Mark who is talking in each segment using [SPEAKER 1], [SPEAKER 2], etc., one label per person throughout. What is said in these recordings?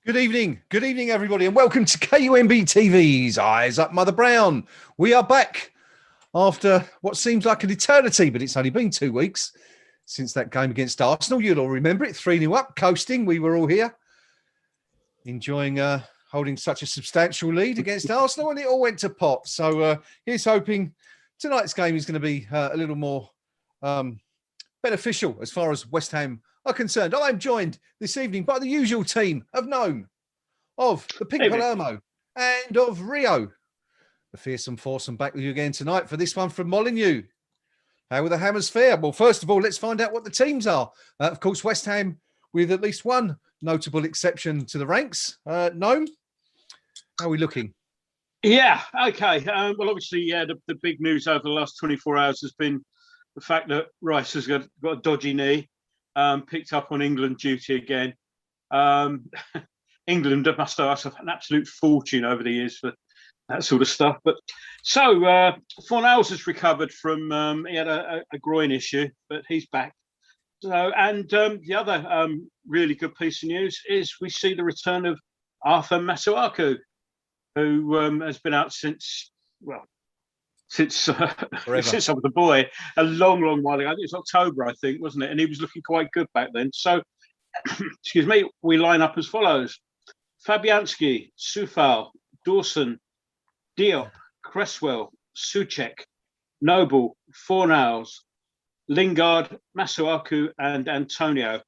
[SPEAKER 1] Good evening, everybody, and welcome to KUMBTV's Eyes Up Mother Brown. We are back after what seems like an eternity, but it's only been 2 weeks since that game against Arsenal. You'll all remember it, 3-0 up, coasting. We were all here, enjoying holding such a substantial lead against Arsenal, and it all went to pot. So here's hoping tonight's game is going to be a little more beneficial as far as West Ham are concerned. I'm joined this evening by the usual team of Gnome, of the Pink Palermo, and of Rio. The fearsome foursome back with you again tonight for this one from Molineux. How will the Hammers fare? Well, first of all, let's find out what the teams are. Of course, West Ham with at least one notable exception to the ranks. Gnome, how are we looking?
[SPEAKER 2] Yeah, okay. Well, obviously, the big news over the last 24 hours has been the fact that Rice has got a dodgy knee. Picked up on England duty again. England must have asked an absolute fortune over the years for that sort of stuff. But so Fornals has recovered from he had a groin issue, but he's back. So and the other really good piece of news is we see the return of Arthur Masuaku, who has been out since since I was a boy, a long while ago. I think it was October, I think, wasn't it? And he was looking quite good back then. So, excuse me, we line up as follows: Fabianski, Sufal, Dawson, Diop, Cresswell, Souček, Noble, Fornals, Lingard, Masuaku, and Antonio.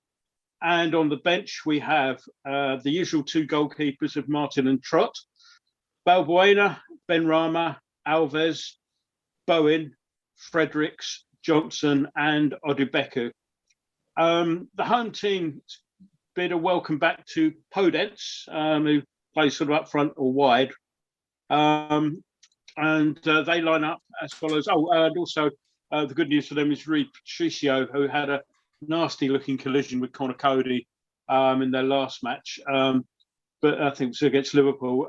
[SPEAKER 2] And on the bench, we have the usual two goalkeepers of Martin and Trott, Balbuena, Benrahma, Alves, Bowen, Fredericks, Johnson, and Odubeku. The home team bid a welcome back to Podence, who plays sort of up front or wide. And they line up as follows. And also the good news for them is Rui Patricio, who had a nasty-looking collision with Connor Cody in their last match. But I think it was against Liverpool.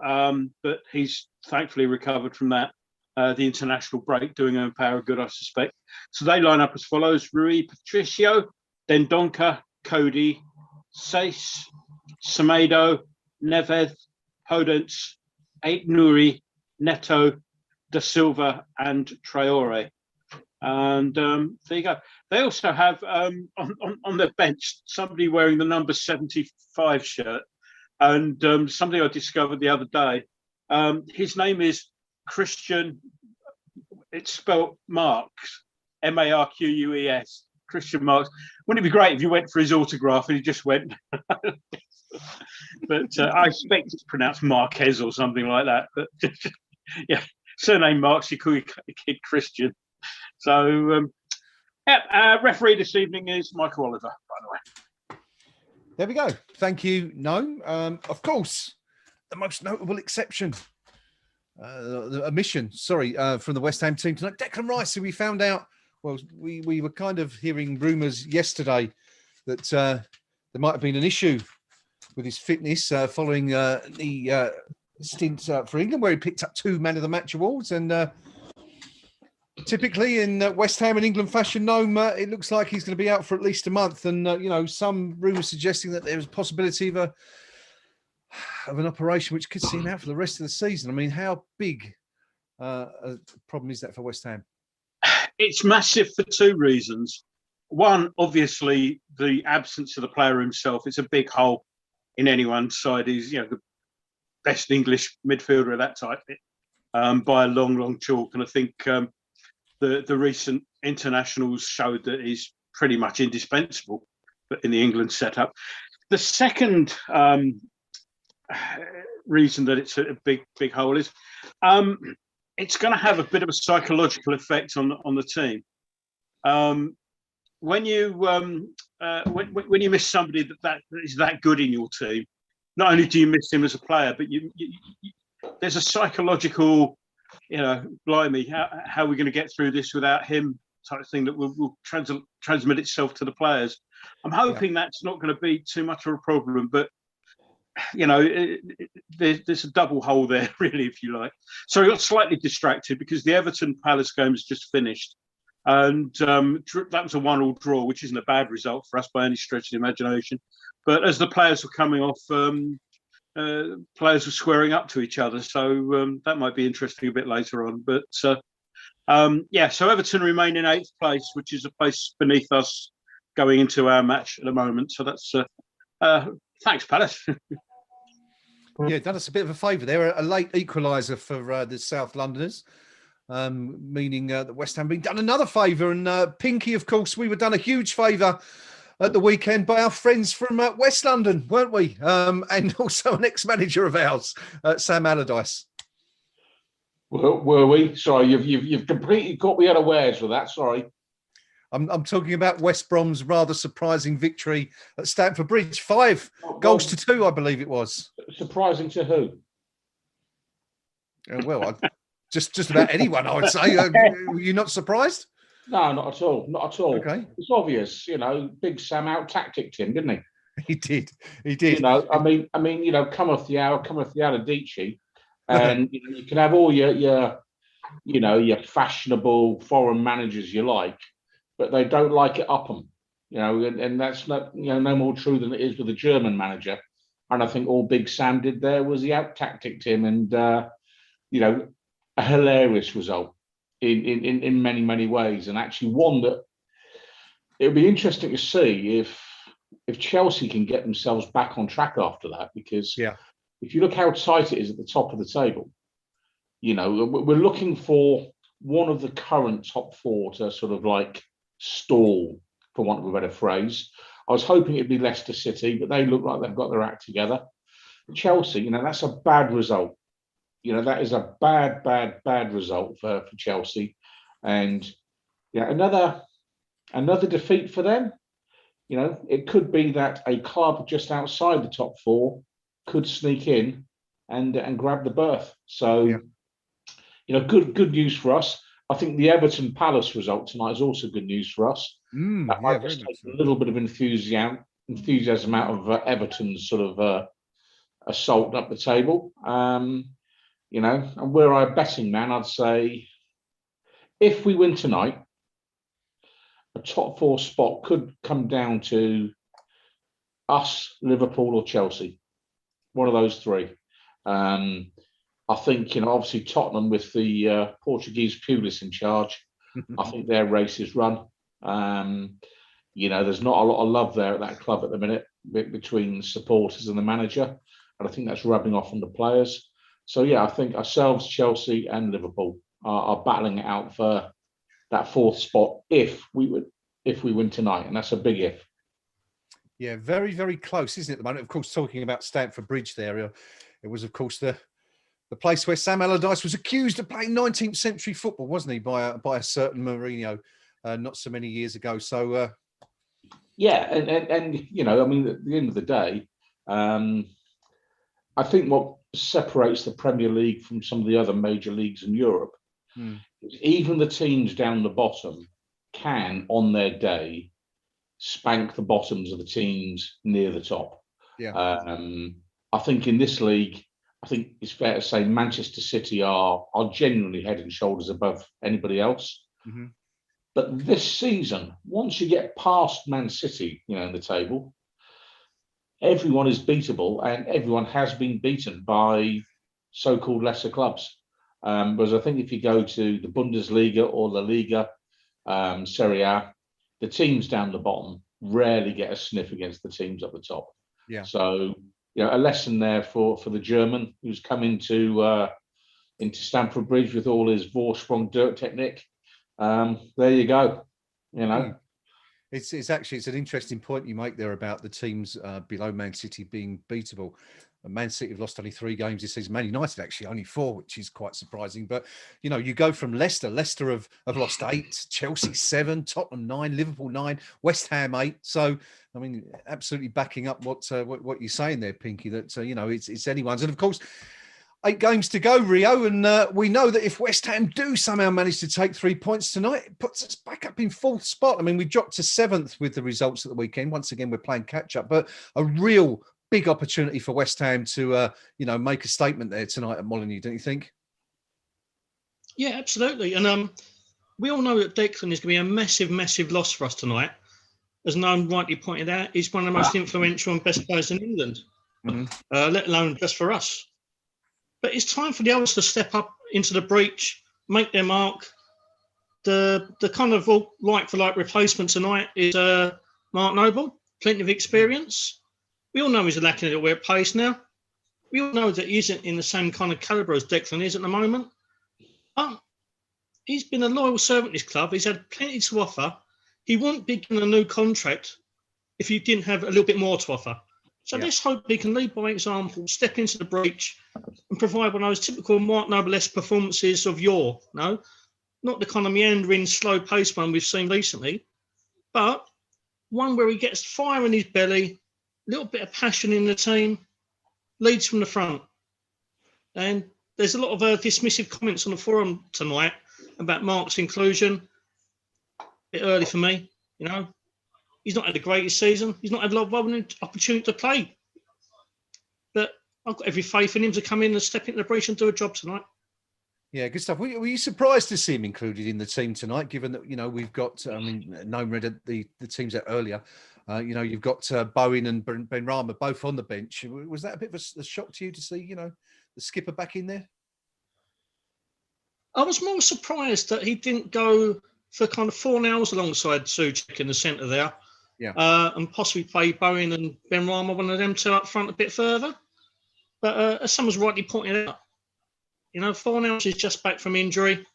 [SPEAKER 2] But he's thankfully recovered from that. The international break doing him a power of good, I suspect. So they line up as follows: Rui Patricio, Dendonka, Cody, Sace, Semedo, Neves, Podence, Ait Nouri, Neto, Da Silva, and Traore. And there you go. They also have on their bench somebody wearing the number 75 shirt. And something I discovered the other day. His name is Christian, it's spelled Marks, Marquez, Christian Marks. Wouldn't it be great if you went for his autograph and he just went? But I expect it's pronounced Marquez or something like that. But yeah, surname Marks, you call your kid Christian. So, referee this evening is Michael Oliver, by the way.
[SPEAKER 1] There we go. Thank you, Gnome. Of course, the most notable exception. From the West Ham team tonight, Declan Rice, who we found out, well, we were kind of hearing rumours yesterday that there might have been an issue with his fitness following the stint for England, where he picked up 2 Man of the Match awards. And typically in West Ham and England fashion, Gnome, it looks like he's going to be out for at least a month. And, some rumours suggesting that there's a possibility of an operation which could see him out for the rest of the season. I mean, how big a problem is that for West Ham?
[SPEAKER 2] It's massive for 2 reasons. One, obviously, the absence of the player himself. It's a big hole in anyone's side. He's, the best English midfielder of that type by a long chalk. And I think the recent internationals showed that he's pretty much indispensable in the England setup. The second reason that it's a big hole is it's going to have a bit of a psychological effect on the team. When you miss somebody that is that good in your team, not only do you miss him as a player, but you there's a psychological, blimey, how are we going to get through this without him type of thing that will transmit itself to the players. I'm hoping that's not going to be too much of a problem, but there's a double hole there, really, if you like. So I got slightly distracted because the Everton Palace game has just finished. And that was a 1-1 draw, which isn't a bad result for us by any stretch of the imagination. But as the players were coming off, players were squaring up to each other. So that might be interesting a bit later on. But yeah, so Everton remain in 8th place, which is a place beneath us going into our match at the moment. So that's thanks, Palace.
[SPEAKER 1] Yeah, done us a bit of a favour there. A late equaliser for the South Londoners, meaning that West Ham being done another favour. And Pinky, of course, we were done a huge favour at the weekend by our friends from West London, weren't we? And also an ex-manager of ours, Sam Allardyce.
[SPEAKER 3] Well, were we? Sorry, you've completely caught me unawares with that. Sorry.
[SPEAKER 1] I'm talking about West Brom's rather surprising victory at Stamford Bridge. 5 goals to 2, I believe it was.
[SPEAKER 3] Surprising to who?
[SPEAKER 1] Well, just about anyone, I would say. Were you not surprised?
[SPEAKER 3] No, not at all. Not at all.
[SPEAKER 1] Okay.
[SPEAKER 3] It's obvious, Big Sam out-tacticked him, didn't he?
[SPEAKER 1] He did. He did.
[SPEAKER 3] I mean, cometh the hour, cometh the Adichie, and you can have all your fashionable foreign managers you like, but they don't like it up them, and that's not, no more true than it is with the German manager. And I think all Big Sam did there was he out-tacticked him, and a hilarious result in many, many ways, and actually one that it would be interesting to see if Chelsea can get themselves back on track after that, because if you look how tight it is at the top of the table, we're looking for one of the current top 4 to sort of like stall, for want of a better phrase. I was hoping it'd be Leicester City, but they look like they've got their act together. Chelsea, that's a bad result. That is a bad result for Chelsea. And another defeat for them. It could be that a club just outside the top 4 could sneak in and grab the berth. So, good news for us. I think the Everton Palace result tonight is also good news for us. That might just take a little bit of enthusiasm out of Everton's sort of assault up the table. And were I a betting man, I'd say if we win tonight, a top 4 spot could come down to us, Liverpool or Chelsea. One of those 3. I think, obviously Tottenham with the Portuguese Pulis in charge, I think their race is run. There's not a lot of love there at that club at the minute between supporters and the manager. And I think that's rubbing off on the players. So, I think ourselves, Chelsea and Liverpool are battling it out for that 4th spot if we win tonight. And that's a big if.
[SPEAKER 1] Yeah, very, very close, isn't it, at the moment? Of course, talking about Stamford Bridge there, it was, of course, the place where Sam Allardyce was accused of playing 19th century football, wasn't he, by a certain Mourinho not so many years ago. So,
[SPEAKER 3] and at the end of the day, I think what separates the Premier League from some of the other major leagues in Europe is even the teams down the bottom can, on their day, spank the bottoms of the teams near the top. I think in this league, I think it's fair to say Manchester City are genuinely head and shoulders above anybody else.
[SPEAKER 1] Mm-hmm.
[SPEAKER 3] But this season, once you get past Man City, in the table, everyone is beatable, and everyone has been beaten by so-called lesser clubs. Whereas I think if you go to the Bundesliga or La Liga, Serie A, the teams down the bottom rarely get a sniff against the teams up the top.
[SPEAKER 1] Yeah.
[SPEAKER 3] So, a lesson there for the German who's come into Stamford Bridge with all his Vorsprung dirt technique. There you go.
[SPEAKER 1] It's an interesting point you make there about the teams below Man City being beatable. Man City have lost only 3 games this season. Man United actually only 4, which is quite surprising. But you go from Leicester. Leicester have lost 8, Chelsea 7, Tottenham 9, Liverpool 9, West Ham 8. So I mean, absolutely backing up what you're saying there, Pinky. That it's anyone's. And of course, 8 games to go, Rio, and we know that if West Ham do somehow manage to take 3 points tonight, it puts us back up in 4th spot. I mean, we dropped to 7th with the results at the weekend. Once again, we're playing catch up, but a real big opportunity for West Ham to make a statement there tonight at Molineux, don't you think?
[SPEAKER 4] Yeah, absolutely. And we all know that Declan is going to be a massive, massive loss for us tonight. As Gnome rightly pointed out, he's one of the most influential and best players in England. let alone just for us. But it's time for the others to step up into the breach, make their mark. The kind of like-for-like replacement tonight is Mark Noble, plenty of experience. We all know he's lacking a little bit of pace now. We all know that he isn't in the same kind of calibre as Declan is at the moment. But he's been a loyal servant of this club. He's had plenty to offer. He wouldn't be given a new contract if he didn't have a little bit more to offer. So let's hope he can lead by example, step into the breach and provide one of those typical Mark Noble-esque performances of yore. No, not the kind of meandering, slow-paced one we've seen recently, but one where he gets fire in his belly, a little bit of passion in the team, leads from the front. And there's a lot of dismissive comments on the forum tonight about Mark's inclusion. A bit early for me, you know. He's not had the greatest season. He's not had a lot of opportunity to play. But I've got every faith in him to come in and step into the breach and do a job tonight.
[SPEAKER 1] Yeah, good stuff. Were you surprised to see him included in the team tonight, given that, you know, we've got, I mean, Gnome read the teams out earlier. You know, you've got Bowen and Ben Rama both on the bench. Was that a bit of a shock to you to see, you know, the skipper back in there?
[SPEAKER 4] I was more surprised that he didn't go for kind of Fornals alongside Souček in the centre there.
[SPEAKER 1] Yeah.
[SPEAKER 4] And possibly play Bowen and Ben Rama, one of them two up front a bit further. But as someone's rightly pointed out, you know, Fornals is just back from injury. There's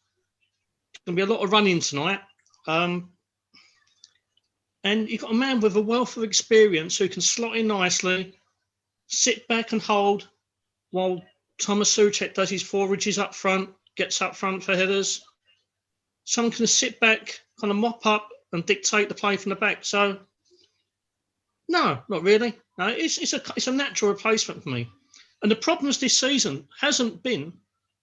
[SPEAKER 4] going to be a lot of running tonight. And you've got a man with a wealth of experience who can slot in nicely, sit back and hold while Thomas Souček does his forages up front, gets up front for headers. Someone can sit back, kind of mop up and dictate the play from the back. So, no, not really. No, it's a natural replacement for me. And the problems this season hasn't been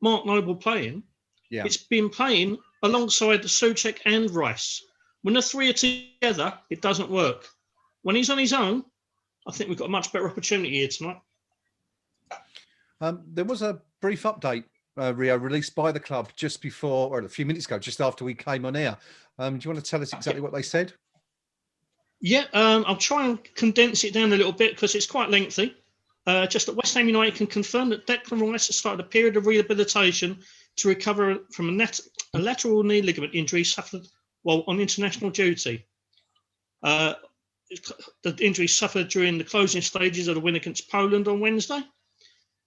[SPEAKER 4] Mark Noble playing. Yeah. It's been playing alongside Souček and Rice. When the three are together, it doesn't work. When he's on his own, I think we've got a much better opportunity here tonight.
[SPEAKER 1] There was a brief update, Rio, released by the club just before, or a few minutes ago, just after we came on air. Do you want to tell us exactly what they said?
[SPEAKER 4] Yeah, I'll try and condense it down a little bit because it's quite lengthy. Just that West Ham United can confirm that Declan Rice has started a period of rehabilitation to recover from a lateral knee ligament injury suffered while on international duty. The injury suffered during the closing stages of the win against Poland on Wednesday.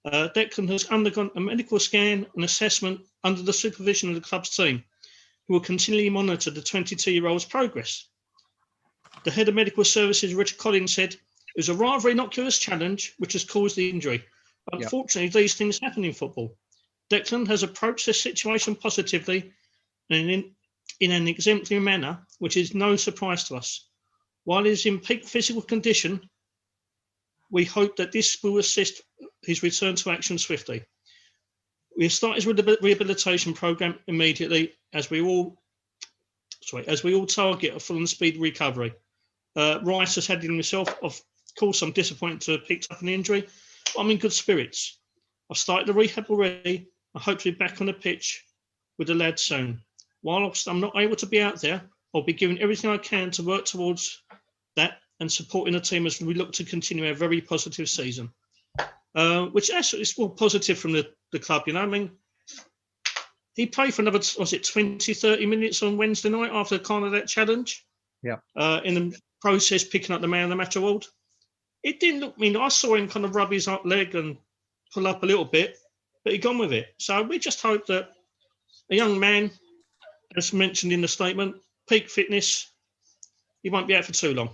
[SPEAKER 4] Declan has undergone a medical scan and assessment under the supervision of the club's team, who will continually monitor the 22-year-old's progress. The head of medical services, Richard Collins, said it was a rather innocuous challenge which has caused the injury. But unfortunately, these things happen in football. Declan has approached this situation positively and in an exemplary manner, which is no surprise to us. While he is in peak physical condition, we hope that this will assist his return to action swiftly. We have started his rehabilitation program immediately as we all target a full and speed recovery. Rice has had it himself. Of course, I'm disappointed to have picked up an injury, but I'm in good spirits. I've started the rehab already. I hope to be back on the pitch with the lads soon. Whilst I'm not able to be out there, I'll be doing everything I can to work towards that and supporting the team as we look to continue a very positive season. Which actually is more positive from the club, you know. I mean, he played for another, 20, 30 minutes on Wednesday night after kind of that challenge.
[SPEAKER 1] Yeah.
[SPEAKER 4] In the process, picking up the man of the match award. It didn't look, I mean, I saw him kind of rub his leg and pull up a little bit, but he gone with it. So we just hope that a young man, as mentioned in the statement, peak fitness, he won't be out for too long.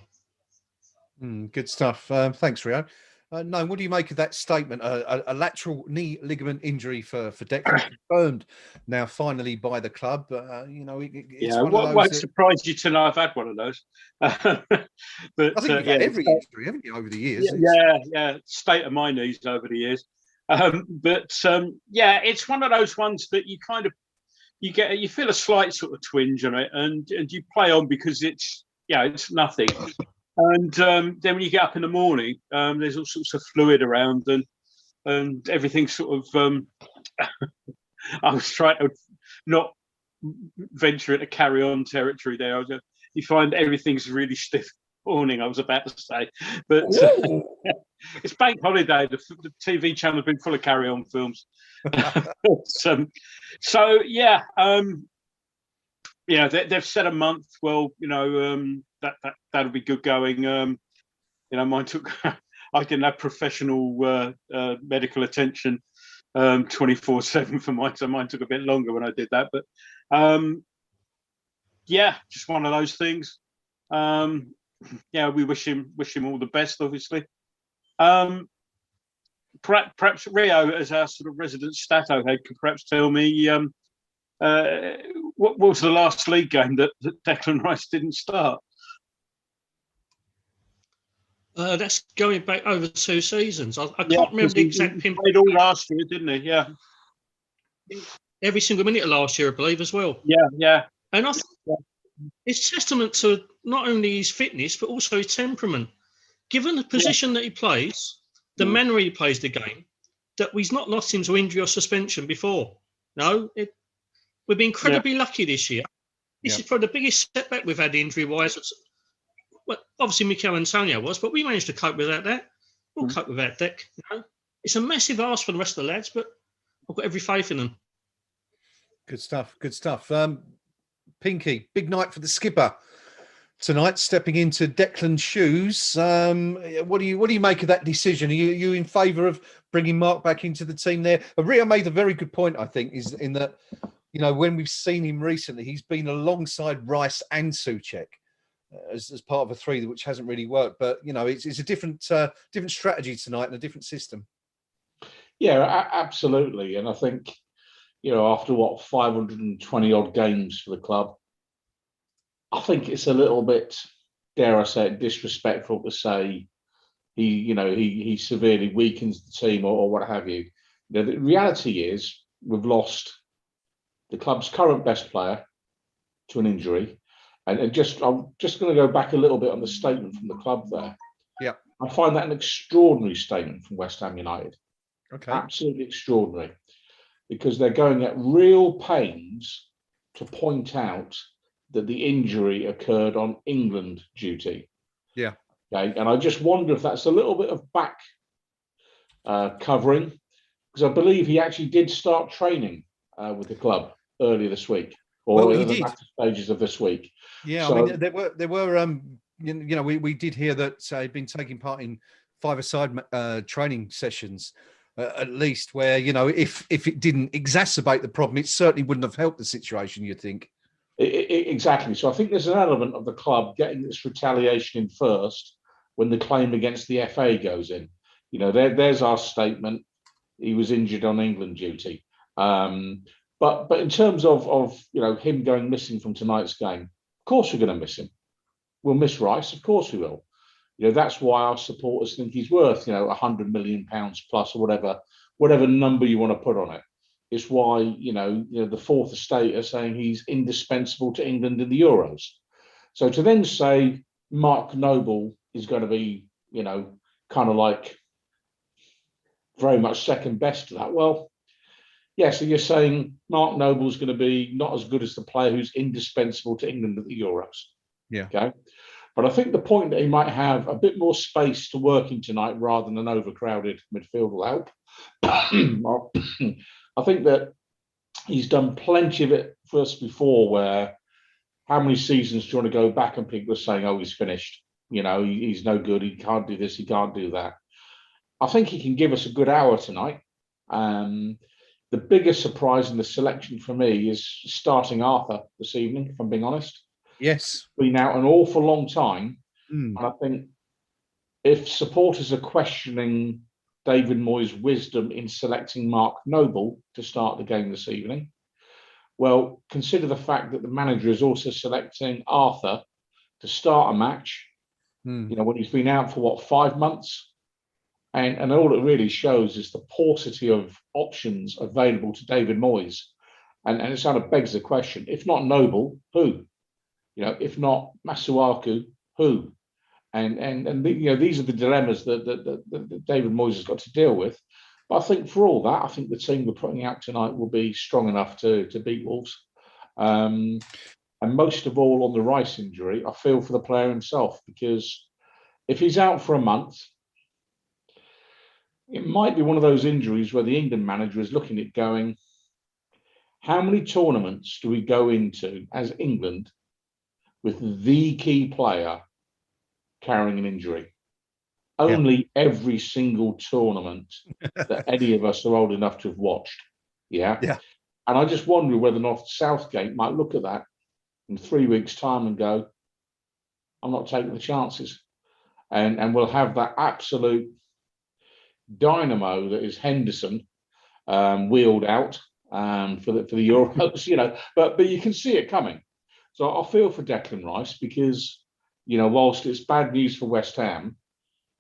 [SPEAKER 1] Good stuff. Thanks, Rio. No, what do you make of that statement? A lateral knee ligament injury for Declan confirmed now finally by the club. You know, it's one of those
[SPEAKER 2] won't surprise you to know I've had one of those. But
[SPEAKER 1] I think you've had every injury, haven't you, over the years?
[SPEAKER 2] Yeah, state of my knees over the years. It's one of those ones that you kind of you feel a slight sort of twinge on it, and you play on because it's nothing. And then when you get up in the morning, there's all sorts of fluid around and everything sort of. I was trying to not venture into carry-on territory there. You find everything's really stiff morning, I was about to say. But it's bank holiday. The TV channel's been full of carry-on films. They've said a month. Well, that'll be good going. Mine took. I didn't have professional medical attention 24/7 for mine, so mine took a bit longer when I did that. But just one of those things. We wish him all the best, obviously. Perhaps Rio, as our sort of resident stato head, could perhaps tell me what was the last league game that Declan Rice didn't start?
[SPEAKER 4] That's going back over 2 seasons. I can't remember the exact
[SPEAKER 2] pinpoint. He played all last year, didn't he? Yeah.
[SPEAKER 4] Every single minute of last year, I believe, as well.
[SPEAKER 2] Yeah.
[SPEAKER 4] And I think it's testament to not only his fitness, but also his temperament. Given the position that he plays, the manner he plays the game, that we've not lost him to injury or suspension before. No, we've been incredibly lucky this year. This is probably the biggest setback we've had injury-wise. Well, obviously Michail Antonio was, but we managed to cope without that. We'll cope without that. It's a massive ask for the rest of the lads, but I've got every faith in them.
[SPEAKER 1] Good stuff. Pinky, big night for the skipper tonight, stepping into Declan's shoes. What do you make of that decision? Are you in favour of bringing Mark back into the team there? Rio made a very good point, I think, is in that, when we've seen him recently, he's been alongside Rice and Souček as part of a three, which hasn't really worked. But, it's a different strategy tonight and a different system.
[SPEAKER 3] Yeah, absolutely. And I think, after 520 odd games for the club, I think it's a little bit, dare I say it, disrespectful to say he severely weakens the team or what have you. The reality is we've lost the club's current best player to an injury. And I'm just going to go back a little bit on the statement from the club there.
[SPEAKER 1] Yeah.
[SPEAKER 3] I find that an extraordinary statement from West Ham United.
[SPEAKER 1] Okay.
[SPEAKER 3] Absolutely extraordinary. Because they're going at real pains to point out that the injury occurred on England duty.
[SPEAKER 1] Yeah.
[SPEAKER 3] Okay. And I just wonder if that's a little bit of back covering, because I believe he actually did start training with the club earlier this week, or in the latter stages of this week.
[SPEAKER 1] Yeah, so, I mean, there were we did hear that he'd been taking part in 5-a-side training sessions. At least where, if it didn't exacerbate the problem, it certainly wouldn't have helped the situation, you'd think.
[SPEAKER 3] Exactly. So I think there's an element of the club getting this retaliation in first when the claim against the FA goes in. There's our statement. He was injured on England duty. But in terms of him going missing from tonight's game, of course we're going to miss him. We'll miss Rice, of course we will. That's why our supporters think he's worth, £100 million plus, or whatever number you want to put on it. It's why, the Fourth Estate are saying he's indispensable to England in the Euros. So to then say Mark Noble is going to be, kind of like very much second best to that. Well, yeah, so you're saying Mark Noble's going to be not as good as the player who's indispensable to England at the Euros.
[SPEAKER 1] Yeah.
[SPEAKER 3] Okay. But I think the point that he might have a bit more space to work in tonight rather than an overcrowded midfield will help. I think that he's done plenty of it for us before, where how many seasons do you want to go back and people are saying, oh, he's finished. He's no good. He can't do this. He can't do that. I think he can give us a good hour tonight. The biggest surprise in the selection for me is starting Arthur this evening, if I'm being honest.
[SPEAKER 1] Yes.
[SPEAKER 3] Been out an awful long time. And I think if supporters are questioning David Moyes' wisdom in selecting Mark Noble to start the game this evening, well, consider the fact that the manager is also selecting Arthur to start a match, when he's been out for 5 months. And all it really shows is the paucity of options available to David Moyes. And it sort of begs the question, if not Noble, who? If not Masuaku, who? And these are the dilemmas that David Moyes has got to deal with. But I think for all that, I think the team we're putting out tonight will be strong enough to beat Wolves. And most of all on the Rice injury, I feel for the player himself, because if he's out for a month, it might be one of those injuries where the England manager is looking at going, how many tournaments do we go into as England with the key player carrying an injury? Only every single tournament that any of us are old enough to have watched. Yeah. And I just wonder whether or not Southgate might look at that in 3 weeks' time and go, I'm not taking the chances. And we'll have that absolute dynamo that is Henderson wheeled out for the Euros, you know, but you can see it coming. So I feel for Declan Rice, because, you know, whilst it's bad news for West Ham,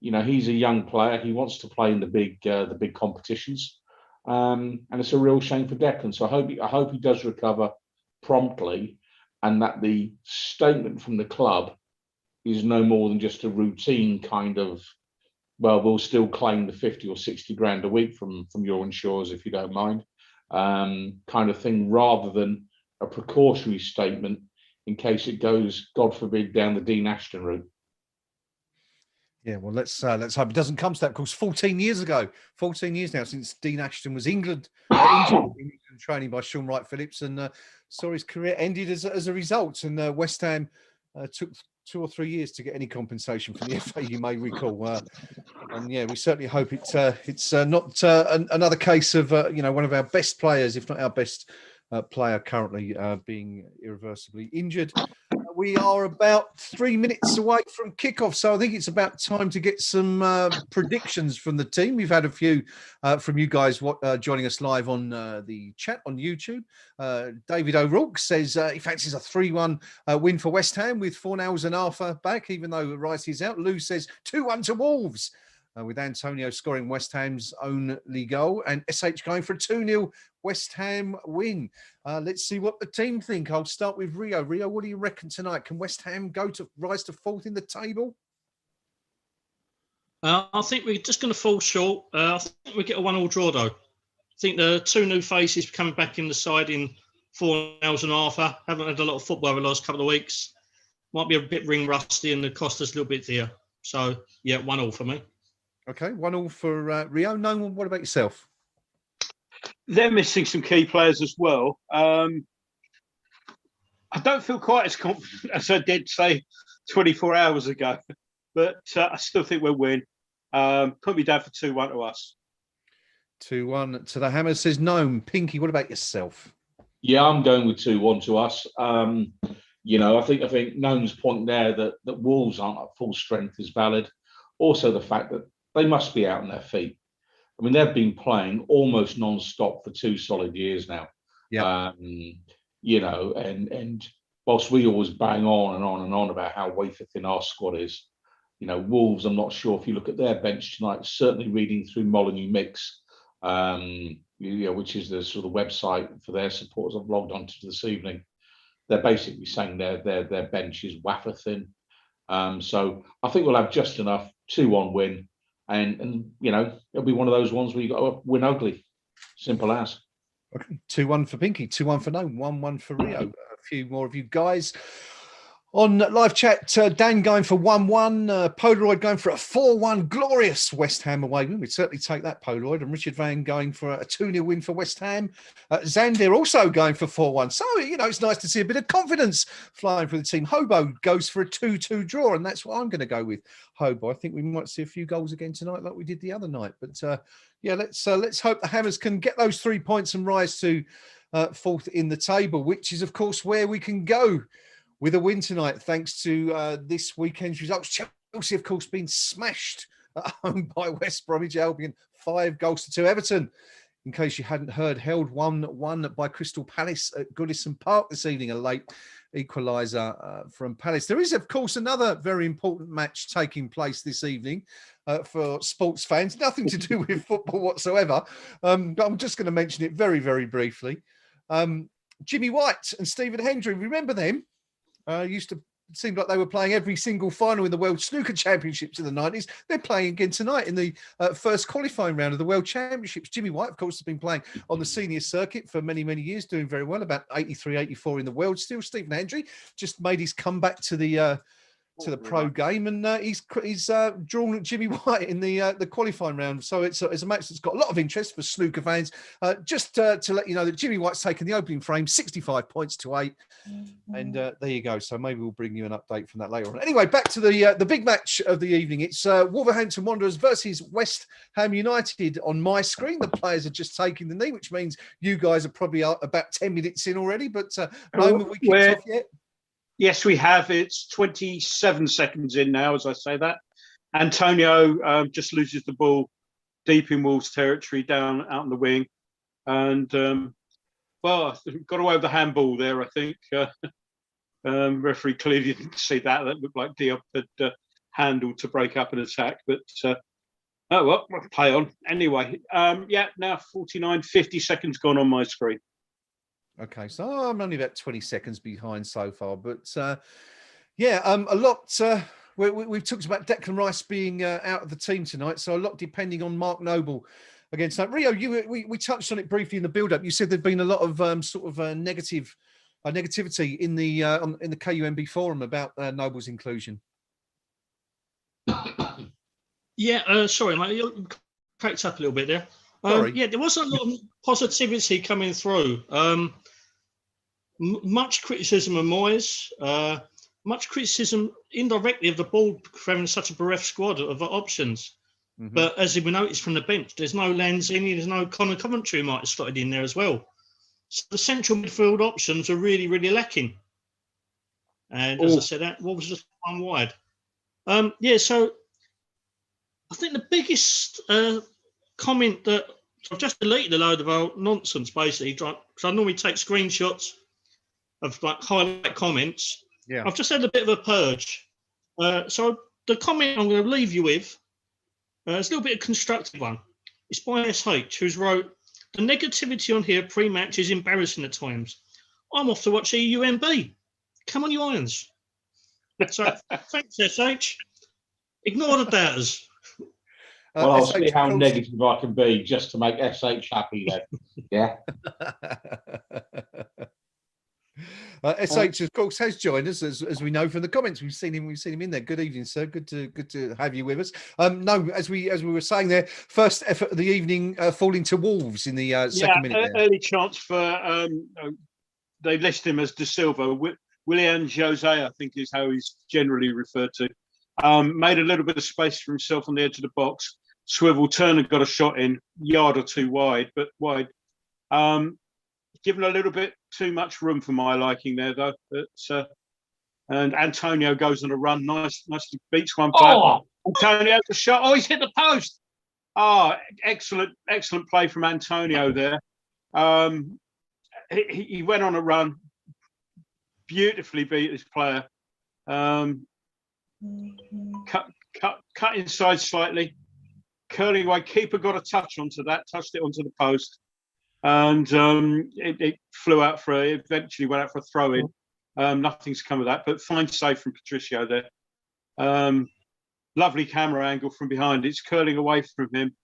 [SPEAKER 3] you know, he's a young player. He wants to play in the big competitions, and it's a real shame for Declan. So I hope he does recover promptly, and that the statement from the club is no more than just a routine kind of, well, we'll still claim the 50 or 60 grand a week from your insurers if you don't mind, kind of thing, rather than a precautionary statement in case it goes, God forbid, down the Dean Ashton route.
[SPEAKER 1] Yeah, well, let's hope it doesn't come to that. Of course, 14 years ago, 14 years now since Dean Ashton was injured in training by Sean Wright-Phillips, and saw his career ended as a result. And West Ham took 2 or 3 years to get any compensation from the FA, you may recall. And yeah, we certainly hope it's not another case of you know, one of our best players, if not our best player currently, being irreversibly injured. We are about 3 minutes away from kickoff, so I think it's about time to get some predictions from the team. We've had a few from you guys joining us live on the chat on YouTube. David O'Rourke says he fancies a 3-1 win for West Ham with Fornals and Arthur back, even though Rice is out. Lou says 2-1 to Wolves, with Antonio scoring West Ham's only goal, and SH going for a 2-0 West Ham win. Let's see what the team think. I'll start with Rio. Rio, what do you reckon tonight? Can West Ham rise to 4th in the table?
[SPEAKER 4] I think we're just going to fall short. I think we get a 1-1 draw, though. I think the 2 new faces coming back in the side in Fornals and Arthur haven't had a lot of football over the last couple of weeks. Might be a bit ring rusty and the cost us a little bit there. So, yeah, 1-1 for me.
[SPEAKER 1] Okay, 1-1 for Rio. Gnome, what about yourself?
[SPEAKER 2] They're missing some key players as well. I don't feel quite as confident as I did, say, 24 hours ago, but I still think we'll win. Put me down for 2-1 to us.
[SPEAKER 1] 2-1 to the Hammers, says Gnome. Pinky, what about yourself?
[SPEAKER 3] Yeah, I'm going with 2-1 to us. You know, I think Gnome's point there that Wolves aren't at full strength is valid. Also, the fact that they must be out on their feet. I mean, they've been playing almost non-stop for 2 solid years now. Yeah. You know, and whilst we always bang on and on and on about how wafer thin our squad is, you know, Wolves, I'm not sure if you look at their bench tonight, certainly reading through Molyneux Mix, you know, which is the sort of website for their supporters I've logged onto this evening. They're basically saying their bench is wafer thin. So I think we'll have just enough 2-1 win. And you know, it'll be one of those ones where you got to win ugly. Simple as.
[SPEAKER 1] Okay, 2-1 for Pinky, 2-1 for Gnome, 1-1 for Rio. A few more of you guys on live chat. Dan going for 1-1. Polaroid going for a 4-1 glorious West Ham away win. We'd certainly take that, Polaroid. And Richard Van going for a 2-0 win for West Ham. Xander also going for 4-1. So, you know, it's nice to see a bit of confidence flying for the team. Hobo goes for a 2-2 draw, and that's what I'm going to go with. Hobo, I think we might see a few goals again tonight like we did the other night. But, yeah, let's hope the Hammers can get those 3 points and rise to 4th in the table, which is, of course, where we can go with a win tonight, thanks to this weekend's results. Chelsea, of course, being smashed at home by West Bromwich Albion, 5-2 Everton. In case you hadn't heard, held 1-1 by Crystal Palace at Goodison Park this evening, a late equaliser from Palace. There is, of course, another very important match taking place this evening for sports fans. Nothing to do with football whatsoever, but I'm just going to mention it very, very briefly. Jimmy White and Stephen Hendry, remember them? Used to seemed like they were playing every single final in the World Snooker Championships in the 90s. They're playing again tonight in the first qualifying round of the World Championships. Jimmy White, of course, has been playing on the senior circuit for many, many years, doing very well, about 83, 84 in the world still. Stephen Hendry just made his comeback to the pro game, and he's drawn Jimmy White in the qualifying round. So it's a match that's got a lot of interest for snooker fans. Just to let you know that Jimmy White's taken the opening frame, 65 points to 8, and there you go. So maybe we'll bring you an update from that later on. Anyway, back to the big match of the evening. It's Wolverhampton Wanderers versus West Ham United on my screen. The players are just taking the knee, which means you guys are probably about 10 minutes in already. But Gnome, we kicked off yet?
[SPEAKER 2] Yes, we have. It's 27 seconds in now, as I say that. Antonio just loses the ball deep in Wolves' territory, down out on the wing. And, got away with the handball there, I think. Referee clearly didn't see that. That looked like Diop had handled to break up an attack. But, we'll play on. Anyway, now 50 seconds gone on my screen.
[SPEAKER 1] Okay, so I'm only about 20 seconds behind so far, but a lot. We've talked about Declan Rice being out of the team tonight, so a lot depending on Mark Noble against that. Rio, we touched on it briefly in the build-up. You said there'd been a lot of negativity in the KUMB forum about Noble's inclusion.
[SPEAKER 4] Yeah, sorry, mate, you cracked up a little bit there. There wasn't a lot of positivity coming through. Much criticism of Moyes, much criticism indirectly of the board for having such a bereft squad of options. Mm-hmm. But as we noticed from the bench, there's no Lanzini, there's no Connor Coventry who might have slotted in there as well. So the central midfield options are really, really lacking. And as I said, that Wolves just one wide. So I think the biggest comment that I've just deleted a load of old nonsense, basically, because I normally take screenshots of like highlight comments. Yeah, I've just had a bit of a purge. So the comment I'm going to leave you with is a little bit of a constructive one. It's by SH, who's wrote, "The negativity on here pre-match is embarrassing at times. I'm off to watch EUMB. Come on, you irons." So thanks, SH. Ignore the doubters.
[SPEAKER 3] Well, I'll see how negative I can be just to make SH happy then. Yeah.
[SPEAKER 1] SH, of course, has joined us, as we know from the comments. We've seen him in there. Good evening, sir. Good to have you with us. No, as we were saying there, first effort of the evening falling to Wolves in the second minute.
[SPEAKER 2] Early chance for they list him as De Silva. Willian Jose, I think, is how he's generally referred to. Made a little bit of space for himself on the edge of the box. Swivel Turner got a shot in, yard or two wide, but wide. Given a little bit too much room for my liking there, though. But, and Antonio goes on a run, nicely beats one player. Antonio the shot. Oh, he's hit the post. Excellent play from Antonio there. He went on a run, beautifully beat his player. Cut inside slightly, curling away. Keeper got a touched it onto the post, and it flew out eventually went out for a throw in. Nothing's come of that, but fine save from Patricio there. Lovely camera angle from behind. It's curling away from him,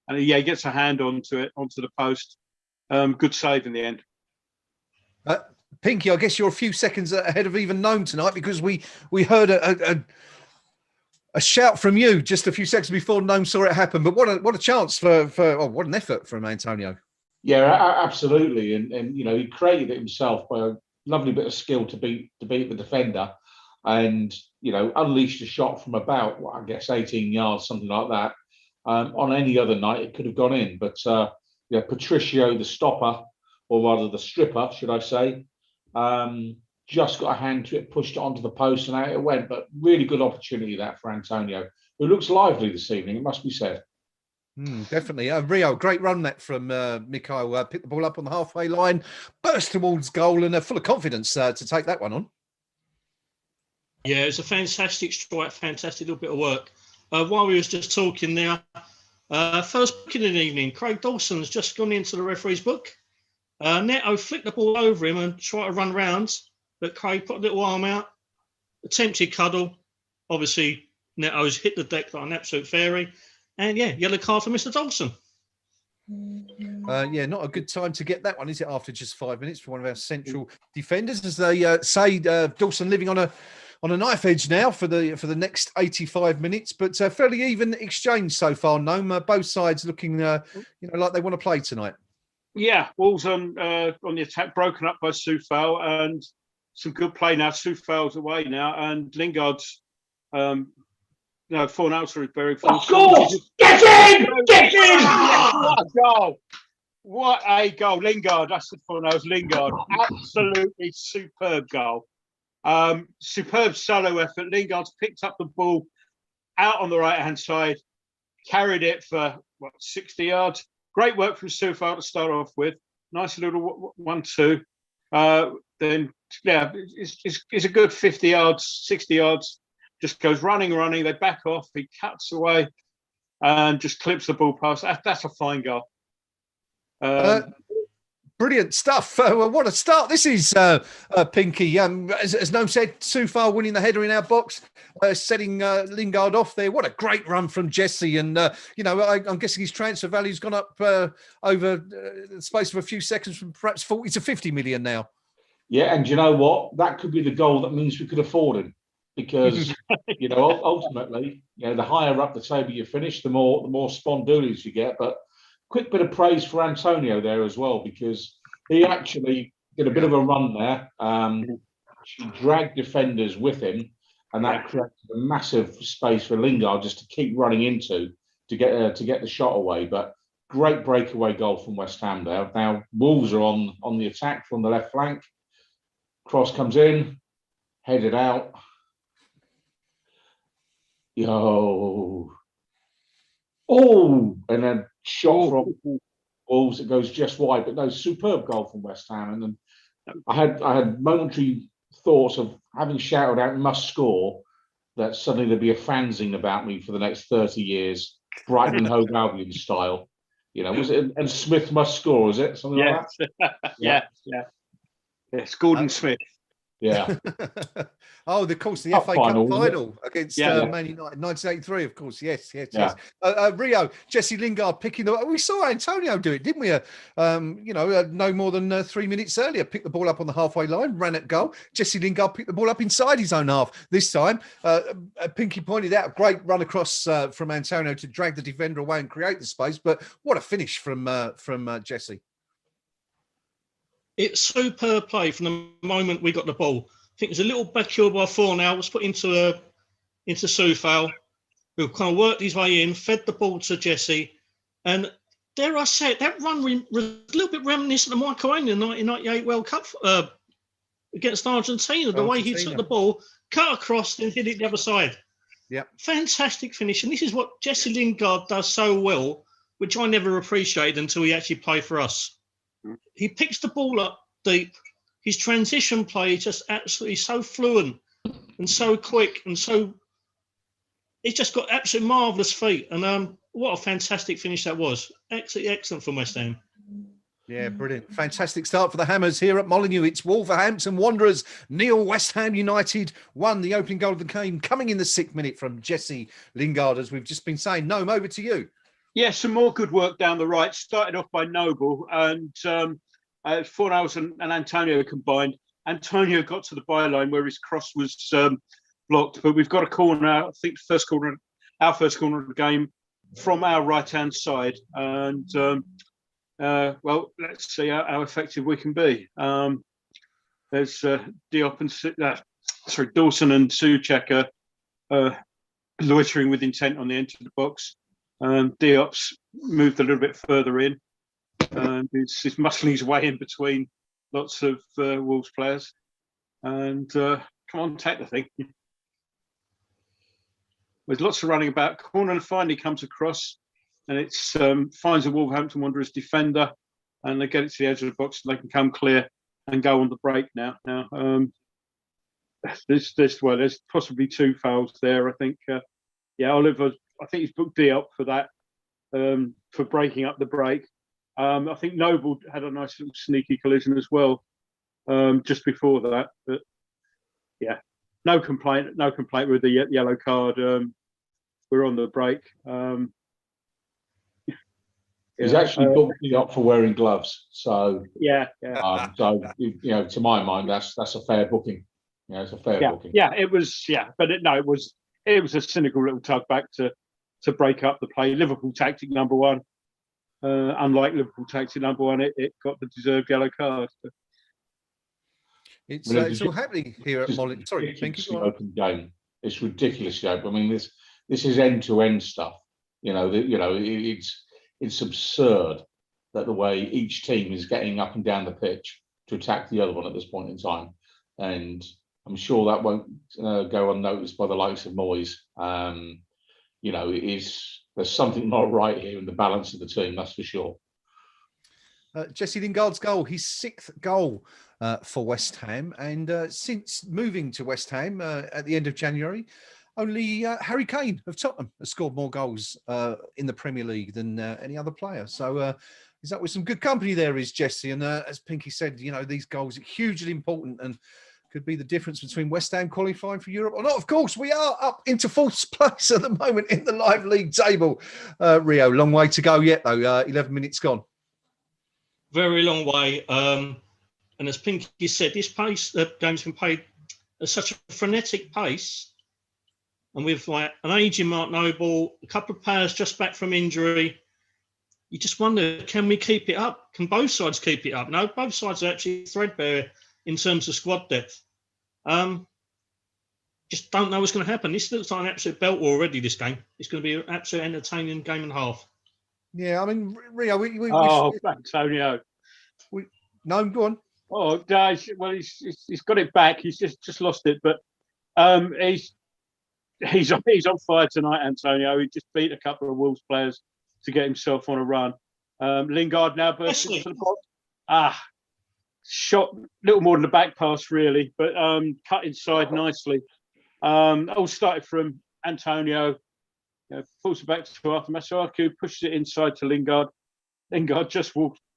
[SPEAKER 2] and he gets a hand onto the post. Good save in the end.
[SPEAKER 1] Pinky, I guess you're a few seconds ahead of even Gnome tonight, because we heard a shout from you just a few seconds before Gnome saw it happen. But what a chance what an effort from Antonio.
[SPEAKER 3] Yeah, absolutely, and he created it himself by a lovely bit of skill to beat the defender, and unleashed a shot from about 18 yards, something like that. On any other night, it could have gone in, but Patricio, the stopper, or rather the stripper, should I say, just got a hand to it, pushed it onto the post, and out it went. But really good opportunity that for Antonio, who looks lively this evening, it must be said.
[SPEAKER 1] Definitely. Rio, great run that from Michail. Picked the ball up on the halfway line, burst towards goal, and full of confidence to take that one on.
[SPEAKER 4] Yeah, it was a fantastic strike, fantastic little bit of work. While we was just talking there, first booking in the evening, Craig Dawson's just gone into the referee's book. Neto flicked the ball over him and tried to run round, but Craig put a little arm out, attempted cuddle. Obviously, Neto's hit the deck like an absolute fairy. And yeah, yellow card for Mr. Dawson.
[SPEAKER 1] Yeah, not a good time to get that one, is it? After just 5 minutes for one of our central defenders, as they say, Dawson living on a knife edge now for the next 85 minutes, but fairly even exchange so far. Gnome, both sides looking, like they want to play tonight.
[SPEAKER 2] Yeah, Wolves on the attack, broken up by Soufal, and some good play now. Soufal's away now, and Lingard's. Fornals are very
[SPEAKER 3] fortunate. Get in! Get in!
[SPEAKER 2] What a goal! What a goal. Lingard, I said Fornals, Lingard. Absolutely superb goal. Superb solo effort. Lingard's picked up the ball out on the right-hand side, carried it for, 60 yards. Great work from Soufal to start off with. Nice little 1-2. Then, yeah, it's a good 50 yards, 60 yards. Just goes running. They back off. He cuts away and just clips the ball past. That's a fine goal.
[SPEAKER 1] Brilliant stuff. What a start this is, Pinky. As Gnome said, Soufal winning the header in our box, setting Lingard off there. What a great run from Jesse. And, I'm guessing his transfer value's gone up over the space of a few seconds from perhaps 40 to 50 million now.
[SPEAKER 3] Yeah, and you know what? That could be the goal that means we could afford him. Because, ultimately, the higher up the table you finish, the more spondoolies you get. But quick bit of praise for Antonio there as well, because he actually did a bit of a run there. She dragged defenders with him, and that created a massive space for Lingard just to keep running into to get the shot away. But great breakaway goal from West Ham there. Now Wolves are on the attack from the left flank. Cross comes in, headed out. And then shot from Wolves that goes just wide, but no, superb goal from West Ham. And then I had momentary thoughts of having shouted out "must score," that suddenly there'd be a fanzine about me for the next 30 years, Brighton and Hove Albion style. Was it? And Smith must score, is it? Something like that?
[SPEAKER 2] Yeah. It's Gordon Smith.
[SPEAKER 3] Yeah.
[SPEAKER 1] Of course, the FA Cup final against Man United, 1983. Of course, yes. Rio, Jesse Lingard picking we saw Antonio do it, didn't we? No more than 3 minutes earlier, picked the ball up on the halfway line, ran at goal. Jesse Lingard picked the ball up inside his own half this time. Pinky pointed out, great run across from Antonio to drag the defender away and create the space. But what a finish from Jesse.
[SPEAKER 4] It's superb play from the moment we got the ball. I think there's a little backheel by Fornals put into Soufal, who kind of worked his way in, fed the ball to Jesse. And dare I say it, that run was a little bit reminiscent of Michail Antonio in the 1998 World Cup against Argentina. The way he took the ball, cut across and hit it the other side.
[SPEAKER 1] Yeah,
[SPEAKER 4] fantastic finish. And this is what Jesse Lingard does so well, which I never appreciated until he actually played for us. He picks the ball up deep. His transition play is just absolutely so fluent and so quick and so. He's just got absolutely marvellous feet. And what a fantastic finish that was. Absolutely excellent from West Ham.
[SPEAKER 1] Yeah, brilliant. Fantastic start for the Hammers here at Molineux. It's Wolverhampton Wanderers. Neil, West Ham United won the opening goal of the game, coming in the 6th minute from Jesse Lingard, as we've just been saying. Gnome, over to you.
[SPEAKER 2] Yeah, some more good work down the right. Started off by Noble, and Fornals and Antonio combined. Antonio got to the byline where his cross was blocked, but we've got a corner. I think our first corner of the game from our right-hand side, and let's see how effective we can be. There's Diop and Dawson and Souček loitering with intent on the end of the box. Diop's moved a little bit further in, and he's muscling his way in between lots of Wolves players. And come on, take the thing. There's lots of running about. Corner finally comes across, and it finds a Wolverhampton Wanderers defender, and they get it to the edge of the box, and they can come clear and go on the break now. There's possibly 2 fouls there. I think. Oliver. I think he's booked Diop for that, for breaking up the break. I think Noble had a nice little sneaky collision as well, just before that. But no complaint with the yellow card. We're on the break.
[SPEAKER 3] He's actually booked me up for wearing gloves. So
[SPEAKER 2] so
[SPEAKER 3] to my mind, that's a fair booking. It's a fair booking.
[SPEAKER 2] Yeah, it was. Yeah, but it was a cynical little tug back to break up the play. Liverpool tactic number one. Unlike Liverpool tactic number one, it got the deserved yellow card.
[SPEAKER 1] It's all happening here at Molly. Sorry,
[SPEAKER 3] it's the open game. It's ridiculously open. I mean, this is end-to-end stuff. It's absurd that the way each team is getting up and down the pitch to attack the other one at this point in time, and I'm sure that won't go unnoticed by the likes of Moyes. There's something not right here in the balance of the team, that's for sure.
[SPEAKER 1] Jesse Lingard's goal, his 6th goal for West Ham, and since moving to West Ham at the end of January, only Harry Kane of Tottenham has scored more goals in the Premier League than any other player. So he's up with some good company there, is Jesse. And as Pinky said, these goals are hugely important and could be the difference between West Ham qualifying for Europe or not. Of course, we are up into 4th place at the moment in the live league table. Rio, long way to go yet, though. 11 minutes gone.
[SPEAKER 4] Very long way. And as Pinky said, this pace, the game's been played at such a frenetic pace. And with like an aging Mark Noble, a couple of players just back from injury, you just wonder, can we keep it up? Can both sides keep it up? No, both sides are actually threadbare in terms of squad depth. Just don't know what's going to happen. This looks like an absolute belt already, this game. It's going to be an absolute entertaining game and a half.
[SPEAKER 1] Yeah, I mean, Rio,
[SPEAKER 2] Antonio.
[SPEAKER 1] No, go on.
[SPEAKER 2] Oh, guys, well, he's got it back. He's just lost it, but he's on fire tonight, Antonio. He just beat a couple of Wolves players to get himself on a run. Lingard now burst into the box. Shot a little more than the back pass, really, but cut inside nicely. All started from Antonio. Pulls it back to Arthur Masuaku, pushes it inside to Lingard. Lingard just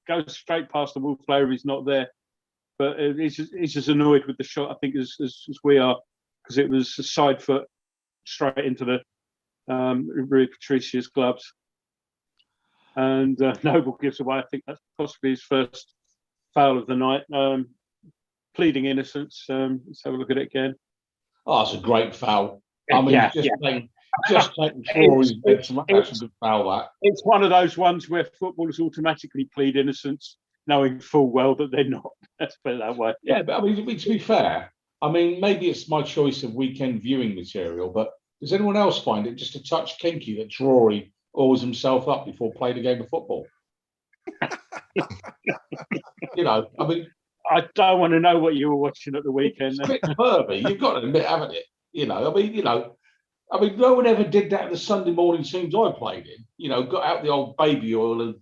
[SPEAKER 2] goes straight past the Wolves player if he's not there. But he's as annoyed with the shot, I think, as we are, because it was a side foot straight into the Rui Patricia's gloves. And Noble gives away, I think that's possibly his first foul of the night. Pleading innocence. Let's have a look at it again.
[SPEAKER 3] Oh, it's a great foul. I mean, just taking Troy's bed to that's a good foul, that.
[SPEAKER 2] It's one of those ones where footballers automatically plead innocence, knowing full well that they're not. Let's put it that way.
[SPEAKER 3] Yeah, but I mean, to be fair, I mean, maybe it's my choice of weekend viewing material, but does anyone else find it just a touch kinky that Drury oars himself up before playing a game of football? I mean,
[SPEAKER 2] I don't want to know what you were watching at the weekend.
[SPEAKER 3] It's a bit pervy, you've got to admit, haven't it? I mean, no one ever did that in the Sunday morning teams I played in. Got out the old baby oil and,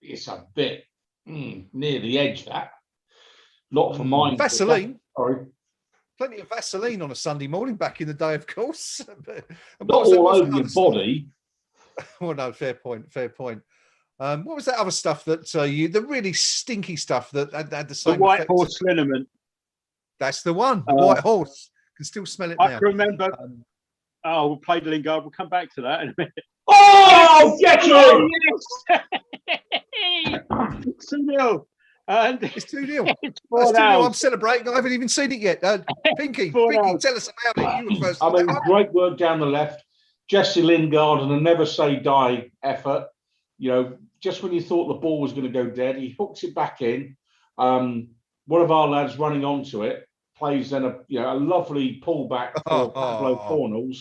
[SPEAKER 3] it's a bit near the edge, that. Not for mine.
[SPEAKER 1] Vaseline.
[SPEAKER 3] Sorry.
[SPEAKER 1] Plenty of Vaseline on a Sunday morning back in the day, of course.
[SPEAKER 3] Not all over your body.
[SPEAKER 1] Well, no, fair point. What was that other stuff that the really stinky stuff that had the same
[SPEAKER 2] The White
[SPEAKER 1] effect?
[SPEAKER 2] Horse liniment.
[SPEAKER 1] That's the one. The White Horse. Can still smell it now.
[SPEAKER 2] I can remember. We'll play Lingard. We'll come back to that in a minute.
[SPEAKER 3] Oh, get him!
[SPEAKER 2] 2-0. And
[SPEAKER 1] it's 2-0. It's 2-0. I'm celebrating. I haven't even seen it yet. Pinky, tell us about it. You were first.
[SPEAKER 3] I mean, great work down the left. Jesse Lingard and a never say die effort. Just when you thought the ball was going to go dead, he hooks it back in. One of our lads running onto it plays then a lovely pullback for Pablo Fornals,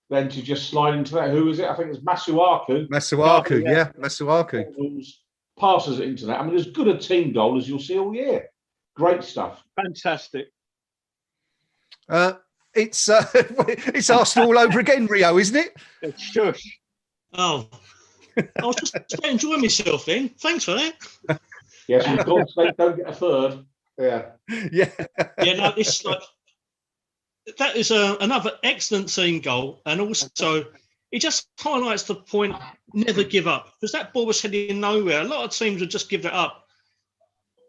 [SPEAKER 3] then to just slide into that. Who is it? I think it's Masuaku.
[SPEAKER 1] Masuaku.
[SPEAKER 3] Passes it into that. I mean, as good a team goal as you'll see all year. Great stuff.
[SPEAKER 2] Fantastic.
[SPEAKER 1] It's Arsenal all over again, Rio, isn't it?
[SPEAKER 2] It's shush.
[SPEAKER 4] Oh, I was just enjoying myself then. Thanks for that.
[SPEAKER 3] Yes, we've got to don't get a third. Yeah.
[SPEAKER 4] No, it's like that is another excellent team goal, and also it just highlights the point: never give up, because that ball was heading nowhere. A lot of teams would just give it up.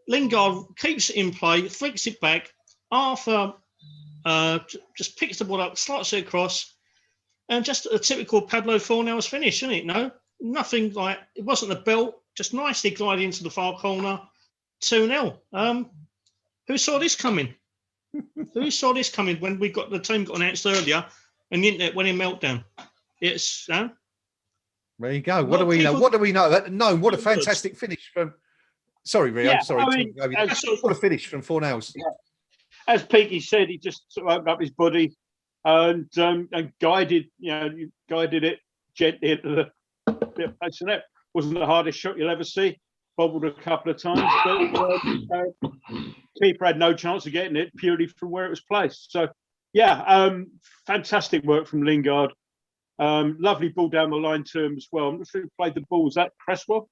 [SPEAKER 4] Lingard keeps it in play, flicks it back. Arthur just picks the ball up, slots it across, and just a typical Pablo Fornals finish, isn't it? No, nothing like, it wasn't a belt, just nicely gliding into the far corner, 2-0. Who saw this coming? Who saw this coming when the team got announced earlier and the internet went in meltdown? It's
[SPEAKER 1] there you go. What do we know? What do we know? No, what a fantastic finish from. Sorry, Rio.
[SPEAKER 2] Yeah,
[SPEAKER 1] sorry.
[SPEAKER 2] I mean,
[SPEAKER 1] what a finish from Fornals.
[SPEAKER 2] Yeah. As Peaky said, he just sort of opened up his body and guided it gently into the place of net. Wasn't the hardest shot you'll ever see. Bobbled a couple of times, but keeper had no chance of getting it purely from where it was placed. So, yeah, fantastic work from Lingard. Lovely ball down the line to him as well. I'm not sure who played the ball. Was that Cresswell?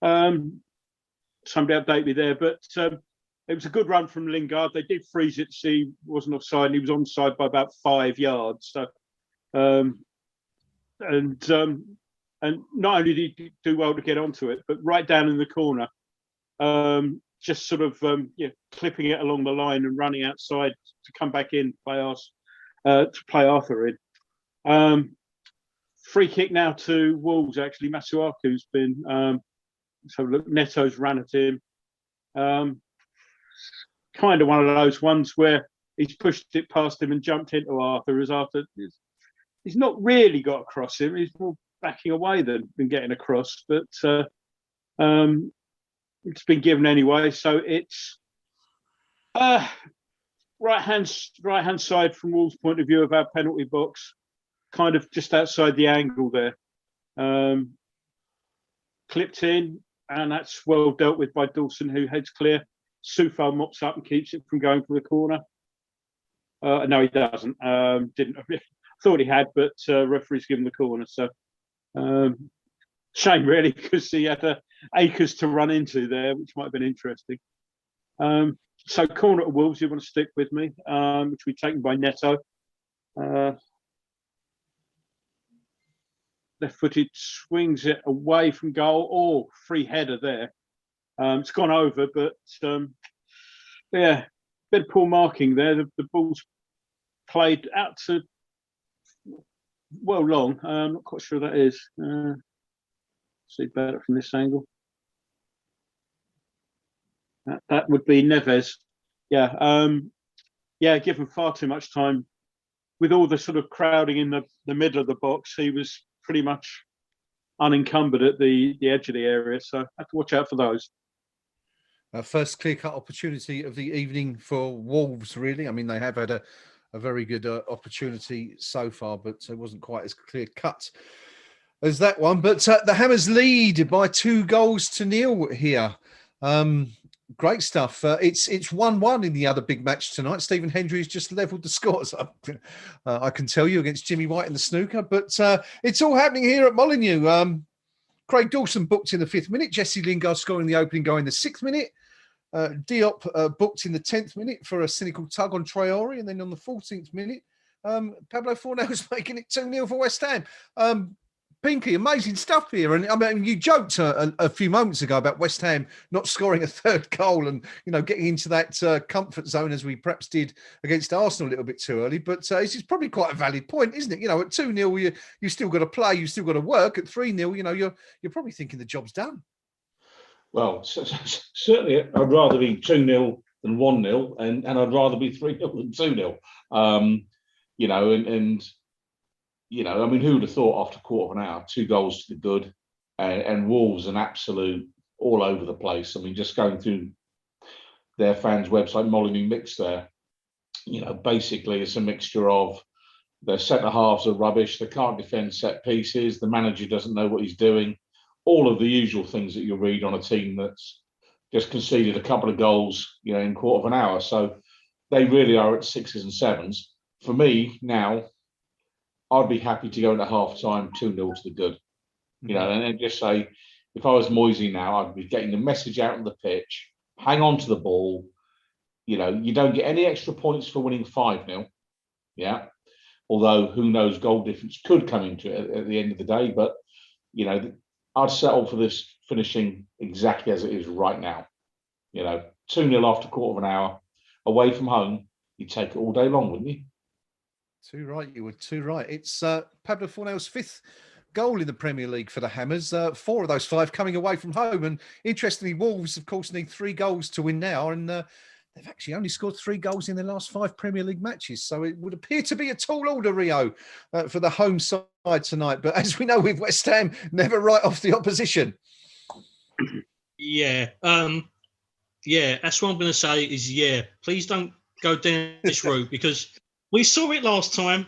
[SPEAKER 2] Somebody update me there, but it was a good run from Lingard. They did freeze it to see he wasn't offside, and he was onside by about 5 yards. So, and not only did he do well to get onto it, but right down in the corner, just sort of clipping it along the line and running outside to come back in, to play Arthur in. Free kick now to Wolves, actually. Masuaku's been, let's have a look, Neto's ran at him. Kind of one of those ones where he's pushed it past him and jumped into Arthur, as Arthur he's not really got across him. He's more backing away than getting across, but it's been given anyway. So it's right hand side from Wolves' point of view of our penalty box, kind of just outside the angle there. Clipped in, and that's well dealt with by Dawson, who heads clear. Soufal mops up and keeps it from going for the corner. No, he doesn't. Didn't. Thought he had, but referee's given the corner. So shame really, because he had acres to run into there, which might have been interesting. So corner to Wolves, you want to stick with me, which will be taken by Neto. Left-footed, swings it away from goal. Oh, free header there. It's gone over, but yeah, bit of poor marking there. The ball's played out to well long. I'm not quite sure that is. See better from this angle. That would be Neves. Yeah, given far too much time. With all the sort of crowding in the middle of the box, he was pretty much unencumbered at the edge of the area. So I have to watch out for those.
[SPEAKER 1] First clear-cut opportunity of the evening for Wolves, really. I mean, they have had a very good opportunity so far, but it wasn't quite as clear-cut as that one. But the Hammers lead by 2-0 here. Great stuff. It's 1-1 in the other big match tonight. Stephen Hendry's just levelled the scores up, I can tell you, against Jimmy White in the snooker. But it's all happening here at Molineux. Craig Dawson booked in the 5th minute. Jesse Lingard scoring the opening goal in the 6th minute. Diop booked in the 10th minute for a cynical tug on Traore. And then on the 14th minute, Pablo Fornals making it 2-0 for West Ham. Pinky, amazing stuff here. And I mean, you joked a few moments ago about West Ham not scoring a 3rd goal and, getting into that comfort zone as we perhaps did against Arsenal a little bit too early. But it's probably quite a valid point, isn't it? At 2-0, you still got to play, you still got to work. At 3-0, you're probably thinking the job's done.
[SPEAKER 3] Well, certainly I'd rather be 2-0 than 1-0, and I'd rather be 3-0 than 2-0. I mean, who would have thought after a quarter of an hour, 2 goals to the good, and Wolves an absolute all over the place. I mean, just going through their fans' website, Molineux Mix there, basically it's a mixture of their centre halves are rubbish, they can't defend set pieces, the manager doesn't know what he's doing, all of the usual things that you read on a team that's just conceded a couple of goals, in a quarter of an hour. So they really are at 6s and 7s. For me now, I'd be happy to go into half-time 2-0 to the good, and just say, if I was Moyes now, I'd be getting the message out on the pitch, hang on to the ball. You don't get any extra points for winning 5-0, although who knows, goal difference could come into it at the end of the day. But, I'd settle for this finishing exactly as it is right now. 2-0 after a quarter of an hour, away from home, you'd take it all day long, wouldn't you?
[SPEAKER 1] Too right, you would. Too right. It's Pablo Fornals' 5th goal in the Premier League for the Hammers. 4 of those 5 coming away from home. And interestingly, Wolves, of course, need 3 goals to win now. And they've actually only scored 3 goals in their last 5 Premier League matches. So it would appear to be a tall order, Rio, for the home side tonight. But as we know with West Ham, never write off the opposition.
[SPEAKER 4] Yeah. Yeah, that's what I'm going to say is, yeah, please don't go down this route because we saw it last time.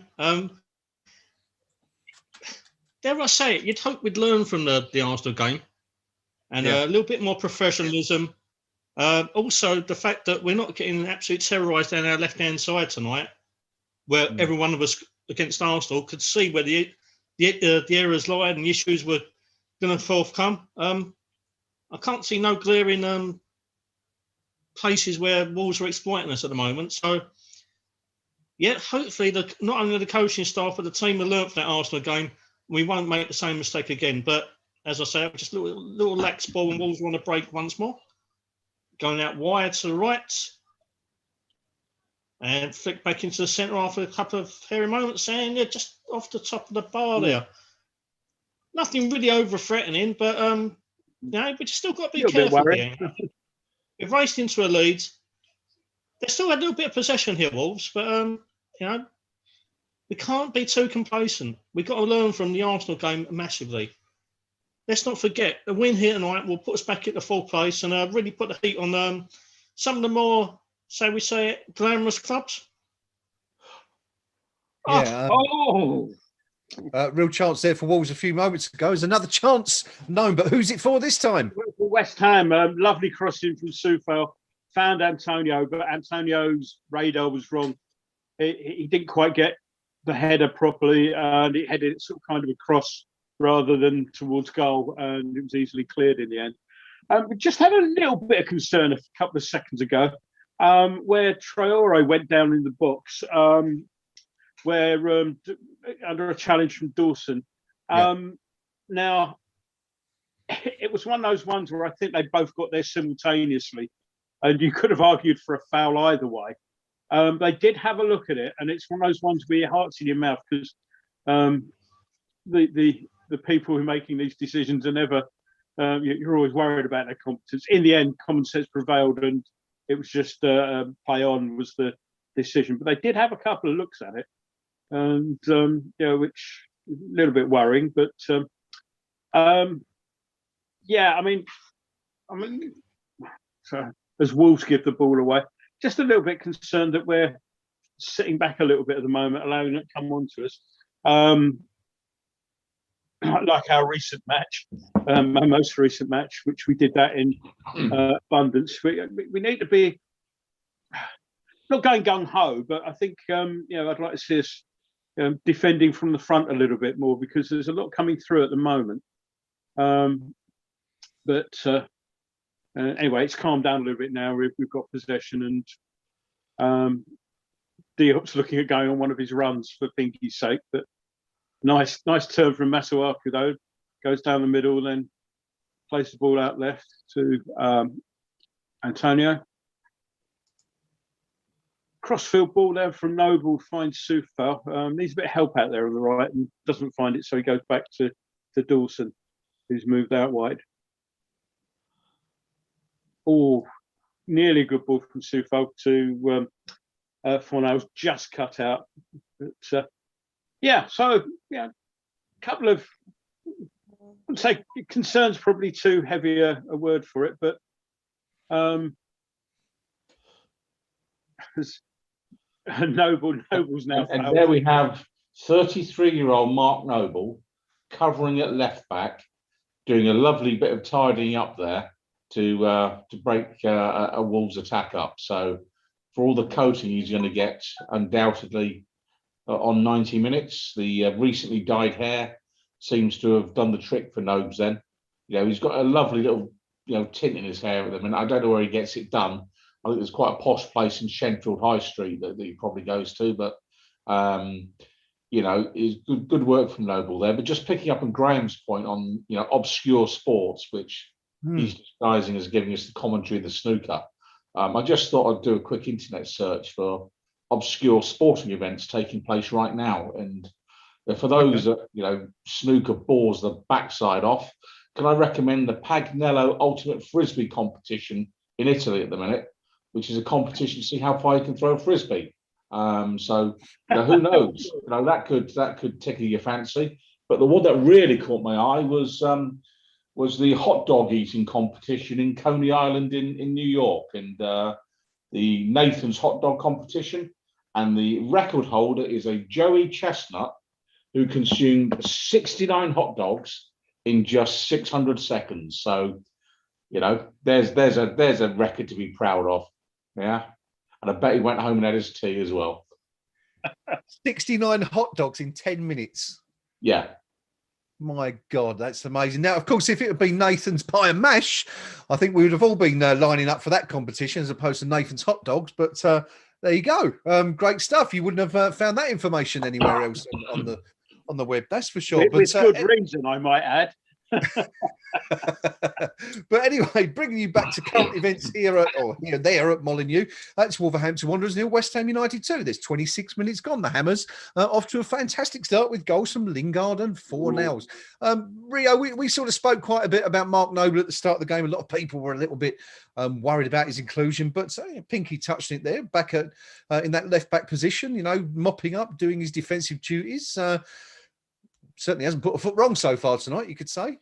[SPEAKER 4] Dare I say it, you'd hope we'd learn from the Arsenal game and a little bit more professionalism. Also, the fact that we're not getting absolutely terrorised down our left-hand side tonight, where every one of us against Arsenal could see where the errors lied and the issues were going to forthcome. I can't see no glaring places where Wolves are exploiting us at the moment. So, yeah, hopefully not only the coaching staff but the team will learn from that Arsenal game. We won't make the same mistake again. But as I say, just a little lax ball and Wolves want to break once more. Going out wide to the right. And flick back into the centre after a couple of hairy moments. And they're just off the top of the bar there. Nothing really over-threatening, but we just still got to be careful here. We've raced into a lead. They still had a little bit of possession here, Wolves, but we can't be too complacent. We've got to learn from the Arsenal game massively. Let's not forget, a win here tonight will put us back at the 4th place and really put the heat on some of the more, glamorous clubs.
[SPEAKER 1] Yeah. Real chance there for Wolves a few moments ago. There's another chance, Gnome, but who's it for this time?
[SPEAKER 2] For West Ham, lovely crossing from Soufal. Found Antonio, but Antonio's radar was wrong. He didn't quite get the header properly, and it headed it sort of kind of across rather than towards goal, and it was easily cleared in the end. We just had a little bit of concern a couple of seconds ago, where Traore went down in the box, where under a challenge from Dawson. Now, it was one of those ones where I think they both got there simultaneously, and you could have argued for a foul either way. They did have a look at it, and it's one of those ones where your heart's in your mouth because the people who are making these decisions are never. You're always worried about their competence. In the end, common sense prevailed, and it was just play on was the decision. But they did have a couple of looks at it, and which is a little bit worrying. But so as Wolves give the ball away, just a little bit concerned that we're sitting back a little bit at the moment, allowing it to come on to us. Like our recent match, our most recent match, which we did that in abundance. We need to be not going gung-ho, but I think I'd like to see us defending from the front a little bit more because there's a lot coming through at the moment. Anyway, it's calmed down a little bit now. We've got possession, and Diop's looking at going on one of his runs for Pinky's sake. But nice turn from Masuaku though. Goes down the middle, then plays the ball out left to Antonio. Crossfield ball there from Noble finds Soufal. Needs a bit of help out there on the right and doesn't find it, so he goes back to Dawson, who's moved out wide. Oh, nearly a good ball from Soufal to Fornals, just cut out. But, a couple of, I wouldn't say concerns, probably too heavy a word for it, but Noble's now.
[SPEAKER 3] And there we have 33-year-old Mark Noble covering at left back, doing a lovely bit of tidying up there to break a Wolves attack up. So for all the coaching he's going to get, undoubtedly on 90 minutes, the recently dyed hair seems to have done the trick for Nobes. Then, he's got a lovely little tint in his hair at the minute. I don't know where he gets it done. I think there's quite a posh place in Shenfield High Street that he probably goes to, but is good work from Noble there. But just picking up on Graham's point on obscure sports, which he's disguising as giving us the commentary of the snooker. I just thought I'd do a quick internet search for obscure sporting events taking place right now. And for those that, you know, snooker bores the backside off, can I recommend the Pagnello Ultimate Frisbee competition in Italy at the minute, which is a competition to see how far you can throw a frisbee. So, you know, who knows? You know, that could tickle your fancy. But the one that really caught my eye was the hot dog eating competition in Coney Island in New York, and the Nathan's hot dog competition. And the record holder is a Joey Chestnut, who consumed 69 hot dogs in just 600 seconds. So, you know, there's a record to be proud of. Yeah. And I bet he went home and had his tea as well.
[SPEAKER 1] 69 hot dogs in 10 minutes.
[SPEAKER 3] Yeah.
[SPEAKER 1] My God, that's amazing. Now, of course, if it had been Nathan's pie and mash, I think we would have all been lining up for that competition as opposed to Nathan's hot dogs. But there you go. Great stuff. You wouldn't have found that information anywhere else on the web, that's for sure.
[SPEAKER 2] With good reason, I might add.
[SPEAKER 1] But anyway, bringing you back to current events here at Molineux. That's Wolverhampton Wanderers 0, West Ham United 2. There's 26 minutes gone. The Hammers off to a fantastic start with goals from Lingard and Fornals. Rio, we sort of spoke quite a bit about Mark Noble at the start of the game. A lot of people were a little bit worried about his inclusion, but Pinky touched it there, back at in that left back position, you know, mopping up, doing his defensive duties. Certainly hasn't put a foot wrong so far tonight, you could say.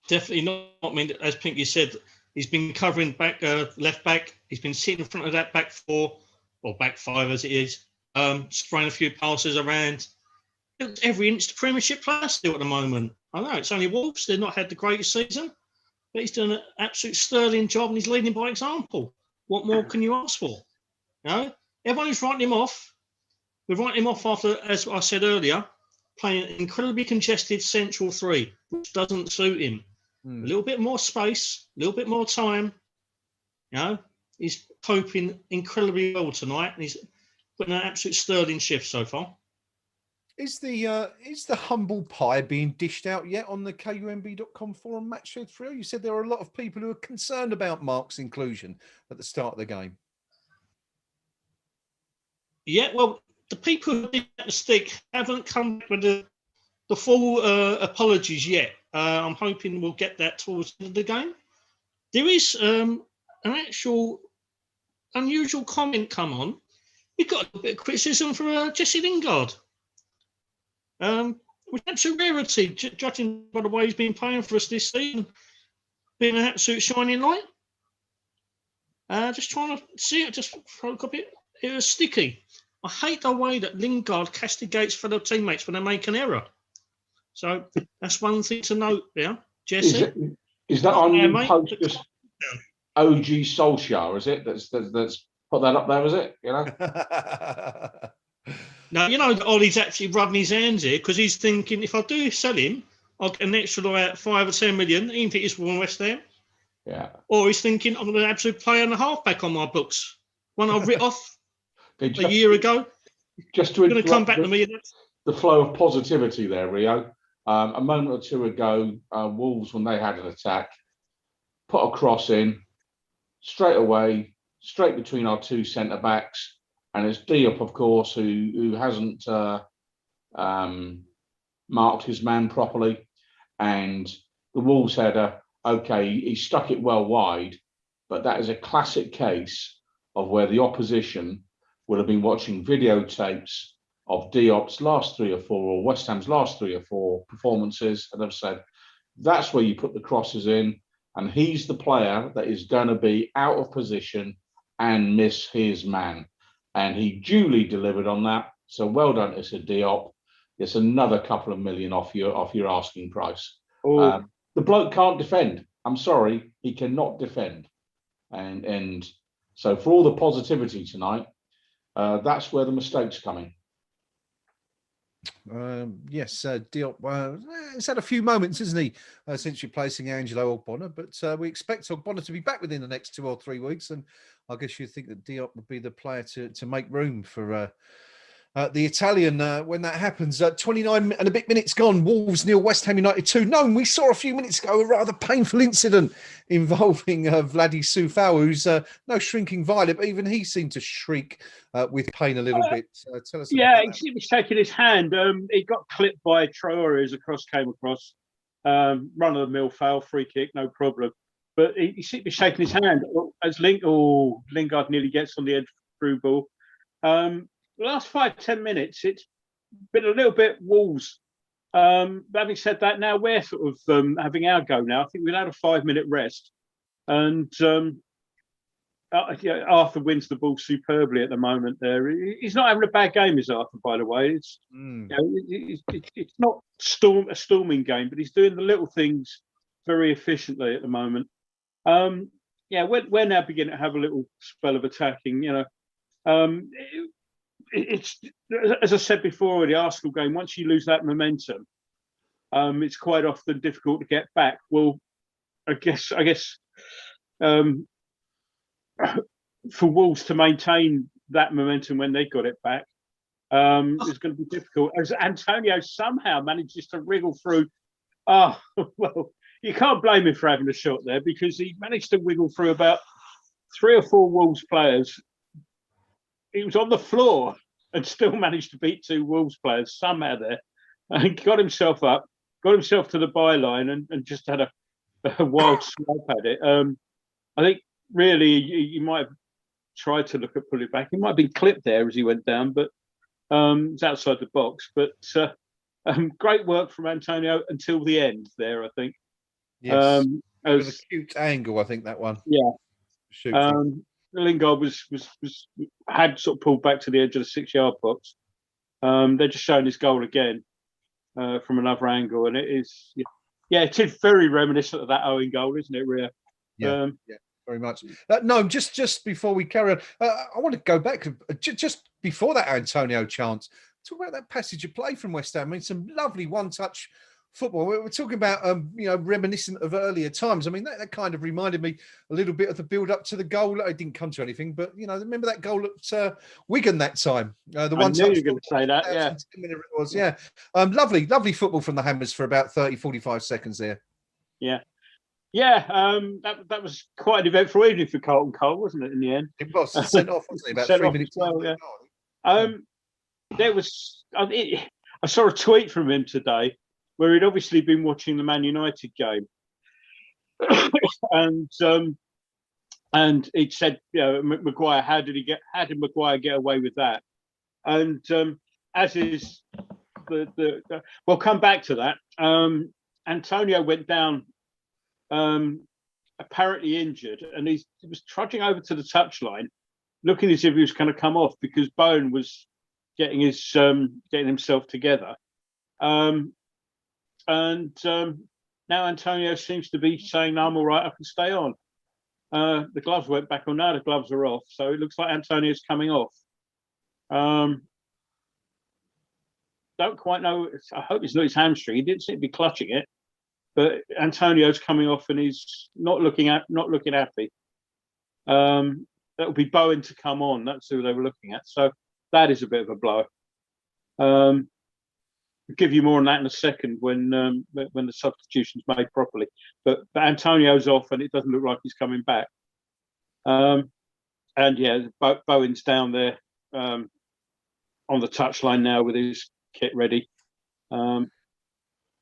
[SPEAKER 4] Definitely not. I mean, as Pinky said, he's been covering back, left back. He's been sitting in front of that back four, or back five as it is, spraying a few passes around. Every inch the Premiership player still at the moment. I know it's only Wolves. They've not had the greatest season, but he's done an absolute sterling job and he's leading by example. What more can you ask for? You know, everyone who's writing him off, we're writing him off after, as I said earlier, playing an incredibly congested central three, which doesn't suit him. A little bit more space, a little bit more time. You know, he's coping incredibly well tonight, and he's putting an absolute sterling shift so far.
[SPEAKER 1] Is the humble pie being dished out yet on the KUMB.com forum match thread 3? You said there are a lot of people who are concerned about Mark's inclusion at the start of the game. Yeah,
[SPEAKER 4] well, the people who did that mistake haven't come back with the full apologies yet. I'm hoping we'll get that towards the end of the game. There is an actual unusual comment come on. We got a bit of criticism from Jesse Lingard. Which absolute rarity, judging by the way he's been playing for us this season, being an absolute shining light. Just trying to see it, just broke a bit. It was sticky. I hate the way that Lingard castigates fellow teammates when they make an error. So that's one thing to note there, Jesse.
[SPEAKER 3] Is that on your post just OG Solskjaer, is it? That's put that up there, is it? You know?
[SPEAKER 4] Now, you know, Ollie's actually rubbing his hands here because he's thinking, if I do sell him, I'll get an extra like 5 or 10 million, even if it is from West Ham.
[SPEAKER 3] Yeah.
[SPEAKER 4] Or he's thinking, I'm going to absolutely play on a halfback on my books. One I writ off a year ago.
[SPEAKER 3] Just to
[SPEAKER 4] going to come back to me.
[SPEAKER 3] The flow of positivity there, Rio. A moment or two ago, Wolves, when they had an attack, put a cross in straight away, straight between our two centre backs. And it's Diop, of course, who hasn't marked his man properly. And the Wolves header, okay, he stuck it well wide, but that is a classic case of where the opposition would have been watching videotapes of Diop's last 3 or 4 or West Ham's last 3 or 4 performances, and have said, that's where you put the crosses in, and he's the player that is going to be out of position and miss his man. And he duly delivered on that. So well done to Sir Diop. It's another couple of million off your asking price. The bloke can't defend. I'm sorry, he cannot defend. And so for all the positivity tonight, that's where the mistake's coming.
[SPEAKER 1] Yes, Diop. He's had a few moments, isn't he, since replacing Angelo Ogbonna? But we expect Ogbonna to be back within the next 2 or 3 weeks, and I guess you think that Diop would be the player to make room for the Italian, when that happens. 29 and a bit minutes gone. Wolves nil, West Ham United 2. Gnome, we saw a few minutes ago a rather painful incident involving Vladi Soufal, who's no shrinking violet, but even he seemed to shriek with pain a little bit. Tell us about that.
[SPEAKER 2] He was taking his hand. He got clipped by Traore as came across. Run-of-the-mill foul, free kick, no problem. But he seemed to be shaking his hand as Lingard nearly gets on the edge through ball. The last 5-10 minutes, it's been a little bit Wolves. Having said that, now we're sort of having our go now. I think we've had a 5-minute rest. And Arthur wins the ball superbly at the moment there. He's not having a bad game, is Arthur, by the way. It's, it's not a storming game, but he's doing the little things very efficiently at the moment. We're now beginning to have a little spell of attacking, it's, as I said before, the Arsenal game, once you lose that momentum, it's quite often difficult to get back. Well, I guess for Wolves to maintain that momentum when they got it back is going to be difficult. As Antonio somehow manages to wriggle through. Oh, well, you can't blame him for having a shot there, because he managed to wiggle through about 3 or 4 Wolves players. He was on the floor and still managed to beat 2 Wolves players somehow there, and got himself up, got himself to the byline, and just had a wild swipe at it. I think really you might have tried to look at pull it back. He might have been clipped there as he went down, but it's outside the box. But great work from Antonio until the end there, I think.
[SPEAKER 1] Yes, with a cute angle, I think that one.
[SPEAKER 2] Yeah. Lingard had sort of pulled back to the edge of the 6-yard box. They're just showing this goal again from another angle, and it is very reminiscent of that Owen goal, isn't it, Ria?
[SPEAKER 1] Yeah, very much. No, just before we carry on, I want to go back just before that Antonio chance. Talk about that passage of play from West Ham. I mean, some lovely one-touch football. We're talking about, reminiscent of earlier times. I mean, that kind of reminded me a little bit of the build-up to the goal. It didn't come to anything, but, remember that goal at Wigan that time? The one
[SPEAKER 2] I knew you were going to say that, yeah.
[SPEAKER 1] It was, yeah. Lovely football from the Hammers for about 30, 45 seconds there.
[SPEAKER 2] Yeah. Yeah, that was quite an eventful evening for Carlton Cole, wasn't it, in the end?
[SPEAKER 1] It was. Sent off, wasn't it? About 3 minutes.
[SPEAKER 2] Well, yeah. There was... I saw a tweet from him today where he'd obviously been watching the Man United game. and he'd said, Maguire, how did Maguire get away with that? And as is we'll come back to that. Antonio went down apparently injured, and he was trudging over to the touchline, looking as if he was going to come off because Bowen was getting himself together. Now Antonio seems to be saying, "No, I'm all right, I can stay on." The gloves went back on. Now the gloves are off, so it looks like Antonio's coming off. Don't quite know. I hope it's not his hamstring. He didn't seem to be clutching it, but Antonio's coming off, and he's not looking happy. That'll be Bowen to come on. That's who they were looking at. So that is a bit of a blow. I'll give you more on that in a second when the substitution's made properly. But Antonio's off, and it doesn't look like he's coming back. Bowen's down there on the touchline now with his kit ready.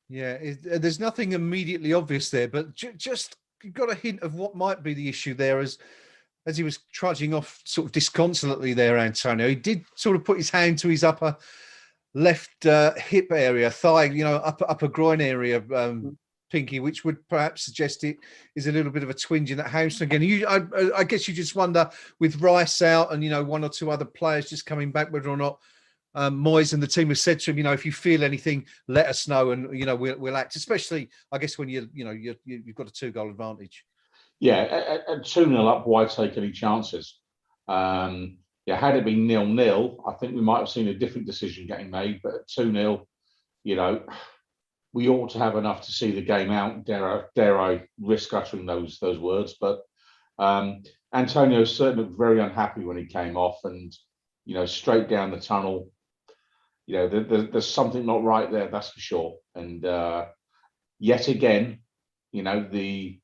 [SPEAKER 1] There's nothing immediately obvious there, but just you got a hint of what might be the issue there as he was trudging off sort of disconsolately there, Antonio. He did sort of put his hand to his upper left hip area, thigh, upper groin area, Pinky, which would perhaps suggest it is a little bit of a twinge in that house again. I guess you just wonder, with Rice out and, 1 or 2 other players just coming back, whether or not Moyes and the team have said to him, if you feel anything, let us know, and we'll act. Especially, I guess, when you've got a 2-goal advantage.
[SPEAKER 3] Yeah, at 2-0 up, why take any chances? Had it been 0-0, I think we might have seen a different decision getting made. But at 2-0, we ought to have enough to see the game out. Dare I risk uttering those words? But Antonio certainly looked very unhappy when he came off, and straight down the tunnel, you know, there's something not right there, that's for sure. And yet again, you know, the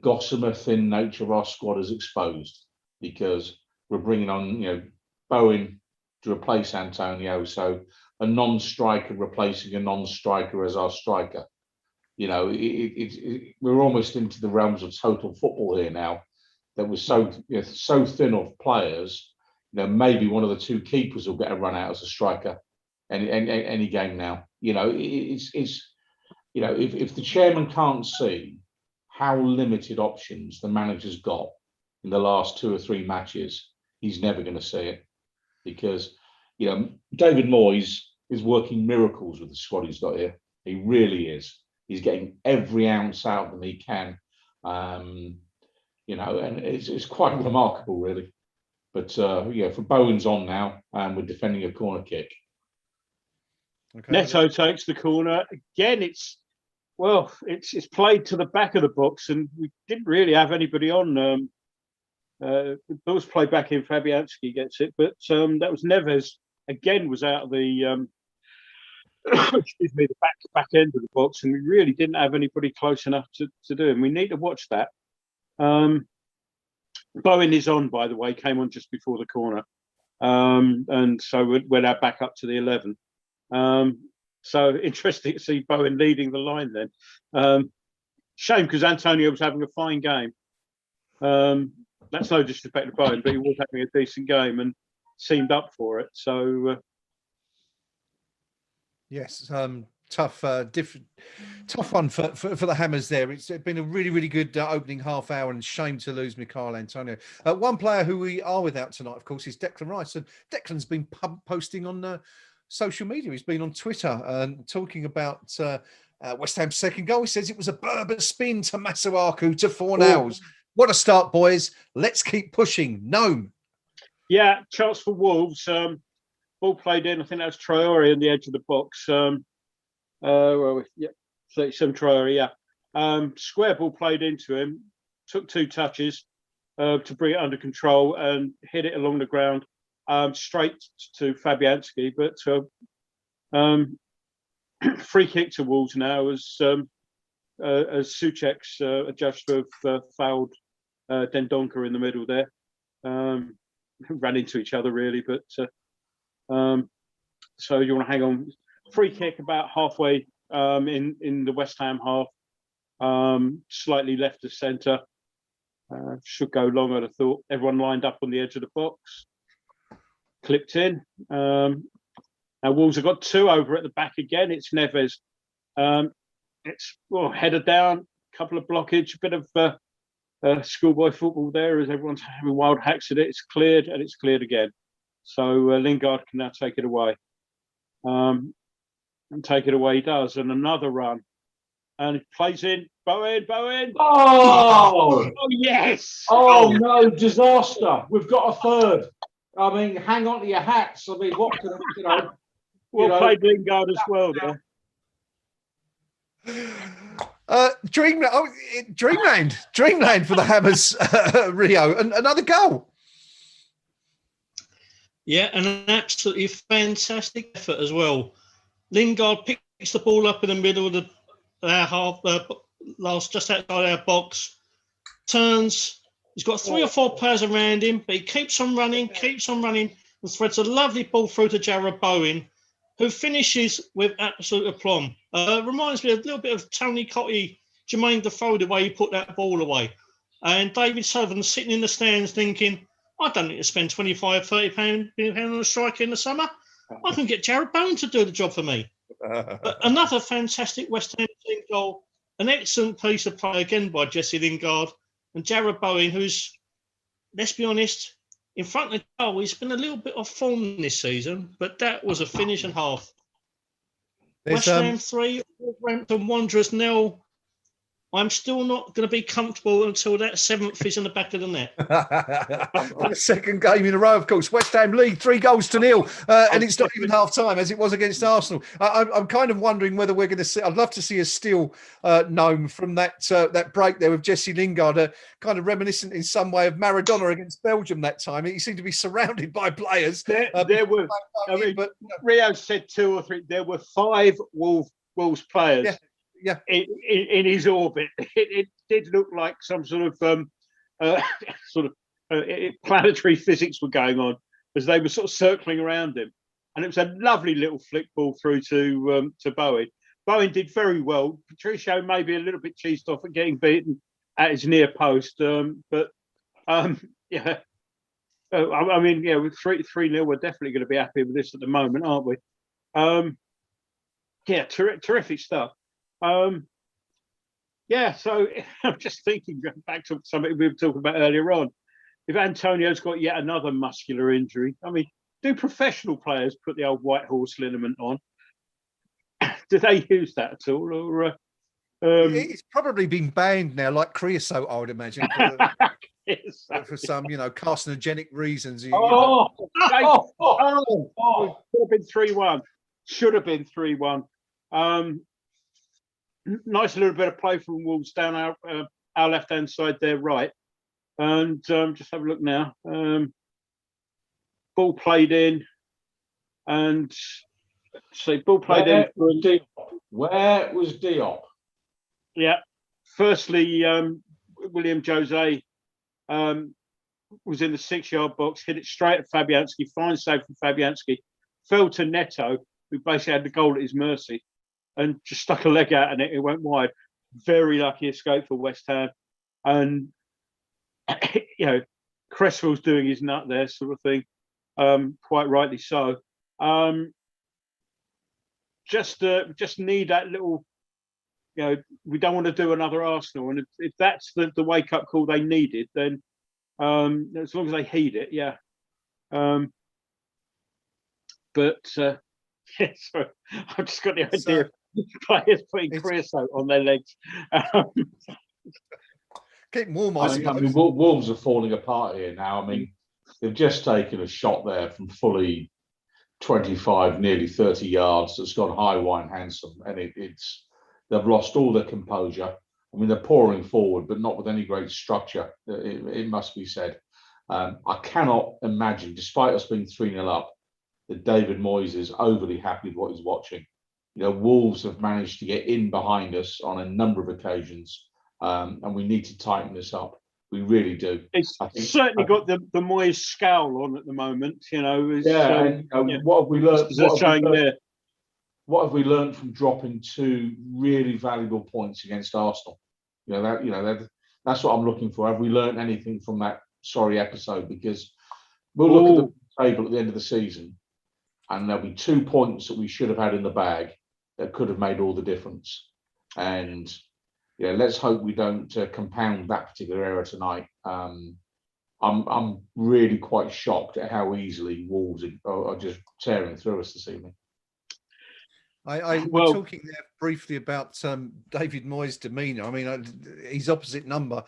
[SPEAKER 3] gossamer thin nature of our squad is exposed, because we're bringing on, you know, Bowen to replace Antonio, so a non-striker replacing a non-striker as our striker. You know, we're almost into the realms of total football here now, that we're so, you know, so thin of players. You know, maybe one of the two keepers will get a run out as a striker any game now. You know, it's you know, if the chairman can't see how limited options the manager's got in the last 2 or 3 matches, he's never going to see it, because, you know, David Moyes is working miracles with the squad he's got here. He really is. He's getting every ounce out of them he can, you know, and it's quite remarkable, really. But yeah, for Bowen's on now, and we're defending a corner kick.
[SPEAKER 2] Okay. Neto takes the corner again. It's played to the back of the box, and we didn't really have anybody on. The ball's played back in. Fabianski gets it, but that was Neves again. Was out of the excuse me, the back end of the box, and we really didn't have anybody close enough to do it. And we need to watch that. Bowen is on, by the way, came on just before the corner, and so we're now back up to the 11. So interesting to see Bowen leading the line then. Shame, because Antonio was having a fine game. That's no disrespect to Bowen, but he was having a decent game and seemed up for it. So
[SPEAKER 1] yes, tough one for the Hammers there. It's been a really good opening half hour, and shame to lose Michail Antonio. One player who we are without tonight, of course, is Declan Rice, and Declan's been posting on social media. He's been on Twitter and talking about West Ham's second goal. He says it was a Berber spin to Masuaku to Fornals. What a start, boys. Let's keep pushing. Gnome.
[SPEAKER 2] Yeah, chance for Wolves. Ball played in. I think that was Traore on the edge of the box. Yeah, 37 Traore, yeah. Square ball played into him. Took 2 touches to bring it under control and hit it along the ground. Straight to Fabianski, but free kick to Wolves now as Souček's adjust to have fouled Dendoncker in the middle there. Ran into each other really, but so you want to hang on. Free kick about halfway in the West Ham half, slightly left of centre. Should go long, I'd have thought. Everyone lined up on the edge of the box. Clipped in. Now Wolves have got 2 over at the back again. It's Neves. It's header down, couple of blockage, a bit of schoolboy football there as everyone's having wild hacks at it. It's cleared, and it's cleared again. So Lingard can now take it away. And take it away he does. And another run. And it plays in. Bowen. Oh, yes.
[SPEAKER 3] Oh, no, disaster. We've got a third. I mean, hang on to your hats. I mean, what can you know?
[SPEAKER 2] Played Lingard as well there.
[SPEAKER 1] Dreamland for the Hammers, Rio, and another goal.
[SPEAKER 4] Yeah, and an absolutely fantastic effort as well. Lingard picks the ball up in the middle of our half, just outside our box, turns. He's got 3 or 4 players around him, but he keeps on running, and threads a lovely ball through to Jarrod Bowen, who finishes with absolute aplomb. Reminds me a little bit of Tony Cottee, Jermaine Defoe, the way he put that ball away. And David Southern sitting in the stands thinking, I don't need to spend £25, £30 on a striker in the summer. I can get Jarrod Bowen to do the job for me. But another fantastic West Ham team goal. An excellent piece of play again by Jesse Lingard. And Jarrod Bowen, who's, let's be honest, in front of the goal, he's been a little bit off form this season, but that was a finish and half. West Ham 3, Wolverhampton Wanderers 0. I'm still not going to be comfortable until that 7th is in the back of the net.
[SPEAKER 1] The second game in a row, of course. West Ham lead 3-0, and it's not even half time as it was against Arsenal. I'm kind of wondering whether we're going to see. I'd love to see a still Gnome from that break there with Jesse Lingard, kind of reminiscent in some way of Maradona against Belgium that time. He seemed to be surrounded by players.
[SPEAKER 2] There were. I mean, but Rio said 2 or 3. There were 5 Wolves players.
[SPEAKER 1] Yeah. Yeah,
[SPEAKER 2] in his orbit, it did look like some sort of planetary physics were going on as they were sort of circling around him, and it was a lovely little flick ball through to Bowen. Bowen did very well. Patricio maybe a little bit cheesed off at getting beaten at his near post, but yeah. I mean, yeah, with 3-0, we're definitely going to be happy with this at the moment, aren't we? Yeah, terrific stuff. Yeah, so I'm just thinking back to something we were talking about earlier on. If Antonio's got yet another muscular injury, I mean, do professional players put the old white horse liniment on? Do they use that at all? Or
[SPEAKER 1] it's probably been banned now, like creosote, I would imagine, for some, carcinogenic reasons.
[SPEAKER 2] Should have been 3-1. Should have been 3-1. Nice little bit of play from Wolves down our left-hand side, their right. And just have a look now. Ball played in. And ball played in.
[SPEAKER 3] Where was Diop?
[SPEAKER 2] Yeah. Firstly, William Jose was in the 6-yard box, hit it straight at Fabianski. Fine save from Fabianski. Fell to Neto, who basically had the goal at his mercy, and just stuck a leg out and it went wide. Very lucky escape for West Ham. And, Cresswell's doing his nut there, sort of thing. Quite rightly so. Just need that little, we don't want to do another Arsenal. And if that's the wake-up call they needed, then as long as they heed it, yeah. Yeah, sorry, I've just got the idea of players putting creosote on their legs.
[SPEAKER 1] Keep warm,
[SPEAKER 3] I mean, Wolves are falling apart here now. I mean, they've just taken a shot there from fully 25, nearly 30 yards that's gone high, wide, handsome, and they've lost all their composure. I mean, they're pouring forward, but not with any great structure, it must be said. I cannot imagine, despite us being 3-0 up, that David Moyes is overly happy with what he's watching. Wolves have managed to get in behind us on a number of occasions, and we need to tighten this up. We really do.
[SPEAKER 2] It's certainly got the Moyes scowl on at the moment.
[SPEAKER 3] What have we learned? What have we learned from dropping 2 really valuable points against Arsenal? That's what I'm looking for. Have we learned anything from that sorry episode? Because we'll look at the table at the end of the season, and there'll be 2 points that we should have had in the bag that could have made all the difference. And let's hope we don't compound that particular error tonight. I'm really quite shocked at how easily Wolves are just tearing through us this evening.
[SPEAKER 1] We're talking there briefly about David Moyes' demeanour. I mean, his opposite number,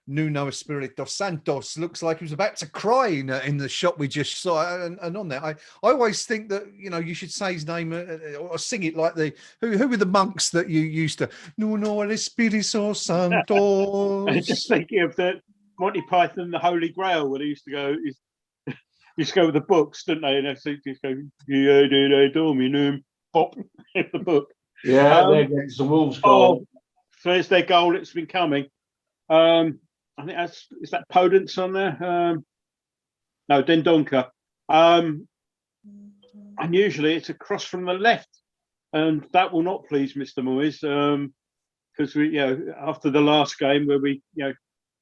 [SPEAKER 1] Nuno Espirito Santos, looks like he was about to cry in the shot we just saw. And on that, I always think that you should say his name or sing it like who were the monks that you used to Nuno Espirito Santos.
[SPEAKER 2] I'm just thinking of the Monty Python, the Holy Grail, where they used to go. Used to go with the books, didn't they? And they used to go, "Yeah, Dominum." Pop in the book.
[SPEAKER 3] Yeah, against the Wolves goal.
[SPEAKER 2] So there's their goal. It's been coming. I think is that Podence on there? No, Dendonka. And usually it's a cross from the left, and that will not please Mr. Moyes, because we, after the last game where we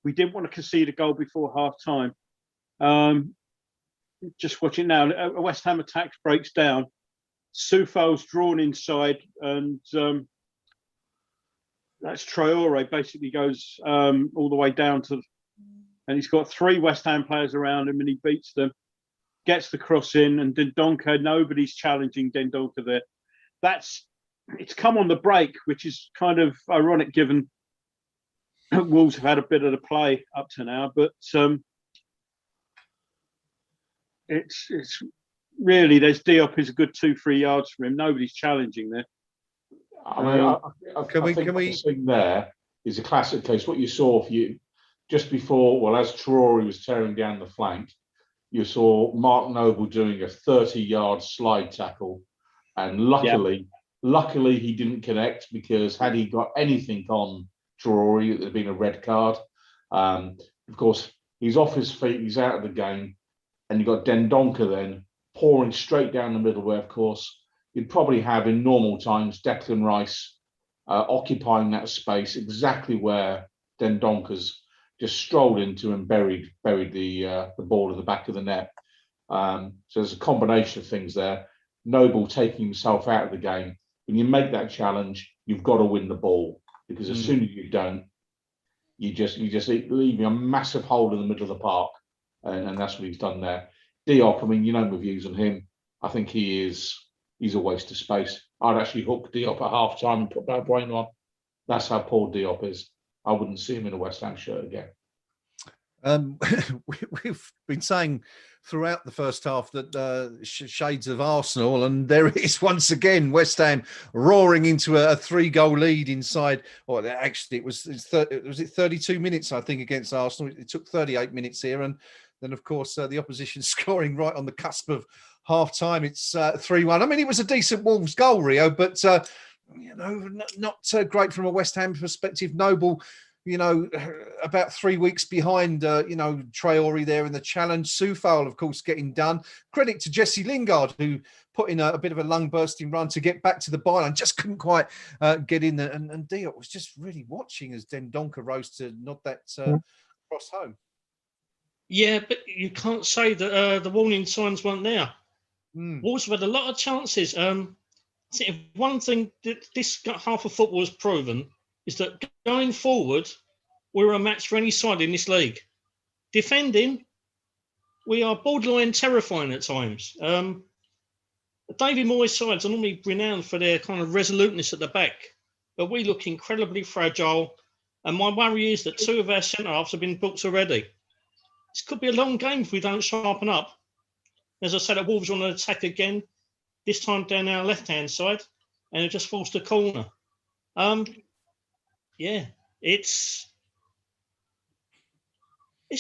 [SPEAKER 2] didn't want to concede a goal before half time. Just watching now, a West Ham attack breaks down. Soufal's drawn inside, and that's Traore basically goes all the way down to, and he's got 3 West Ham players around him, and he beats them, gets the cross in, and Dendonka, nobody's challenging Dendonka there. It's come on the break, which is kind of ironic given Wolves have had a bit of the play up to now, but it's really, there's Diop is a good 2-3 yards from him. Nobody's challenging there.
[SPEAKER 3] I mean, I think the thing there is a classic case. What you saw just before, well, as Traore was tearing down the flank, you saw Mark Noble doing a 30-yard slide tackle, and luckily he didn't connect, because had he got anything on Traore, it would have been a red card. Of course, he's off his feet, he's out of the game, and you've got Dendoncker then pouring straight down the middle, where, of course, you'd probably have in normal times Declan Rice occupying that space exactly where Dendoncker's just strolled into and buried the ball at the back of the net. So there's a combination of things there. Noble taking himself out of the game. When you make that challenge, you've got to win the ball, because as soon as you don't, you just leave a massive hole in the middle of the park, and that's what he's done there. Diop, I mean, you know my views on him. I think he's a waste of space. I'd actually hook Diop at half time and put Balbuena on. That's how poor Diop is. I wouldn't see him in a West Ham shirt again.
[SPEAKER 1] We've been saying throughout the first half that shades of Arsenal, and there it is once again, West Ham roaring into a 3-goal lead inside. Or actually, it was 32 minutes, I think, against Arsenal. It took 38 minutes here, and then of course the opposition scoring right on the cusp of half time. It's 3-1. I mean, it was a decent Wolves goal, Rio, but not great from a West Ham perspective. Noble, about 3 weeks behind, Traore there in the challenge. Soufal, of course, getting done. Credit to Jesse Lingard, who put in a bit of a lung-bursting run to get back to the byline, just couldn't quite get in there. And Diop was just really watching as Dendoncker rose to nod that cross home.
[SPEAKER 4] Yeah, but you can't say that the warning signs weren't there. Wolves have had a lot of chances. I think one thing that this half of football has proven is that going forward, we're a match for any side in this league. Defending, we are borderline terrifying at times. The David Moyes sides are normally renowned for their kind of resoluteness at the back, but we look incredibly fragile. And my worry is that 2 of our centre-halves have been booked already. This could be a long game if we don't sharpen up. As I said, the Wolves are on an attack again, this time down our left-hand side, and it just falls to corner. It's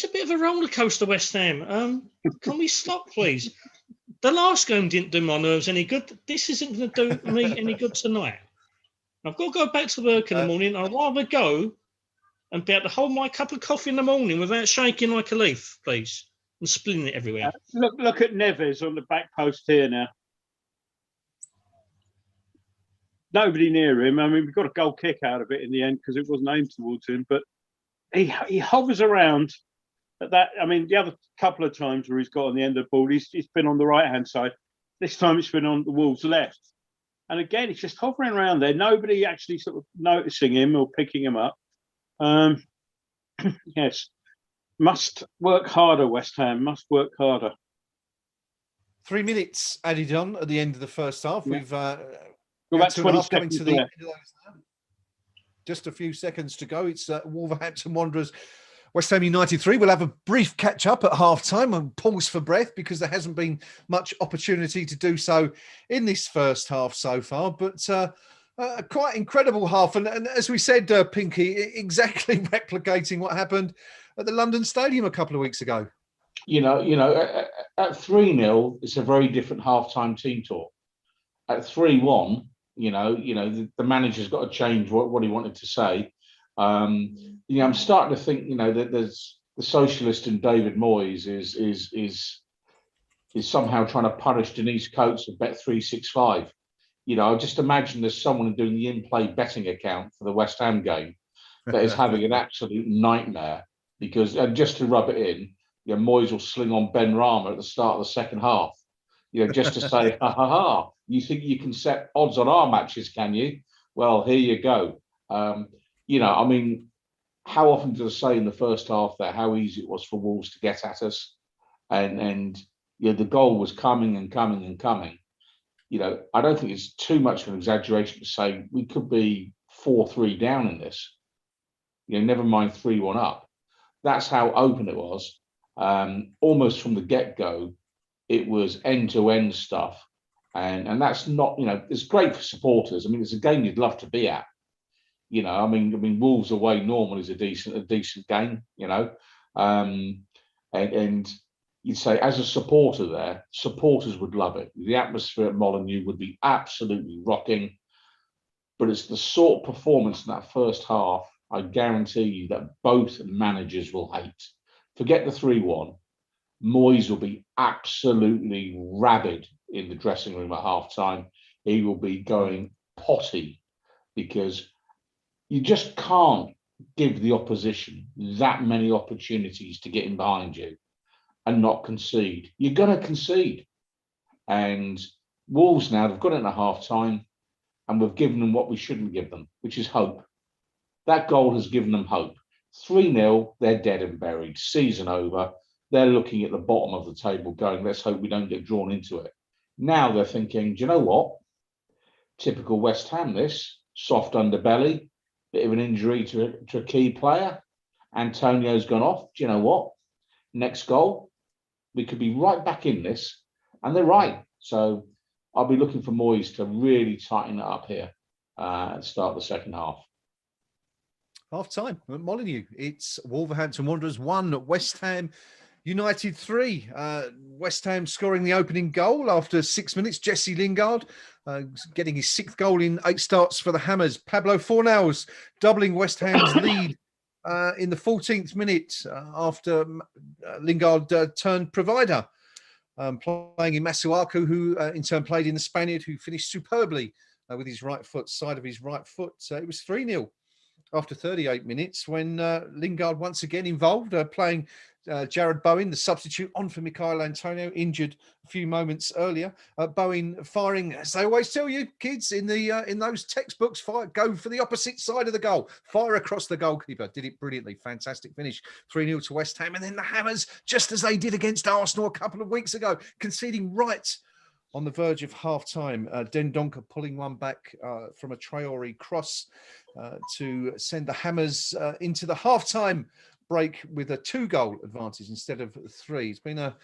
[SPEAKER 4] a bit of a roller coaster, West Ham. Can we stop, please? The last game didn't do my nerves any good. This isn't going to do me any good tonight. I've got to go back to work in the morning. I'd rather go and be able to hold my cup of coffee in the morning without shaking like a leaf, please, and splitting it everywhere.
[SPEAKER 2] Look at Neves on the back post here now. Nobody near him. I mean, we got a goal kick out of it in the end because it wasn't aimed towards him, but he hovers around at that. I mean, the other couple of times where he's got on the end of the ball, he's been on the right-hand side. This time it's been on the Wolves' left. And again, he's just hovering around there. Nobody actually sort of noticing him or picking him up. Yes, must work harder, West Ham, must work harder.
[SPEAKER 1] 3 minutes added on at the end of the first half.
[SPEAKER 2] Yeah.
[SPEAKER 1] We've
[SPEAKER 2] about 20 seconds
[SPEAKER 1] to the end of those. Just a few seconds to go. It's Wolverhampton Wanderers, West Ham United 3. We'll have a brief catch up at half time and pause for breath because there hasn't been much opportunity to do so in this first half so far. But quite incredible half. And as we said, Pinky, exactly replicating what happened at the London Stadium a couple of weeks ago. At 3-0, it's a very different half-time team talk. At 3-1, the manager's got to change what he wanted to say. I'm starting to think, that there's the socialist in David Moyes is somehow trying to punish Denise Coates of Bet365. I just imagine there's someone doing the in-play betting account for the West Ham game that is having an absolute nightmare because, and just to rub it in, Moyes will sling on Ben Rama at the start of the second half, just to say, ha, you think you can set odds on our matches, can you? Well, here you go. I mean, how often did I say in the first half there how easy it was for Wolves to get at us? And the goal was coming and coming and coming. I don't think it's too much of an exaggeration to say we could be 4-3 down in this.
[SPEAKER 3] never mind 3-1 up. That's how open it was. Almost from the get-go, it was end-to-end stuff. And that's not, it's great for supporters. I mean, it's a game you'd love to be at. I mean, Wolves away normally is a decent game, and you'd say as a supporter there, supporters would love it. The atmosphere at Molineux would be absolutely rocking. But it's the sort of performance in that first half, I guarantee you, that both managers will hate. Forget the 3-1. Moyes will be absolutely rabid in the dressing room at half-time. He will be going potty because you just can't give the opposition that many opportunities to get in behind you and not concede. You're going to concede. And Wolves now, they've got it in a half-time, and we've given them what we shouldn't give them, which is hope. That goal has given them hope. 3-0, they're dead and buried. Season over. They're looking at the bottom of the table going, let's hope we don't get drawn into it. Now they're thinking, do you know what? Typical West Ham, this. Soft underbelly. Bit of an injury to a key player. Antonio's gone off. Do you know what? Next goal. We could be right back in this. And they're right. So I'll be looking for Moyes to really tighten it up here at the start of the second half.
[SPEAKER 1] Half-time at Molineux. It's Wolverhampton Wanderers 1, West Ham United 3. West Ham scoring the opening goal after 6 minutes. Jesse Lingard getting his 6th goal in 8 starts for the Hammers. Pablo Fornals doubling West Ham's lead in the 14th minute after Lingard turned provider. Playing in Masuaku, who in turn played in the Spaniard, who finished superbly with his right foot, side of his right foot. It was 3-0 after 38 minutes when Lingard once again involved, playing Jared Bowen, the substitute, on for Michail Antonio, injured a few moments earlier. Bowen firing, as they always tell you, kids, in those textbooks, go for the opposite side of the goal. Fire across the goalkeeper. Did it brilliantly. Fantastic finish. 3-0 to West Ham. And then the Hammers, just as they did against Arsenal a couple of weeks ago, conceding right on the verge of half-time. Dendoncker pulling one back from a Traore cross to send the Hammers into the half-time break with a 2-goal advantage instead of 3. It's been a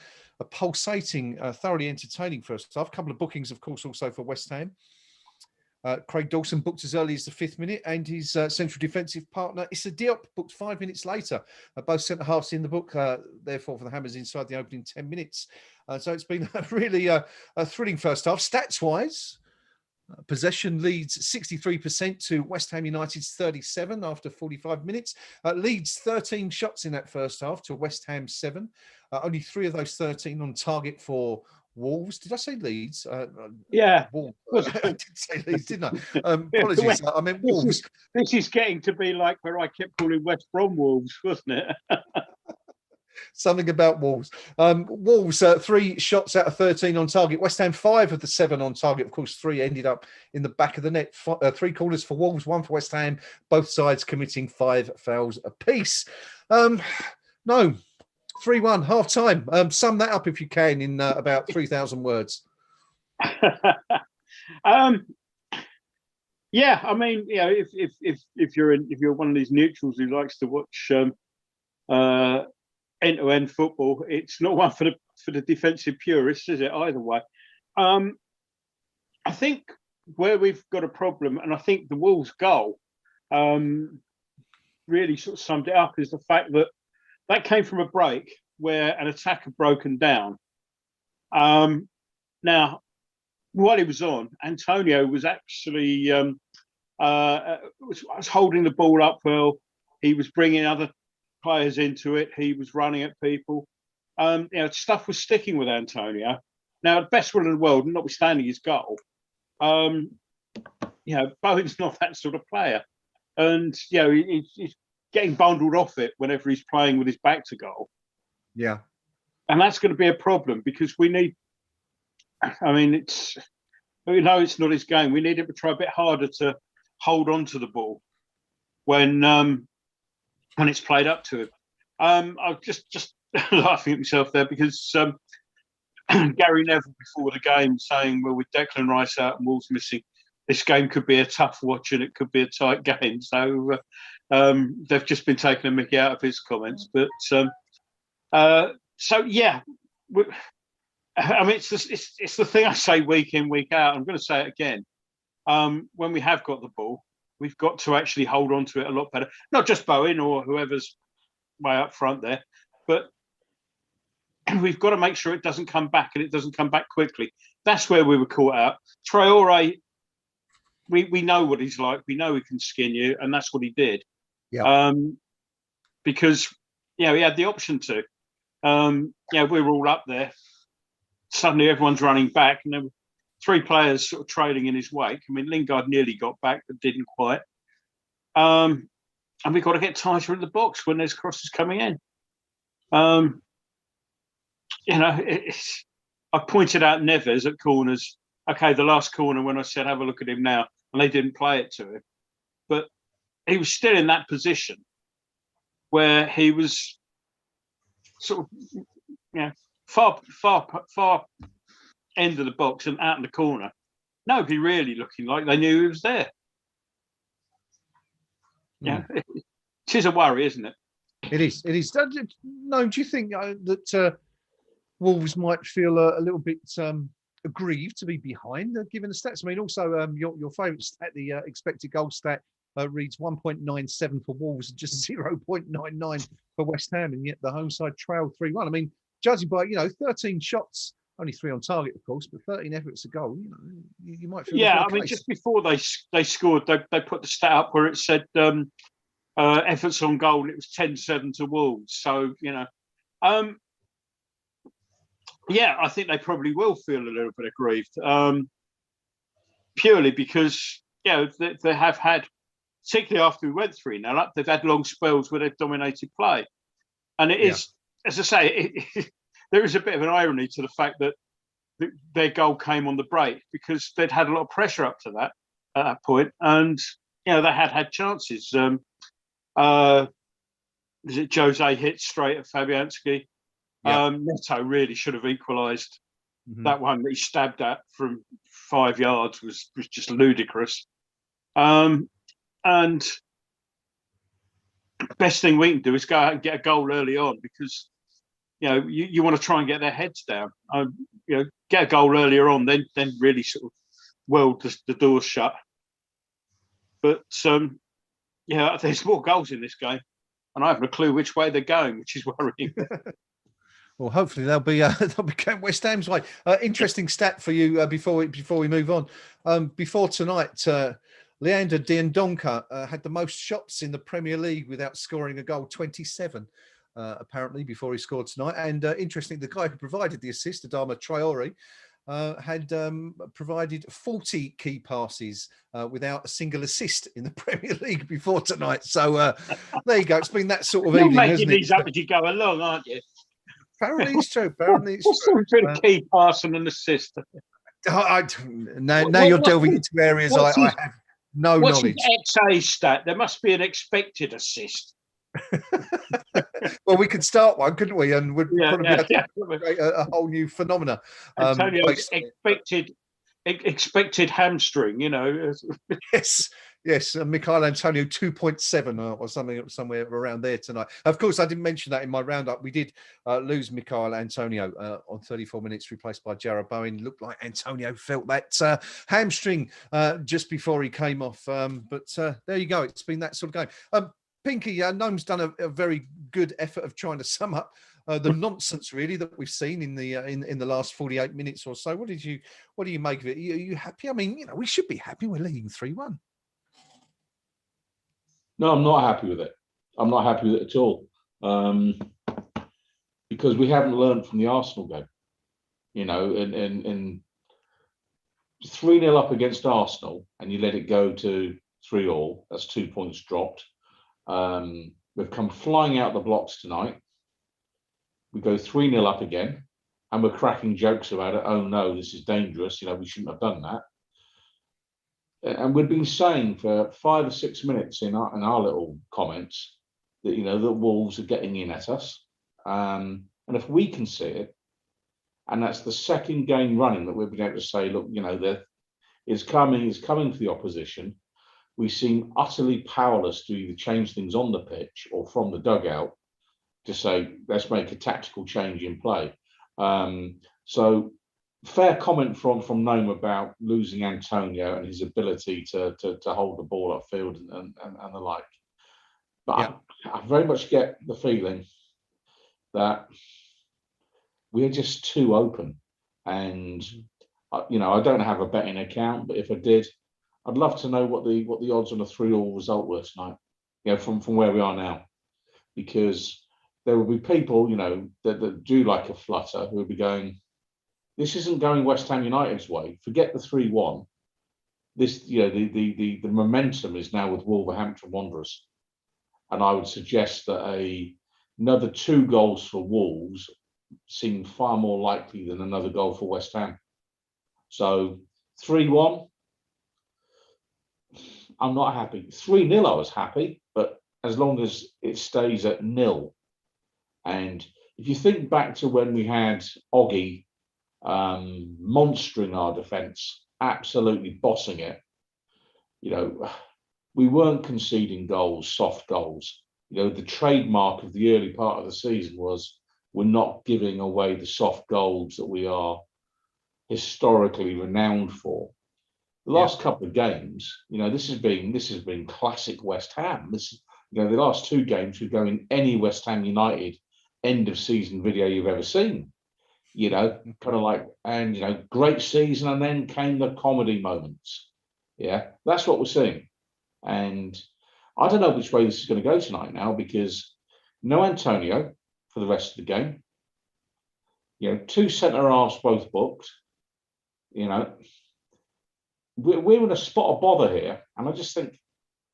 [SPEAKER 1] pulsating, thoroughly entertaining first half. A couple of bookings, of course, also for West Ham. Craig Dawson booked as early as the 5th minute, and his central defensive partner Issa Diop booked 5 minutes later. Both centre halves in the book, therefore, for the Hammers inside the opening 10 minutes. So it's been really a thrilling first half. Stats-wise, possession leads 63% to West Ham United's 37 after 45 minutes. Leeds 13 shots in that first half to West Ham 7. Only 3 of those 13 on target for Wolves. Did I say Leeds?
[SPEAKER 2] Yeah.
[SPEAKER 1] I did say Leeds, didn't I? Apologies. I meant Wolves.
[SPEAKER 2] This is getting to be like where I kept calling West Brom Wolves, wasn't it?
[SPEAKER 1] Something about Wolves. Wolves, 3 shots out of 13 on target. West Ham, 5 of the 7 on target. Of course, 3 ended up in the back of the net. 3 corners for Wolves, 1 for West Ham. Both sides committing 5 fouls apiece. No, 3-1, half-time. Sum that up if you can in about 3,000 words.
[SPEAKER 2] Yeah, I mean, if you're one of these neutrals who likes to watch end-to-end football, it's not one for the defensive purists, is it? Either way, I think where we've got a problem, and I think the Wolves' goal really sort of summed it up, is the fact that came from a break where an attack had broken down. Now, while he was on, Antonio was actually was holding the ball up well. He was bringing other players into it. He was running at people. Stuff was sticking with Antonio. Now, the best will in the world, notwithstanding his goal, Bowen's not that sort of player. And, he's getting bundled off it whenever he's playing with his back to goal.
[SPEAKER 1] Yeah.
[SPEAKER 2] And that's going to be a problem because we need, it's not his game. We need him to try a bit harder to hold on to the ball when it's played up to him. I was just laughing at myself there because Gary Neville before the game saying, well, with Declan Rice out and Wolves missing, this game could be a tough watch and it could be a tight game. So They've just been taking a mickey out of his comments. But so yeah, I mean, it's the thing I say week in, week out. I'm going to say it again. When we have got the ball, we've got to actually hold on to it a lot better. Not just Bowen or whoever's way up front there, but we've got to make sure it doesn't come back, and it doesn't come back quickly. That's where we were caught out. Traore, we know what he's like. We know he can skin you, and that's what he did.
[SPEAKER 1] Yeah.
[SPEAKER 2] Because he had the option to. We were all up there. Suddenly, everyone's running back, and there were 3 players sort of trailing in his wake. I mean, Lingard nearly got back, but didn't quite. And we've got to get tighter in the box when there's crosses coming in. I pointed out Neves at corners. Okay, the last corner when I said, have a look at him now, and they didn't play it to him. But he was still in that position where he was sort of, far end of the box and out in the corner. Nobody really looking like they knew he was there. Yeah, it is a worry, isn't it?
[SPEAKER 1] It is. It is. No, do you think that Wolves might feel a little bit aggrieved to be behind, given the stats? I mean, also your favourite stat, the expected goal stat, reads 1.97 for Wolves and just 0.99 for West Ham, and yet the home side trailed 3-1. I mean, judging by 13 shots, only 3 on target, of course, but 13 efforts a goal. You might feel.
[SPEAKER 2] Yeah, I mean, just before they scored, they put the stat up where it said efforts on goal, and it was 10-7 to Wolves. So I think they probably will feel a little bit aggrieved, purely because they have had, particularly after we went 3-0 up, they've had long spells where they've dominated play, and it is, as I say, there is a bit of an irony to the fact that their goal came on the break, because they'd had a lot of pressure up to that at that point, and they had chances. Is it Jose hit straight at Fabianski? Neto really should have equalised. That one that he stabbed at from 5 yards was just ludicrous. And best thing we can do is go out and get a goal early on, because you want to try and get their heads down. Get a goal earlier on, then really sort of weld the doors shut. But there's more goals in this game, and I haven't a clue which way they're going, which is worrying.
[SPEAKER 1] Well, hopefully they'll be going West Ham's way. Interesting stat for you before we move on. Before tonight, Leander Dendoncker had the most shots in the Premier League without scoring a goal, 27, apparently, before he scored tonight. And interestingly, the guy who provided the assist, Adama Traore, had provided 40 key passes without a single assist in the Premier League before tonight. So there you go. It's been that sort of evening,
[SPEAKER 2] making
[SPEAKER 1] hasn't
[SPEAKER 2] these
[SPEAKER 1] it?
[SPEAKER 2] up as you go along, aren't you?
[SPEAKER 1] Apparently it's true. Apparently it's
[SPEAKER 2] What's
[SPEAKER 1] true.
[SPEAKER 2] a bit of key pass and an assist?
[SPEAKER 1] Now you're delving into areas I have no knowledge.
[SPEAKER 2] What's his XA stat? There must be an expected assist.
[SPEAKER 1] Well, we could start one, couldn't we? And we'd probably create a whole new phenomena.
[SPEAKER 2] Antonio's expected hamstring,
[SPEAKER 1] Yes, Michail Antonio 2.7 or something, somewhere around there tonight. Of course, I didn't mention that in my roundup. We did lose Michail Antonio on 34 minutes, replaced by Jarrod Bowen. Looked like Antonio felt that hamstring just before he came off. But there you go. It's been that sort of game. Pinky, Gnome's done a very good effort of trying to sum up the nonsense really that we've seen in the last 48 minutes or so. What do you make of it? Are you happy? I mean, we should be happy. We're leading 3-1.
[SPEAKER 3] No, I'm not happy with it. I'm not happy with it at all, because we haven't learned from the Arsenal game. And 3-0 up against Arsenal, and you let it go to 3-3. That's 2 points dropped. We've come flying out the blocks tonight. We go 3-0 up again, and we're cracking jokes about it. Oh no, this is dangerous. We shouldn't have done that. And we've been saying for 5 or 6 minutes in our little comments that that Wolves are getting in at us, and if we can see it, and that's the second game running that we've been able to say, look, it's coming for the opposition. we seem utterly powerless to either change things on the pitch or from the dugout to say, let's make a tactical change in play. So fair comment from Gnome about losing Antonio and his ability to hold the ball upfield and the like. But I very much get the feeling that we're just too open. And, you know, I don't have a betting account, but if I did, I'd love to know what the odds on a 3-3 result were tonight, you know, from where we are now. Because there will be people, you know, that do like a flutter who will be going, this isn't going West Ham United's way. Forget the 3-1. This, you know, the momentum is now with Wolverhampton Wanderers. And I would suggest that another 2 goals for Wolves seem far more likely than another goal for West Ham. So 3-1, I'm not happy. 3-0, I was happy, but as long as it stays at 0. And if you think back to when we had Oggy monstering our defence, absolutely bossing it, you know, we weren't conceding goals, soft goals. You know, the trademark of the early part of the season was we're not giving away the soft goals that we are historically renowned for. The last couple of games, you know, this has been classic West Ham. You know, the last 2 games would go in any West Ham United end of season video you've ever seen. You know, kind of like, and you know, great season, and then came the comedy moments. Yeah, that's what we're seeing. And I don't know which way this is going to go tonight now, because no Antonio for the rest of the game. You know, 2 centre halves both booked. You know, we're in a spot of bother here, and I just think,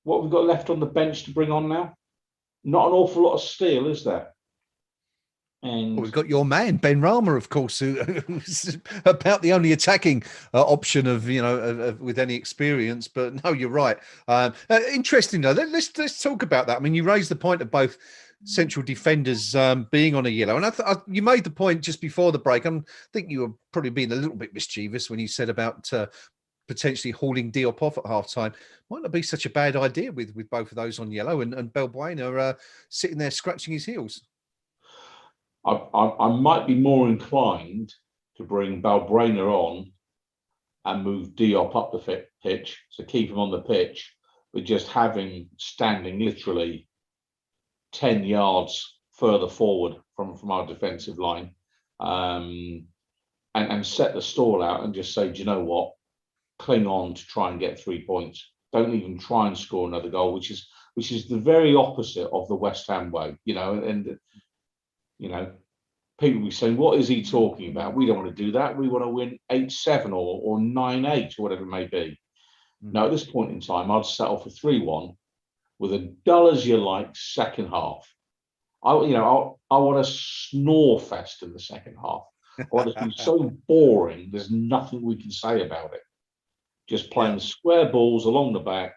[SPEAKER 3] what we've got left on the bench to bring on now? Not an awful lot of steel, is there? And
[SPEAKER 1] we've got your man Ben Rama, of course, who's about the only attacking option of, you know, with any experience. But no, you're right. Interesting though. Let's talk about that. I mean, you raised the point of both central defenders being on a yellow, and you made the point just before the break. I think you were probably being a little bit mischievous when you said about potentially hauling Diop off at half time. Might not be such a bad idea with both of those on yellow and Balbuena sitting there scratching his heels.
[SPEAKER 3] I might be more inclined to bring Balbuena on and move Diop up the pitch, so keep him on the pitch, but just have him standing literally 10 yards further forward from our defensive line, and set the stall out and just say, do you know what? Cling on to try and get 3 points. Don't even try and score another goal, which is the very opposite of the West Ham way, you know. And you know, people will be saying, what is he talking about? We don't want to do that. We want to win 8-7 or 9-8 or whatever it may be. Now, at this point in time, I'd settle for 3-1 with a dull as you like second half. I want a snore fest in the second half. I want it to be so boring, there's nothing we can say about it. Just playing square balls along the back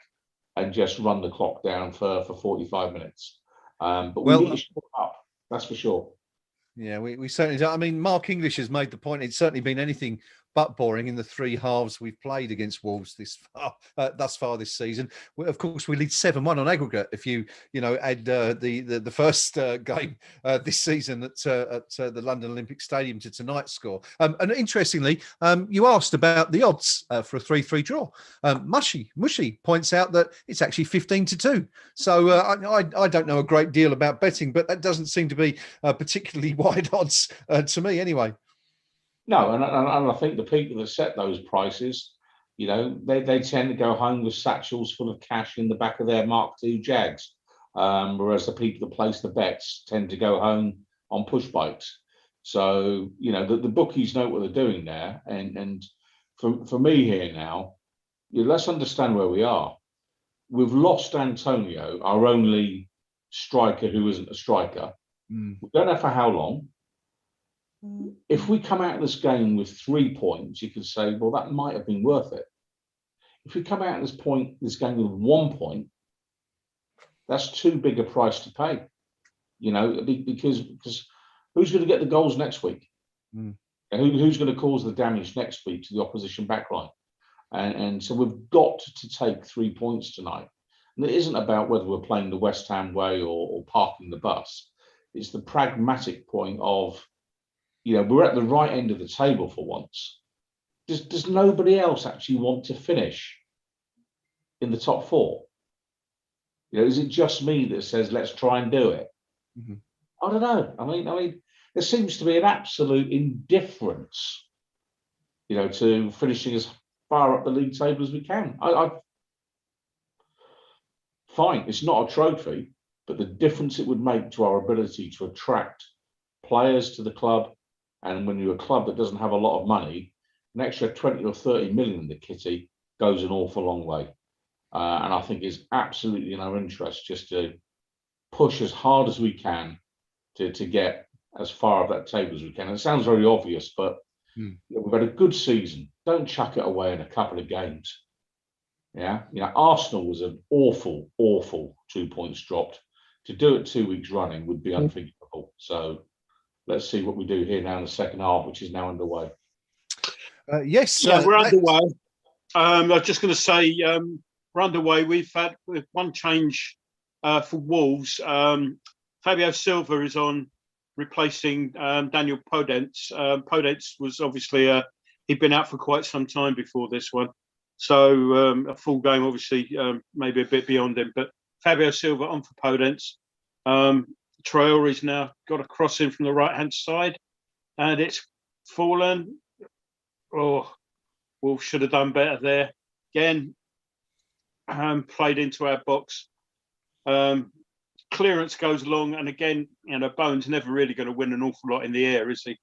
[SPEAKER 3] and just run the clock down for 45 minutes. But we need to shut up, that's for sure.
[SPEAKER 1] Yeah, we certainly do. I mean, Mark English has made the point. It's certainly been anything but boring in the 3 halves we've played against Wolves thus far this season. Of course, we lead 7-1 on aggregate. If you add the first game this season at the London Olympic Stadium to tonight's score. And interestingly, you asked about the odds for a 3-3 draw. Mushy points out that it's actually 15-2. So I don't know a great deal about betting, but that doesn't seem to be particularly wide odds to me anyway.
[SPEAKER 3] No, and I think the people that set those prices, you know, they tend to go home with satchels full of cash in the back of their Mark II Jags, whereas the people that place the bets tend to go home on push bikes. So, you know, the bookies know what they're doing there. And for me here now, let's understand where we are. We've lost Antonio, our only striker who isn't a striker. We don't know for how long. If we come out of this game with 3 points, you could say, well, that might have been worth it. If we come out of this game with 1 point, that's too big a price to pay. You know, because who's going to get the goals next week? And who's going to cause the damage next week to the opposition backline? And so we've got to take 3 points tonight. And it isn't about whether we're playing the West Ham way or parking the bus. It's the pragmatic point of, we're at the right end of the table for once. Does nobody else actually want to finish in the top 4? Is it just me that says, let's try and do it? Mm-hmm. I don't know. I mean, there seems to be an absolute indifference, to finishing as far up the league table as we can. Fine, it's not a trophy, but the difference it would make to our ability to attract players to the club, and when you're a club that doesn't have a lot of money, an extra 20 or 30 million in the kitty goes an awful long way. And I think it's absolutely in our interest just to push as hard as we can to get as far up that table as we can. And it sounds very obvious, but we've had a good season. Don't chuck it away in a couple of games. Yeah, Arsenal was an awful 2 points dropped. To do it 2 weeks running would be unthinkable. So let's see what we do here now in the second half, which is now underway.
[SPEAKER 1] Yes,
[SPEAKER 2] we're underway. I was just going to say, we're underway. We've had one change for Wolves. Fabio Silva is on, replacing Daniel Podence. Podence was obviously he'd been out for quite some time before this one, so a full game obviously maybe a bit beyond him. But Fabio Silva on for Podence. Traore's now got a cross in from the right hand side, and it's fallen. Oh, Wolves should have done better there. Again, played into our box. Clearance goes long, and again, Bowen's never really going to win an awful lot in the air, is he?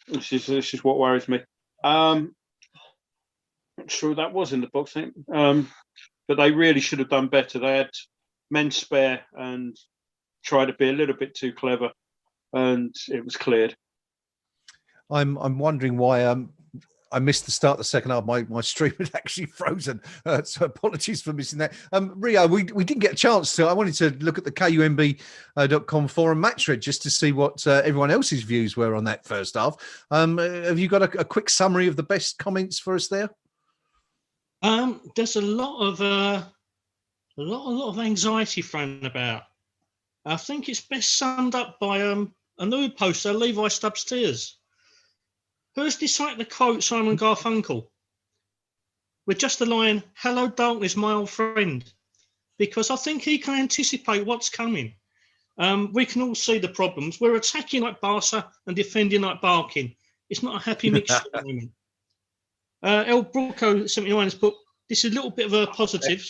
[SPEAKER 2] This is what worries me. Not sure that was in the box, I think. But they really should have done better. They had men spare and tried to be a little bit too clever, and it was cleared.
[SPEAKER 1] I'm wondering why I missed the start of the second half. My stream had actually frozen, so apologies for missing that. Rio, we didn't get a chance to. I wanted to look at the KUMB.com forum match thread just to see what everyone else's views were on that first half. Have you got a quick summary of the best comments for us there?
[SPEAKER 4] There's a lot of anxiety thrown about. I think it's best summed up by a new poster, Levi Stubbs-Tears. Who has decided to quote Simon Garfunkel with just the line, "Hello, darkness, my old friend," because I think he can anticipate what's coming. We can all see the problems. We're attacking like Barca and defending like Barking. It's not a happy mixture at the moment. El Broco 71 has put, this is a little bit of a positive.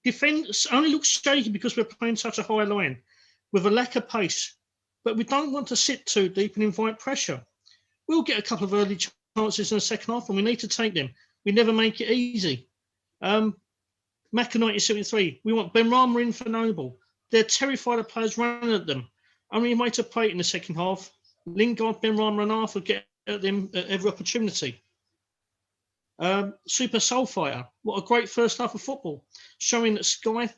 [SPEAKER 4] Defence only looks shaky because we're playing such a high line with a lack of pace, but we don't want to sit too deep and invite pressure. We'll get a couple of early chances in the second half, and we need to take them. We never make it easy. Maca 1973, we want Benrahma in for Noble. They're terrified of players running at them. Only way to play it in the second half. Lingard, Benrahma and Arthur get at them at every opportunity. Super Soul Fighter, what a great first half of football, showing that Sky,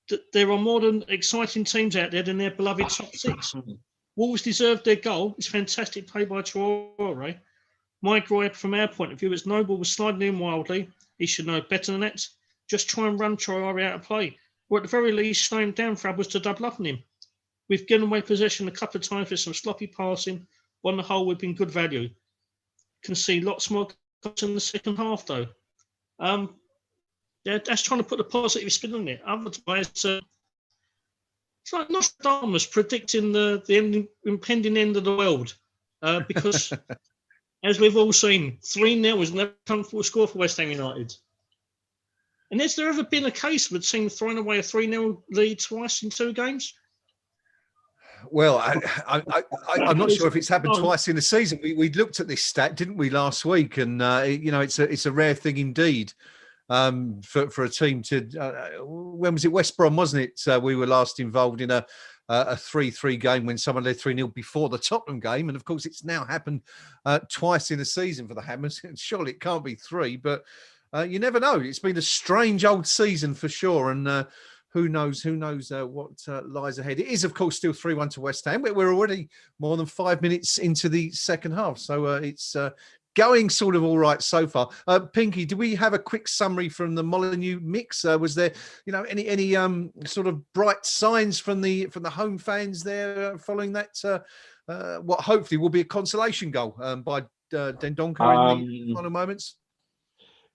[SPEAKER 4] that there are more than exciting teams out there than their beloved top six. Wolves deserved their goal. It's fantastic play by Traore. My gripe from our point of view is Noble was sliding in wildly. He should know better than that. Just try and run Traore out of play, or at the very least slow him down for others to double up on him. We've given away possession a couple of times with some sloppy passing. On the whole, we've been good value. Can see lots more in the second half, though. That's trying to put a positive spin on it. Otherwise, it's like Nostradamus predicting the impending end of the world. Because, as we've all seen, 3-0 is never a comfortable score for West Ham United. And has there ever been a case of a team throwing away a 3-0 lead twice in 2 games?
[SPEAKER 1] Well, I'm not sure if it's happened twice in a season. We looked at this stat, didn't we, last week? And it's a rare thing indeed for a team to. When was it? West Brom, wasn't it? We were last involved in a 3-3 game when someone led 3-0 before the Tottenham game, and of course, it's now happened twice in a season for the Hammers. Surely it can't be 3, but you never know. It's been a strange old season for sure, and. Who knows what lies ahead. It is, of course, still 3-1 to West Ham, but we're already more than 5 minutes into the second half. So it's going sort of all right so far. Pinky, do we have a quick summary from the Molineux mix? Was there, any sort of bright signs from the home fans there following that? What hopefully will be a consolation goal by Dendoncker in the final moments.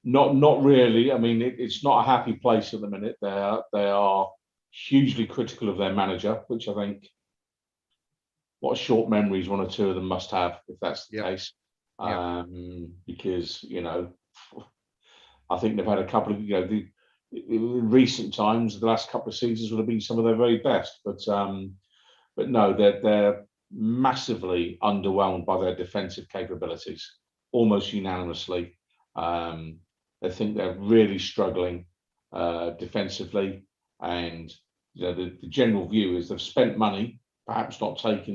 [SPEAKER 3] Not really. I mean, it's not a happy place at the minute. They are hugely critical of their manager, which I think, what short memories one or two of them must have, if that's the case. Because I think they've had a couple of in recent times, the last couple of seasons would have been some of their very best, but no, they're massively underwhelmed by their defensive capabilities, almost unanimously. I think they're really struggling defensively, and the general view is they've spent money, perhaps not spent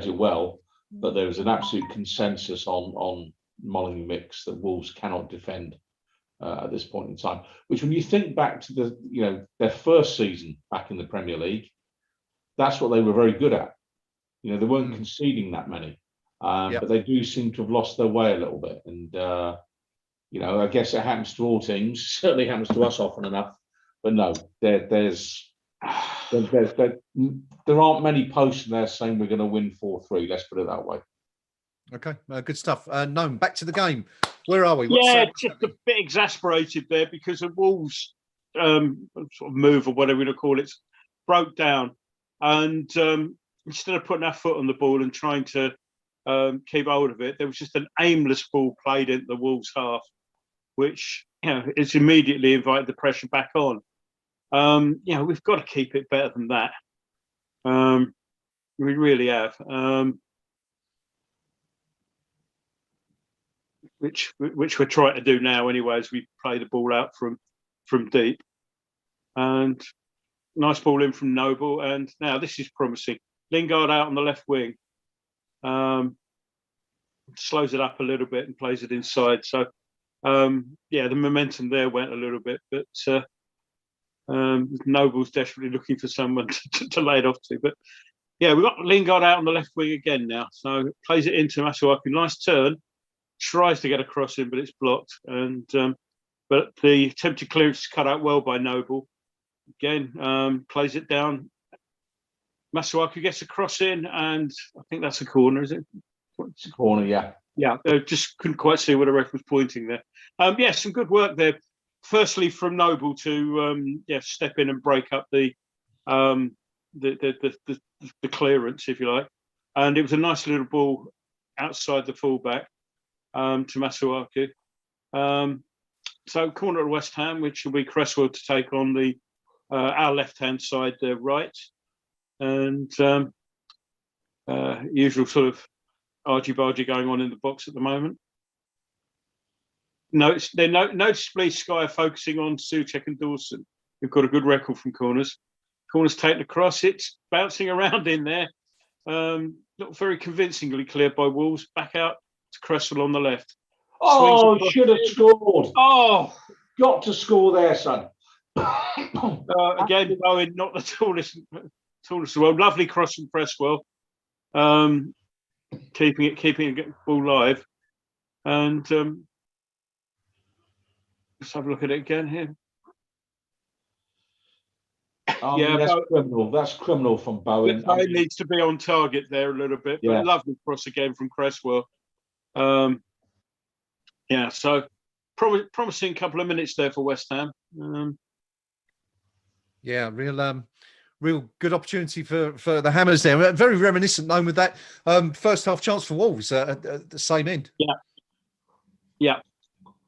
[SPEAKER 3] it well, but there is an absolute consensus on Molineux mix that Wolves cannot defend at this point in time. Which, when you think back to their first season back in the Premier League, that's what they were very good at. They weren't conceding that many, but they do seem to have lost their way a little bit. And I guess it happens to all teams. Certainly happens to us often enough. But no, there aren't many posts in there saying we're going to win 4-3. Let's put it that way.
[SPEAKER 1] Okay, good stuff. Gnome, back to the game. Where are we?
[SPEAKER 2] Just a bit exasperated there because the Wolves sort of move, or whatever you want to call it, broke down. And instead of putting our foot on the ball and trying to keep hold of it, there was just an aimless ball played into the Wolves half, which it's immediately invited the pressure back on. We've got to keep it better than that. We really have. Which we're trying to do now anyway, as we play the ball out from deep. And nice ball in from Noble, and now this is promising. Lingard out on the left wing, slows it up a little bit and plays it inside. So the momentum there went a little bit, but Noble's desperately looking for someone to lay it off to. But we've got Lingard out on the left wing again now, so plays it into Masuaku. Nice turn, tries to get across him, but it's blocked. And but the attempted clearance is cut out well by Noble. Again, plays it down. Masuaku gets a cross in, and I think that's a corner, is it?
[SPEAKER 3] It's a corner, yeah.
[SPEAKER 2] Yeah, just couldn't quite see where the ref was pointing there. Some good work there. Firstly, from Noble to step in and break up the clearance, if you like. And it was a nice little ball outside the fullback to Masuaku. So corner at West Ham, which will be Cresswell to take on the our left-hand side, right, and usual sort of argy-bargy going on in the box at the moment. Noticeably, Sky are focusing on Souček and Dawson, who've got a good record from corners. Corners taken across, it's bouncing around in there. Not very convincingly cleared by Wolves. Back out to Cresswell on the left.
[SPEAKER 3] Oh, should have scored.
[SPEAKER 2] Oh,
[SPEAKER 3] got to score there, son.
[SPEAKER 2] Again, Bowen, not the tallest of the world. Lovely cross from Cresswell. Keeping it ball live. And let's have a look at it again here.
[SPEAKER 3] That's criminal. That's criminal from Bowen.
[SPEAKER 2] Bowen needs to be on target there a little bit. But lovely cross again from Cresswell. So promising couple of minutes there for West Ham.
[SPEAKER 1] Real good opportunity for the Hammers there. Very reminiscent, known with that first half chance for Wolves at the same end.
[SPEAKER 2] So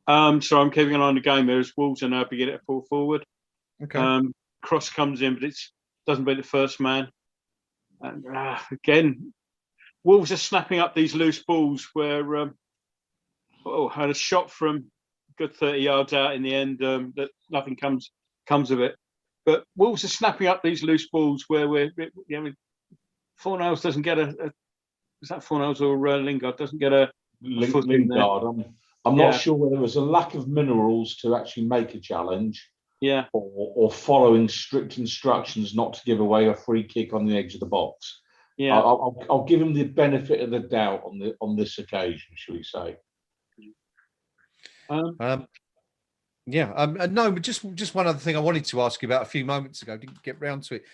[SPEAKER 2] I'm keeping an eye on the game there as Wolves are now beginning to pull forward.
[SPEAKER 1] Okay.
[SPEAKER 2] Cross comes in, but it doesn't beat the first man. And again, Wolves are snapping up these loose balls where had a shot from good 30 yards out in the end that nothing comes of it. But Wolves are snapping up these loose balls where Fornals doesn't get is that Fornals or Lingard doesn't get a foot in there.
[SPEAKER 3] Lingard. I'm not sure whether it was a lack of minerals to actually make a challenge, or following strict instructions not to give away a free kick on the edge of the box.
[SPEAKER 2] Yeah,
[SPEAKER 3] I'll give him the benefit of the doubt on this occasion, shall we say?
[SPEAKER 1] No, but just one other thing I wanted to ask you about a few moments ago. Didn't get round to it.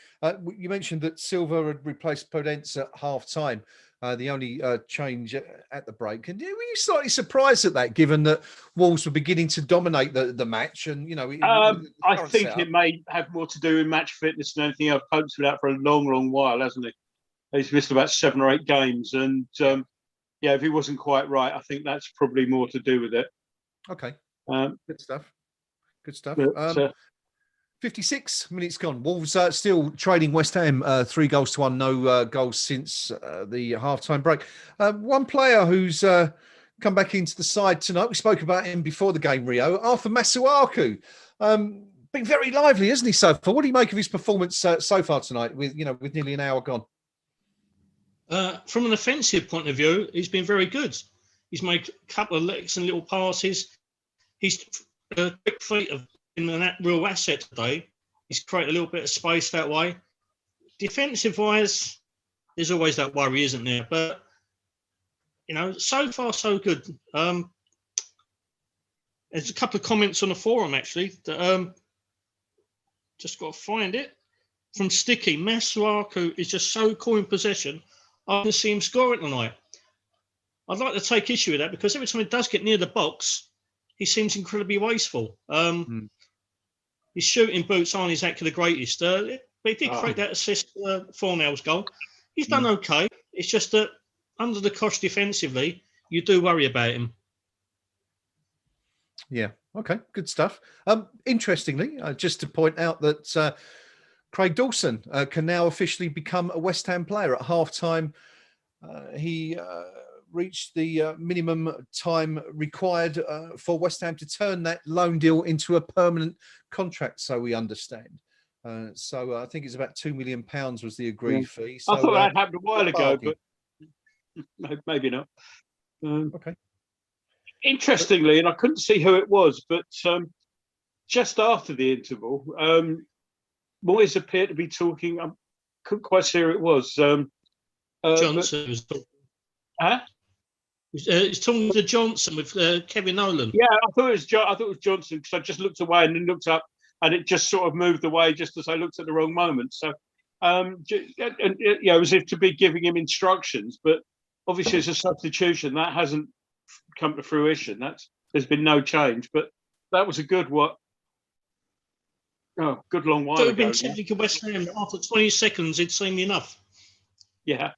[SPEAKER 1] You mentioned that Silva had replaced Podence at half time. The only change at the break. And were you slightly surprised at that, given that Wolves were beginning to dominate the match? And
[SPEAKER 2] I think it may have more to do with match fitness than anything else. Pope's been out for a long while, hasn't he? He's missed about 7 or 8 games, and if he wasn't quite right, I think that's probably more to do with it.
[SPEAKER 1] Okay, good stuff. Good stuff.
[SPEAKER 2] But,
[SPEAKER 1] 56 minutes gone. Wolves still trading West Ham 3-1, no goals since the halftime break. One player who's come back into the side tonight, we spoke about him before the game, Rio, Arthur Masuaku. Been very lively, isn't he, so far? What do you make of his performance so far tonight with nearly an hour gone?
[SPEAKER 4] From an offensive point of view, he's been very good. He's made a couple of excellent little passes. His quick feet have been a real asset today. He's created a little bit of space that way. Defensive-wise, there's always that worry, isn't there? But, so far, so good. There's a couple of comments on the forum, actually, that just got to find it. From Sticky, Masuaku is just so cool in possession. I can see him scoring tonight. I'd like to take issue with that because every time he does get near the box, he seems incredibly wasteful. His shooting boots aren't exactly the greatest. But he did create that assist for Fornals' goal. He's done okay. It's just that under the cosh defensively, you do worry about him.
[SPEAKER 1] Yeah. Okay. Good stuff. Interestingly, just to point out that Craig Dawson can now officially become a West Ham player. At half-time, he reached the minimum time required for West Ham to turn that loan deal into a permanent contract, so we understand. So I think it's about £2 million was the agreed fee. So,
[SPEAKER 2] I thought that happened a while ago, but maybe not.
[SPEAKER 1] Okay.
[SPEAKER 2] Interestingly, and I couldn't see who it was, but just after the interval, Moyes appeared to be talking. I couldn't quite see who it was.
[SPEAKER 4] Johnson was talking.
[SPEAKER 2] Huh?
[SPEAKER 4] He's talking to Johnson with Kevin Nolan.
[SPEAKER 2] Yeah, I thought it was Johnson because I just looked away and then looked up, and it just sort of moved away just as I looked at the wrong moment. So, as if to be giving him instructions, but obviously it's a substitution that hasn't come to fruition. There's been no change, but that was a good good long while ago.
[SPEAKER 4] It would have been technically West Ham. After 20 seconds, it seemed enough.
[SPEAKER 2] Yeah.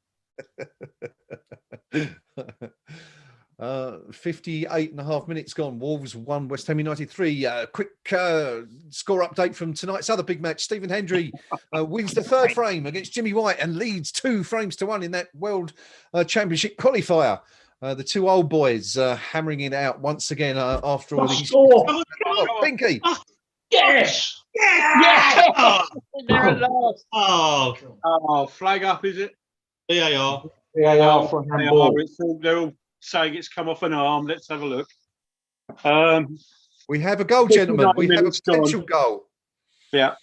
[SPEAKER 1] 58.5 minutes gone. Wolves 1, West Ham United 3. Quick score update from tonight's other big match. Stephen Hendry wins the third frame against Jimmy White and leads 2-1 in that World Championship qualifier. The two old boys hammering it out once again after all these. Pinky.
[SPEAKER 2] Yes!
[SPEAKER 4] Yeah!
[SPEAKER 2] There at last.
[SPEAKER 4] Oh,
[SPEAKER 2] Flag up, is it?
[SPEAKER 4] VAR.
[SPEAKER 3] VAR for handball.
[SPEAKER 2] They're all saying it's come off an arm. Let's have a look.
[SPEAKER 1] We have a goal, gentlemen. We have a potential goal.
[SPEAKER 2] Yeah.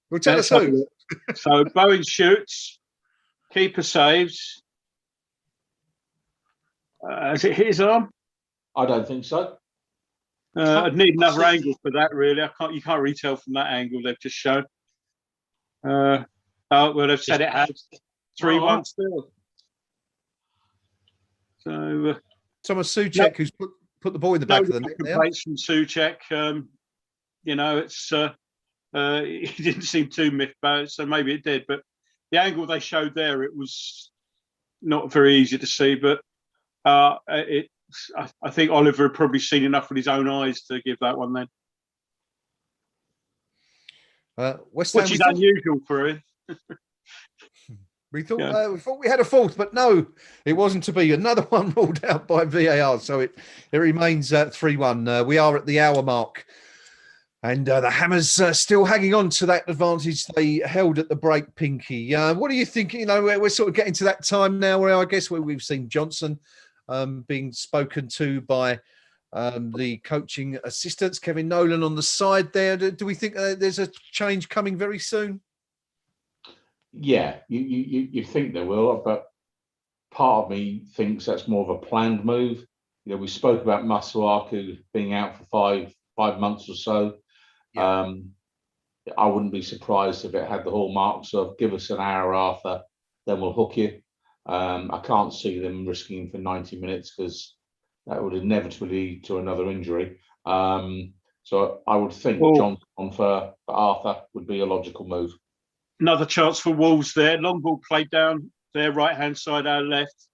[SPEAKER 1] Well, tell us who.
[SPEAKER 2] So Bowen shoots. Keeper saves. Has it hit his arm?
[SPEAKER 3] I don't think so.
[SPEAKER 2] I'd need another angle for that, really. You can't really tell from that angle they've just shown. They've said it has 3-1 still. So
[SPEAKER 1] Thomas Souček, who's put the ball in the back of the net now.
[SPEAKER 2] Complaints from Souček. He didn't seem too miffed about it, so maybe it did. But the angle they showed there, it was not very easy to see. But I think Oliver had probably seen enough with his own eyes to give that one then.
[SPEAKER 1] West Ham,
[SPEAKER 2] which is unusual for him.
[SPEAKER 1] We thought we had a fourth, but no, it wasn't to be. Another one ruled out by VAR, so it remains 3-1. We are at the hour mark, and the Hammers still hanging on to that advantage they held at the break. Pinky, what do you think? We're sort of getting to that time now where I guess we've seen Johnson being spoken to by the coaching assistants, Kevin Nolan on the side there. Do we think there's a change coming very soon?
[SPEAKER 3] Yeah, you think they will, but part of me thinks that's more of a planned move. You know, we spoke about Masuaku being out for five months or so.
[SPEAKER 1] Yeah.
[SPEAKER 3] I wouldn't be surprised if it had the hallmarks of give us an hour, Arthur, then we'll hook you. I can't see them risking him for 90 minutes because that would inevitably lead to another injury. So I would think Johnson for Arthur would be a logical move.
[SPEAKER 2] Another chance for Wolves there. Long ball played down their right-hand side, our left.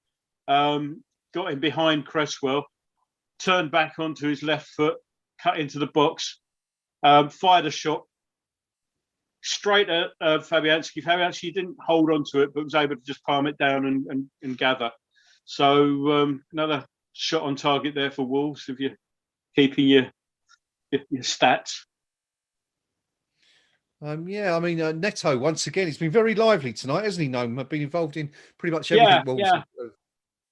[SPEAKER 2] Got him behind Cresswell. Turned back onto his left foot. Cut into the box. Fired a shot. Straight at Fabianski. Fabianski didn't hold on to it, but was able to just palm it down and gather. So another shot on target there for Wolves if you're keeping your stats.
[SPEAKER 1] Yeah, I mean, Neto, once again, he's been very lively tonight, hasn't he, Gnome? I've been involved in pretty much everything.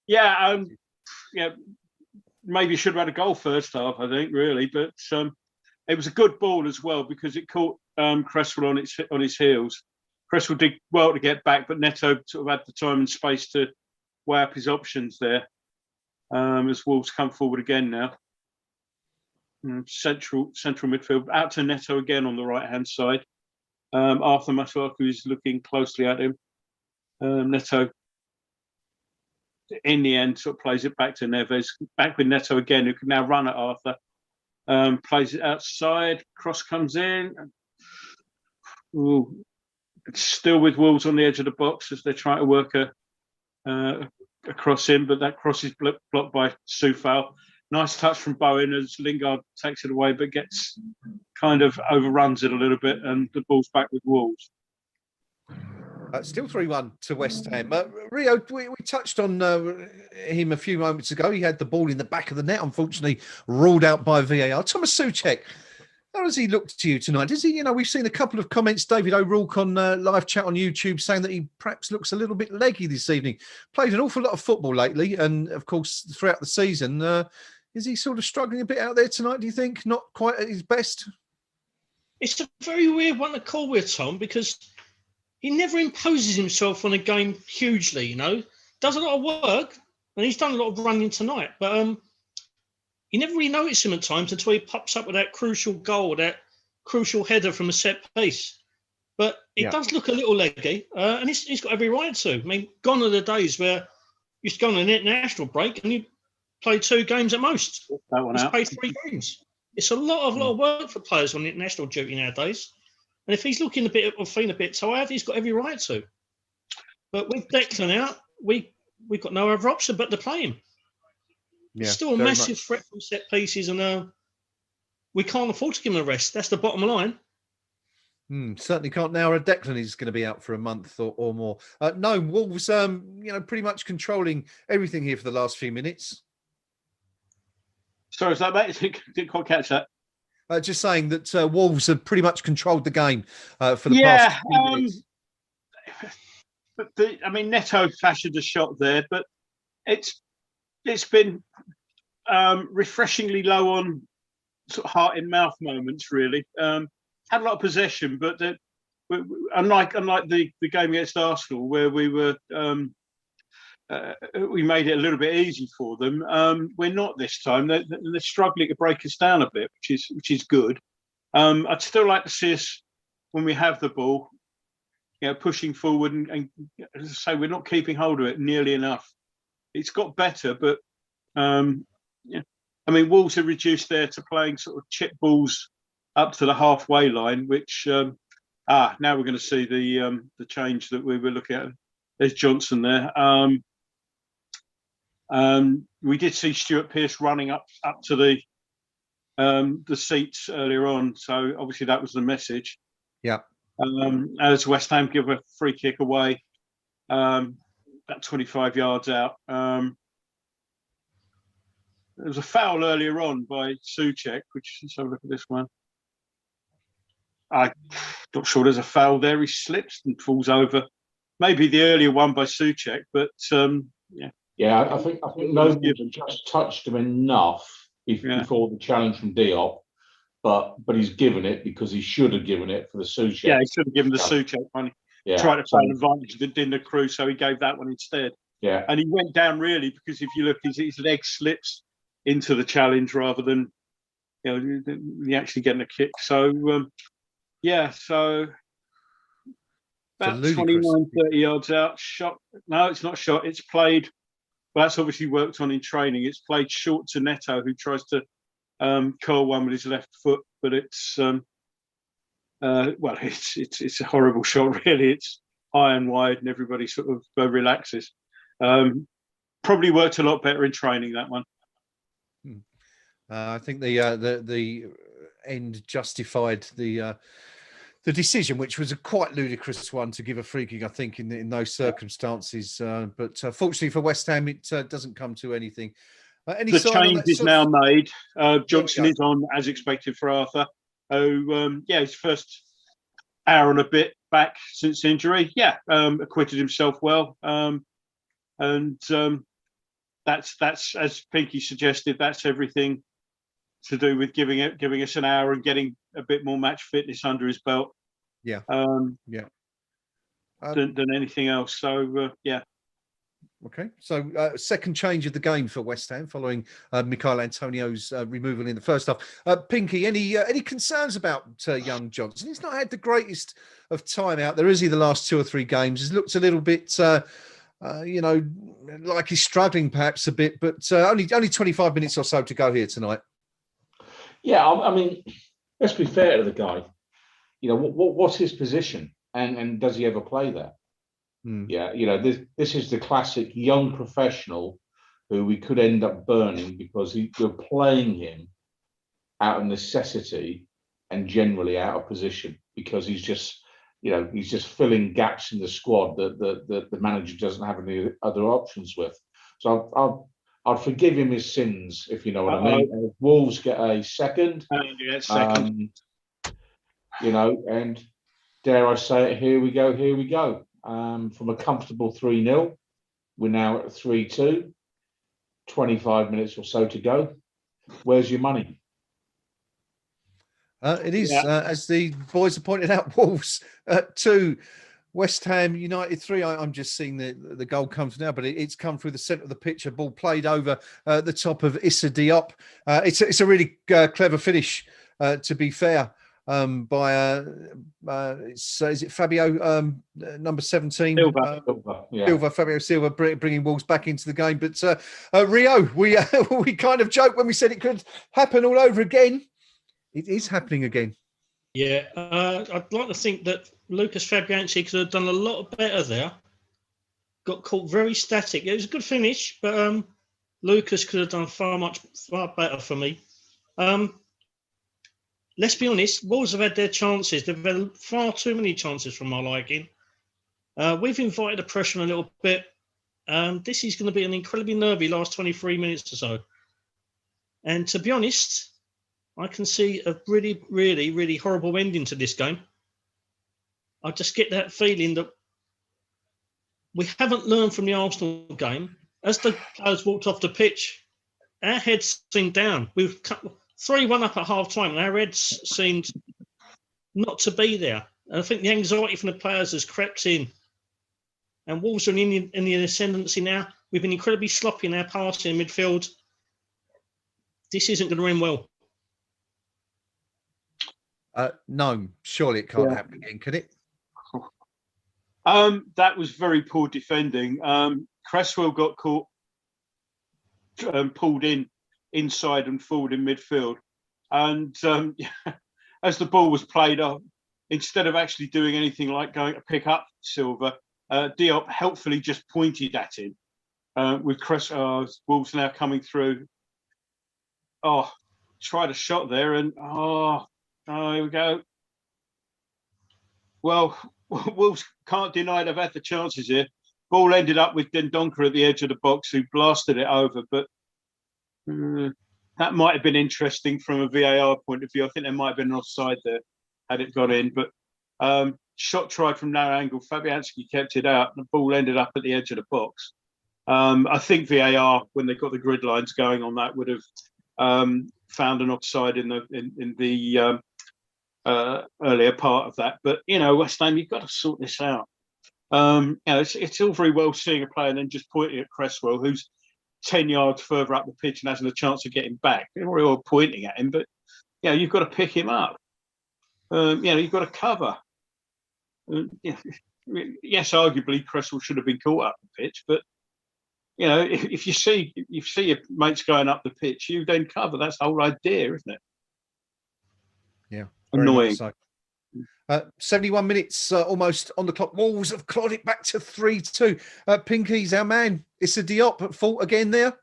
[SPEAKER 2] Yeah. Maybe should have had a goal first half, I think, really. But it was a good ball as well because it caught Cresswell on his heels. Cresswell did well to get back, but Neto sort of had the time and space to weigh up his options there as Wolves come forward again now. Central midfield, out to Neto again on the right-hand side. Arthur Masuaku is looking closely at him. Neto, in the end, sort of plays it back to Neves. Back with Neto again, who can now run at Arthur. Plays it outside. Cross comes in. Ooh. It's still with Wolves on the edge of the box as they try to work a cross in, but that cross is blocked by Soufal. Nice touch from Bowen as Lingard takes it away, but gets kind of overruns it a little bit, and the ball's back with Wolves.
[SPEAKER 1] Still 3-1 to West Ham. Rio, we touched on him a few moments ago. He had the ball in the back of the net, unfortunately ruled out by VAR. Thomas Souček, how does he look to you tonight? Does he, we've seen a couple of comments, David O'Rourke on live chat on YouTube saying that he perhaps looks a little bit leggy this evening. Played an awful lot of football lately, and of course, throughout the season. Is he sort of struggling a bit out there tonight, do you think? Not quite at his best?
[SPEAKER 4] It's a very weird one to call with, Tom, because he never imposes himself on a game hugely, Does a lot of work, and he's done a lot of running tonight, but you never really notice him at times until he pops up with that crucial goal, that crucial header from a set piece. But it does look a little leggy, and he's got every right to. I mean, gone are the days where you used to go on an international break and you play 2 games at most. He's played 3 games. It's a lot of work for players on international duty nowadays. And if he's looking or feeling a bit tired, he's got every right to. But with Declan out, we've got no other option but to play him. Yeah, it's still a massive threat from set pieces, and we can't afford to give him a rest. That's the bottom line.
[SPEAKER 1] Certainly can't now. Declan is going to be out for a month or more. No, Wolves, pretty much controlling everything here for the last few minutes.
[SPEAKER 2] Sorry, is that mate? Didn't quite catch that.
[SPEAKER 1] Just saying that Wolves have pretty much controlled the game for the past few minutes.
[SPEAKER 2] But Neto fashioned a shot there, but it's been refreshingly low on sort of heart in mouth moments. Really, had a lot of possession, but unlike the game against Arsenal, where we were. We made it a little bit easy for them. We're not this time. They're struggling to break us down a bit, which is good. I'd still like to see us when we have the ball, pushing forward and as I say, we're not keeping hold of it nearly enough. It's got better, but Wolves have reduced there to playing sort of chip balls up to the halfway line, which now we're going to see the change that we were looking at. There's Johnson there. We did see Stuart Pearce running up to the seats earlier on, so obviously that was the message.
[SPEAKER 1] Yeah.
[SPEAKER 2] As West Ham give a free kick away, about 25 yards out. There was a foul earlier on by Souček, which, let's have a look at this one. I'm not sure there's a foul there. He slips and falls over. Maybe the earlier one by Souček, but yeah.
[SPEAKER 3] Yeah, I think Noble just touched him enough before the challenge from Diop, but he's given it because he should have given it for the Souček.
[SPEAKER 2] Yeah, he should have given the Souček money. tried to play an advantage that didn't accrue, so he gave that one instead.
[SPEAKER 3] Yeah,
[SPEAKER 2] and he went down really because if you look, his leg slips into the challenge rather than he actually getting a kick. So so about 29, 30 yards out, shot. No, it's not shot. It's played. Well, that's obviously worked on in training. It's played short to Neto, who tries to curl one with his left foot, but it's it's a horrible shot. Really, it's high and wide, and everybody sort of relaxes. Probably worked a lot better in training, that one.
[SPEAKER 1] I think the end justified the decision, which was a quite ludicrous one to give a free kick, I think, in those circumstances. But fortunately for West Ham, it doesn't come to anything.
[SPEAKER 2] The change is now made. Johnson is on as expected for Arthur. His first hour and a bit back since injury. Acquitted himself well. That's as Pinky suggested. That's everything to do with giving us an hour and getting a bit more match fitness under his belt. Than anything else. So
[SPEAKER 1] Okay, so second change of the game for West Ham following Michail Antonio's removal in the first half. Pinky, any concerns about young Johnson? He's not had the greatest of time out there, is he? The last 2 or 3 games, he's looked a little bit, like he's struggling perhaps a bit. But only 25 minutes or so to go here tonight.
[SPEAKER 3] Yeah, I mean, let's be fair to the guy. What's his position, and does he ever play there? Yeah, this is the classic young professional who we could end up burning because we're playing him out of necessity and generally out of position because he's just filling gaps in the squad that the manager doesn't have any other options with. So I'd forgive him his sins, if you know what I mean. If Wolves get a second, and dare I say it, here we go. From a comfortable 3-0, we're now at 3-2, 25 minutes or so to go. Where's your money?
[SPEAKER 1] It is, as the boys have pointed out, Wolves 2, West Ham United 3. I'm just seeing the goal comes now, but it's come through the centre of the pitch. A ball played over the top of Issa Diop. It's a really clever finish, to be fair. By is it Fabio, number 17? Silva, Fabio Silva, bringing Wolves back into the game. But Rio, we kind of joked when we said it could happen all over again. It is happening again.
[SPEAKER 4] Yeah, I'd like to think that Lucas Fabianski could have done a lot better there. Got caught very static. It was a good finish, but Lucas could have done far better for me. Let's be honest, Wolves have had their chances. They've had far too many chances from my liking. We've invited the pressure a little bit. This is going to be an incredibly nervy last 23 minutes or so. And to be honest, I can see a really, really, really horrible ending to this game. I just get that feeling that we haven't learned from the Arsenal game. As the players walked off the pitch, our heads seemed down. We've cut 3-1 up at half-time, and our heads seemed not to be there. And I think the anxiety from the players has crept in. And Wolves are in the ascendancy now. We've been incredibly sloppy in our passing in midfield. This isn't going to end well.
[SPEAKER 1] No, surely it can't happen again, can it?
[SPEAKER 2] That was very poor defending. Cresswell got caught, pulled inside and forward in midfield. And as the ball was played up, instead of actually doing anything like going to pick up Silva, Diop helpfully just pointed at him with Wolves now coming through. Tried a shot there and here we go. Well, Wolves can't deny they've had the chances here. Ball ended up with Dendoncker at the edge of the box who blasted it over, but that might have been interesting from a VAR point of view. I think there might have been an offside there had it gone in, but shot tried from no angle. Fabianski kept it out, and the ball ended up at the edge of the box. I think VAR, when they got the grid lines going on that, would have found an offside in the earlier part of that. But West Ham, you've got to sort this out. It's all very well seeing a player and then just pointing at Cresswell, who's 10 yards further up the pitch and hasn't a chance of getting back. They're all pointing at him, but you've got to pick him up. You've got to cover. Yes, arguably Cresswell should have been caught up the pitch, but if you see your mates going up the pitch, you then cover. That's the whole idea, isn't it?
[SPEAKER 1] Yeah,
[SPEAKER 2] annoying.
[SPEAKER 1] So. 71 minutes almost on the clock. Wolves have clawed it back to 3-2. Pinky's our man. It's a Diop at fault again there.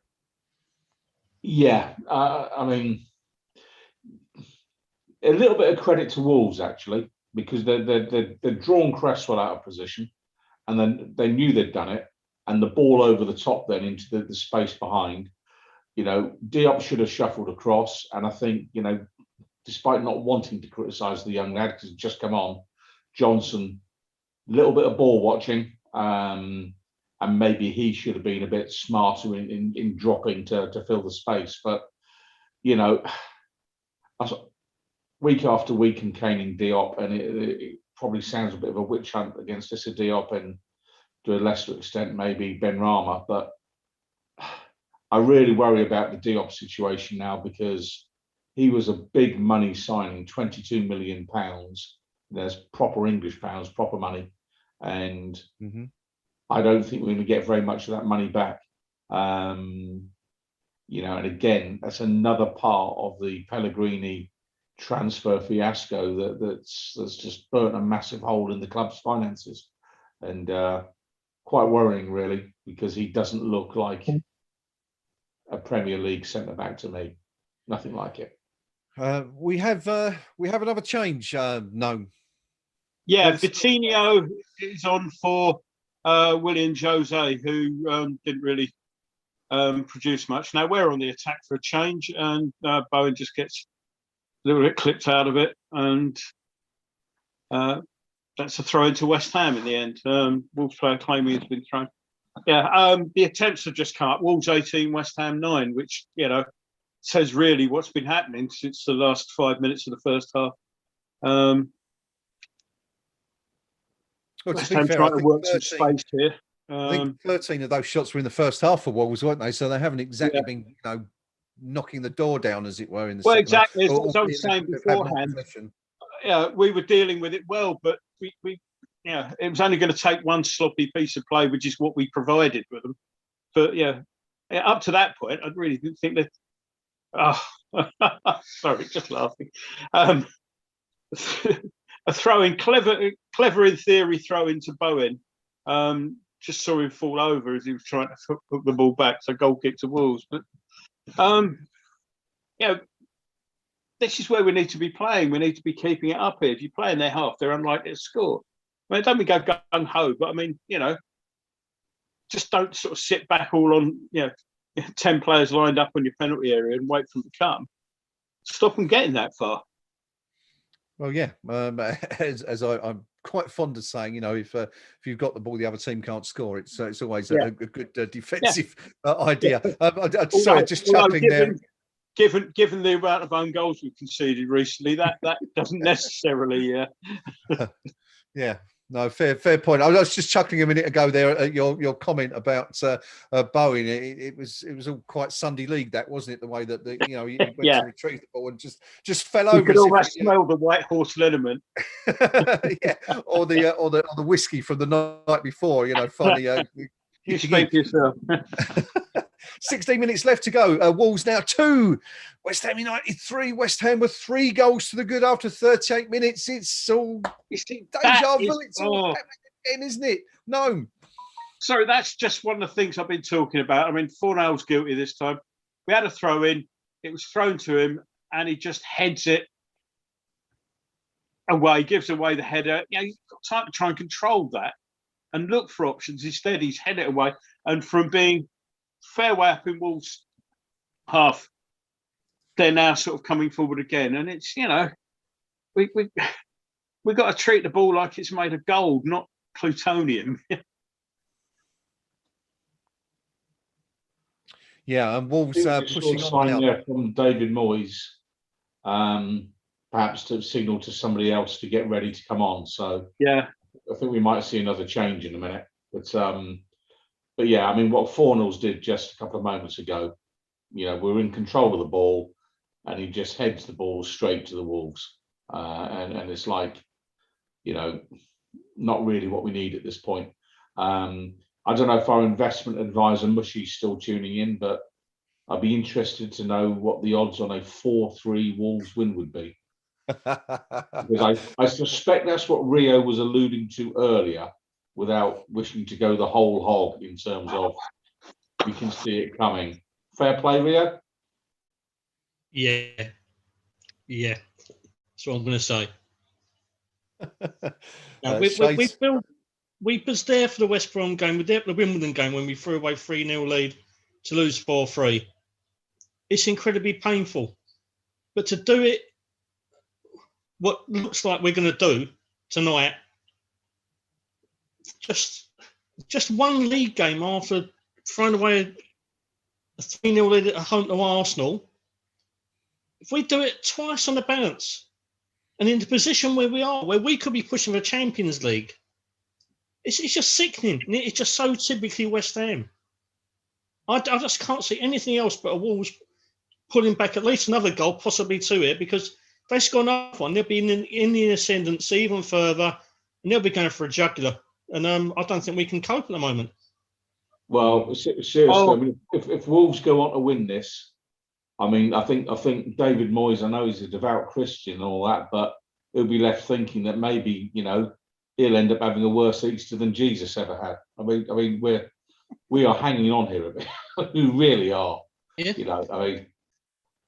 [SPEAKER 3] Yeah, I mean, a little bit of credit to Wolves actually, because they'd drawn Cresswell out of position, and then they knew they'd done it, and the ball over the top then into the space behind. Diop should have shuffled across, and I think despite not wanting to criticise the young lad because he's just come on, Johnson, a little bit of ball watching, and maybe he should have been a bit smarter in dropping to fill the space. But, week after week and caning Diop, and it probably sounds a bit of a witch hunt against Issa Diop and to a lesser extent maybe Benrahma, but I really worry about the Diop situation now because he was a big money signing, £22 million. There's proper English pounds, proper money. And I don't think we're going to get very much of that money back. And again, that's another part of the Pellegrini transfer fiasco that's just burnt a massive hole in the club's finances. And quite worrying, really, because he doesn't look like a Premier League centre-back to me. Nothing like it.
[SPEAKER 1] We have another change, Gnome.
[SPEAKER 2] Yeah, Vitinho is on for William Jose, who didn't really produce much. Now we're on the attack for a change, and Bowen just gets a little bit clipped out of it, and that's a throw into West Ham in the end. Wolves player claiming he's been thrown. Yeah, the attempts have just come up. Wolves 18, West Ham 9, which says really what's been happening since the last 5 minutes of the first half.
[SPEAKER 1] Well,
[SPEAKER 2] West Ham trying to work some space here.
[SPEAKER 1] I think 13 of those shots were in the first half for Wolves, weren't they? So they haven't exactly been, knocking the door down, as it were, in the second
[SPEAKER 2] exactly
[SPEAKER 1] half.
[SPEAKER 2] as I was saying beforehand. We were dealing with it well, but we it was only going to take one sloppy piece of play, which is what we provided with them. But up to that point, I really didn't think that. Sorry, just laughing. A throw-in, clever in theory, throw into Bowen. Just saw him fall over as he was trying to hook the ball back. So goal kick to Wolves. But this is where we need to be playing. We need to be keeping it up here. If you play in their half, they're unlikely to score. I mean, don't we go gung ho? But I mean, just don't sort of sit back all on 10 players lined up on your penalty area and wait for them to come. Stop them getting that far.
[SPEAKER 1] Well, yeah, as I'm quite fond of saying, if you've got the ball, the other team can't score. It's always a good defensive idea. Sorry, just chuckling there.
[SPEAKER 2] Given the amount of own goals we've conceded recently, that doesn't necessarily.
[SPEAKER 1] Yeah. No, fair point. I was just chuckling a minute ago there at your comment about Bowen. It was all quite Sunday League, that wasn't it? The way that he went to retrieve the ball and just fell over.
[SPEAKER 2] You could almost smell the white horse liniment.
[SPEAKER 1] or the whiskey from the night before. Finally.
[SPEAKER 2] You speak yourself.
[SPEAKER 1] 16 minutes left to go. Wolves now 2. West Ham United 3. West Ham with 3 goals to the good after 38 minutes. It's all deja vu. It's all happening again, isn't it? No.
[SPEAKER 2] Sorry, that's just one of the things I've been talking about. I mean, Fornals guilty this time. We had a throw in. It was thrown to him, and he just heads it away. Gives away the header. He's got time to try and control that and look for options. Instead, he's headed it away, and from being fair way up in Wolves' half, they're now sort of coming forward again, and it's we got to treat the ball like it's made of gold, not plutonium.
[SPEAKER 1] Yeah, and Wolves pushing on now
[SPEAKER 3] from David Moyes, perhaps to signal to somebody else to get ready to come on. So think we might see another change in a minute. But yeah, I mean, what Fornals did just a couple of moments ago, we're in control of the ball, and he just heads the ball straight to the Wolves, and it's like, not really what we need at this point. I don't know if our investment advisor Mushy's still tuning in, but I'd be interested to know what the odds on a 4-3 Wolves win would be. Because I suspect that's what Rio was alluding to earlier, without wishing to go the whole hog in terms of we can see it coming. Fair play, Rio?
[SPEAKER 4] Yeah. That's what I'm going to say. We was there for the West Brom game. We were there for the Wimbledon game when we threw away 3-0 lead to lose 4-3. It's incredibly painful. But to do it, what looks like we're going to do tonight, just one league game after throwing away a 3-0 lead at home to Arsenal. If we do it twice on the bounce, and in the position where we are, where we could be pushing for the Champions League, it's just sickening. It's just so typically West Ham. I just can't see anything else but a Wolves pulling back at least another goal, possibly two here, because if they score another one, they'll be in the ascendancy even further, and they'll be going for a jugular. And I don't think we can cope at the moment.
[SPEAKER 3] Well, seriously, I mean, if Wolves go on to win this, I mean, I think David Moyes, I know he's a devout Christian and all that, but he'll be left thinking that maybe, he'll end up having a worse Easter than Jesus ever had. I mean, we are hanging on here a bit. We really are.
[SPEAKER 4] Yeah.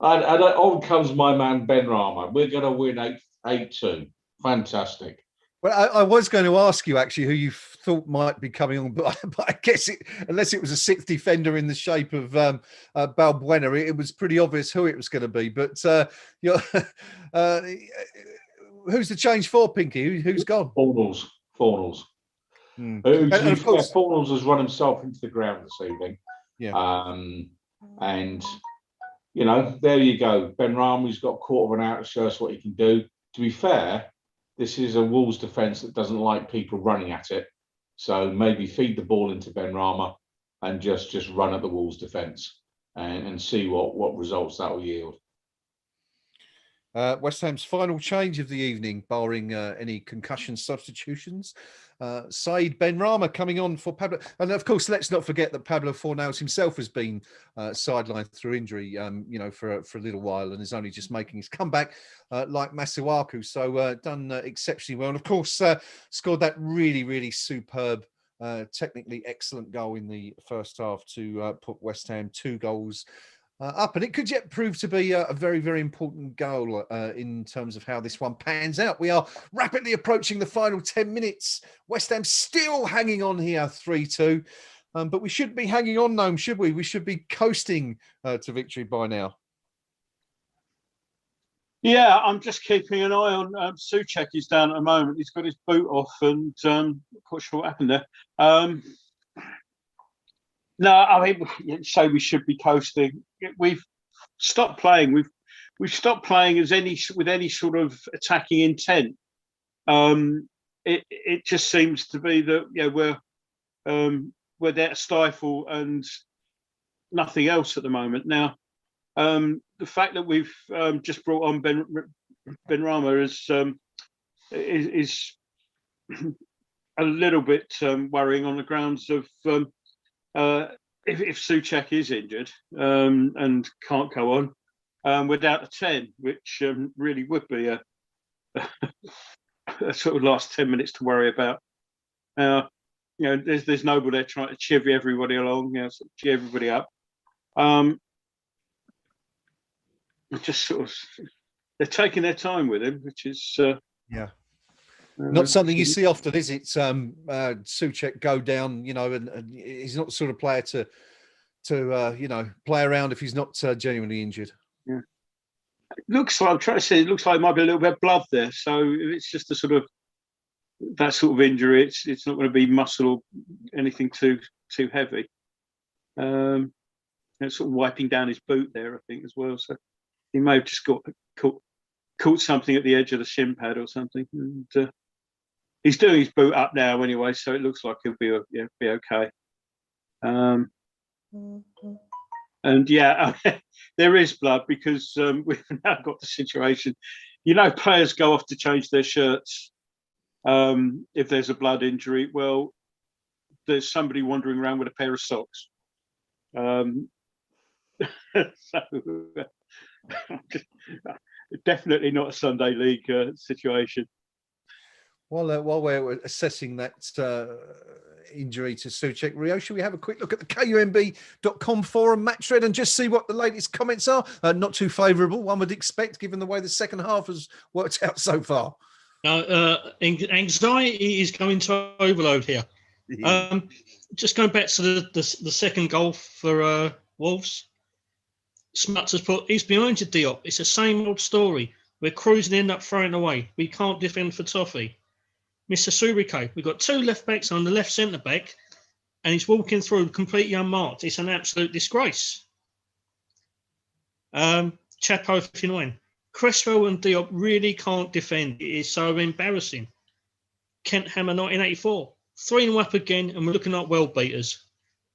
[SPEAKER 3] And on comes my man Ben Rama. We're going to win 8-2. Fantastic.
[SPEAKER 1] Well, I was going to ask you actually who you thought might be coming on, but I guess unless it was a sixth defender in the shape of Balbuena, it was pretty obvious who it was going to be. But who's the change for, Pinky? Who's gone?
[SPEAKER 3] Fornals. Fornals has run himself into the ground this evening.
[SPEAKER 1] Yeah.
[SPEAKER 3] And there you go. Ben Rama's got a quarter of an hour to show us what he can do. To be fair, this is a Wolves defence that doesn't like people running at it. So maybe feed the ball into Ben Rama and just run at the Wolves defence and see what results that will yield.
[SPEAKER 1] West Ham's final change of the evening, barring any concussion substitutions. Said Ben Rama coming on for Pablo. And of course, let's not forget that Pablo Fornals himself has been sidelined through injury, for a little while, and is only just making his comeback like Masuaku. So done exceptionally well. And of course, scored that really, really superb, technically excellent goal in the first half to put West Ham 2 goals up, and it could yet prove to be a very, very important goal in terms of how this one pans out. We are rapidly approaching the final 10 minutes. West Ham still hanging on here, 3-2, but we shouldn't be hanging on, Gnome, should we? We should be coasting to victory by now.
[SPEAKER 2] Yeah, I'm just keeping an eye on Souček. He's down at the moment. He's got his boot off, and I'm not quite sure what happened there. No, I mean, say we should be coasting. We've stopped playing. We've stopped playing with any sort of attacking intent. It just seems to be that we're there to stifle and nothing else at the moment. Now, the fact that we've just brought on Ben Rama is a little bit worrying on the grounds of. If Souček is injured and can't go on, we're down to 10, which really would be a sort of last 10 minutes to worry about. There's Noble there trying to chivvy everybody along, sort of cheer everybody up. Just sort of, they're taking their time with him, which is
[SPEAKER 1] not something you see often, is it? Souček go down, and he's not the sort of player to play around if he's not genuinely injured.
[SPEAKER 2] Yeah, it looks like it looks like it might be a little bit of blood there. So if it's just that sort of injury, it's not going to be muscle or anything too heavy. It's sort of wiping down his boot there, I think, as well. So he may have just caught something at the edge of the shin pad or something. And, he's doing his boot up now anyway, so it looks like he'll be okay. And yeah, there is blood because we've now got the situation. Players go off to change their shirts if there's a blood injury. Well, there's somebody wandering around with a pair of socks. So, definitely not a Sunday League situation.
[SPEAKER 1] While we're assessing that injury to Souček, Rio, should we have a quick look at the KUMB.com forum match thread and just see what the latest comments are? Not too favourable, one would expect, given the way the second half has worked out so far.
[SPEAKER 4] Anxiety is going to overload here. Just going back to the second goal for Wolves. Smuts has put, he's behind you, Diop. It's the same old story. We're cruising, end up throwing away. We can't defend for Toffee. Mr. Surike, we've got two left backs on the left centre back, and he's walking through completely unmarked. It's an absolute disgrace. Chapo 59. Cresswell and Diop really can't defend. It is so embarrassing. Kent Hammer 1984. 3-0 up again, and we're looking like world beaters.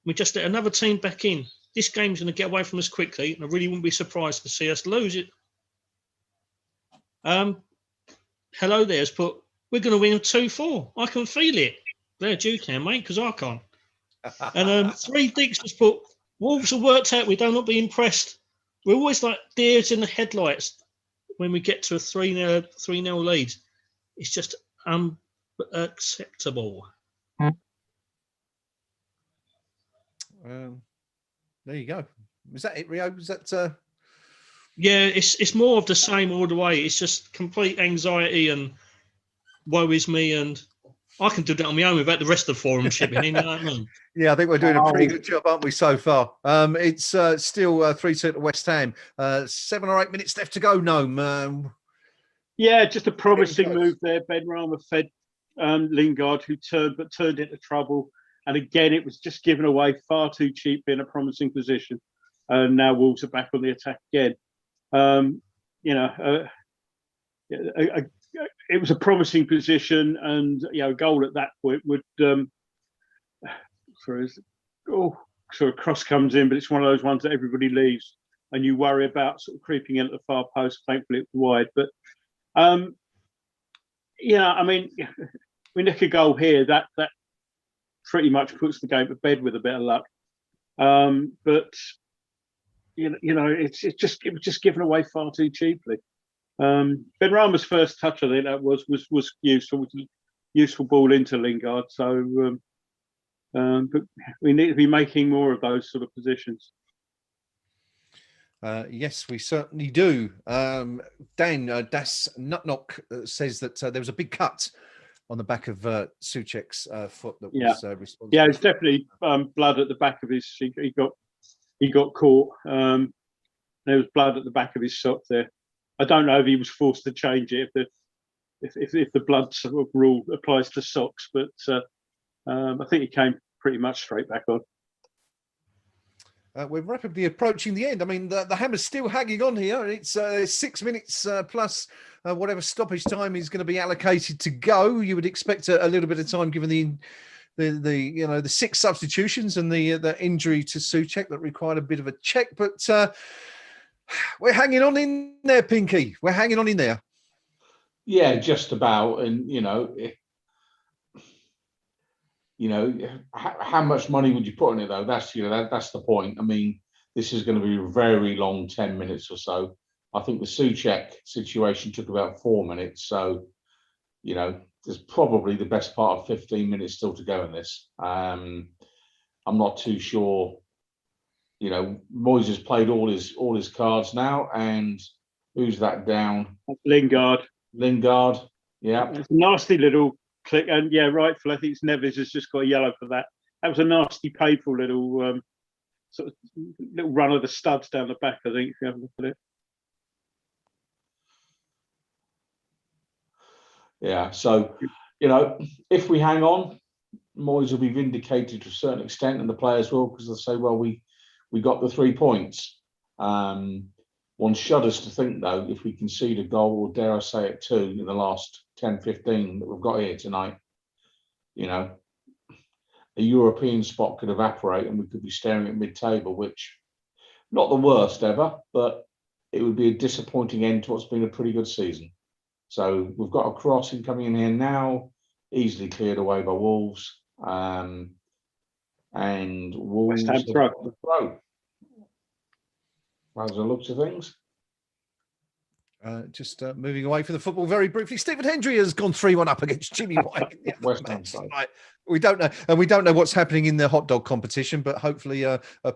[SPEAKER 4] We just let another team back in. This game's going to get away from us quickly, and I really wouldn't be surprised to see us lose it. Hello there's put, we're going to win 2-4. I can feel it. Glad you can, mate, because I can't. And 3 Dicks has put, Wolves have worked out we don't not be impressed. We're always like deers in the headlights when we get to a 3-0 lead. It's just unacceptable.
[SPEAKER 1] There you go. Was that it, Rio? Was that?
[SPEAKER 4] Yeah, it's more of the same all the way. It's just complete anxiety and woe is me, and I can do that on my own without the rest of the forum shipping in. You know what I mean?
[SPEAKER 1] Yeah, I think we're doing a pretty good job, aren't we, so far? It's still 3-2 to West Ham. 7 or 8 minutes left to go, Gnome.
[SPEAKER 2] Yeah, just a promising move there. Ben Rama fed Lingard, who turned into trouble. And again, it was just given away far too cheap in a promising position. And now Wolves are back on the attack again. It was a promising position, and a goal at that point would sort of cross comes in, but it's one of those ones that everybody leaves, and you worry about sort of creeping in at the far post. Thankfully, it's wide, but we nick a goal here. That pretty much puts the game to bed with a bit of luck. But it was just given away far too cheaply. Benrahma's first touch, I think that was useful ball into Lingard. So, but we need to be making more of those sort of positions.
[SPEAKER 1] Yes, we certainly do. Dan Das Nutnock says that there was a big cut on the back of Souček's foot that was responsible.
[SPEAKER 2] Yeah, it's definitely blood at the back of his. He got caught. There was blood at the back of his sock there. I don't know if he was forced to change it if the blood sort of rule applies to socks, but I think he came pretty much straight back on.
[SPEAKER 1] We're rapidly approaching the end. I mean, the hammer's still hanging on here. It's 6 minutes plus whatever stoppage time is going to be allocated to go. You would expect a little bit of time given the 6 substitutions and the injury to Souček that required a bit of a check. But we're hanging on in there, Pinky. We're hanging on in there.
[SPEAKER 3] Yeah, just about. And how much money would you put on it though? That's that's the point. I mean, this is going to be a very long 10 minutes or so. I think the Souček situation took about 4 minutes. So, there's probably the best part of 15 minutes still to go in this. I'm not too sure. Moyes has played all his cards now, and who's that down?
[SPEAKER 2] Lingard,
[SPEAKER 3] yeah.
[SPEAKER 2] It's a nasty little click, and rightfully, I think it's Neves has just got a yellow for that. That was a nasty, painful little sort of little run of the studs down the back. I think if you have a look at it.
[SPEAKER 3] Yeah. So, if we hang on, Moyes will be vindicated to a certain extent, and the players will, because they'll say, "Well, we got the 3 points." One shudders to think, though, if we concede a goal, or dare I say it, 2 in the last 10, 15 that we've got here tonight, you know, a European spot could evaporate and we could be staring at mid-table, which not the worst ever, but it would be a disappointing end to what's been a pretty good season. So we've got a crossing coming in here now, easily cleared away by Wolves. And Wolves
[SPEAKER 2] West Ham throw.
[SPEAKER 3] By the looks of things.
[SPEAKER 1] Just moving away from the football very briefly. Stephen Hendry has gone 3-1 up against Jimmy White.
[SPEAKER 3] West Ham side.
[SPEAKER 1] We don't know, and we don't know what's happening in the hot dog competition. But hopefully,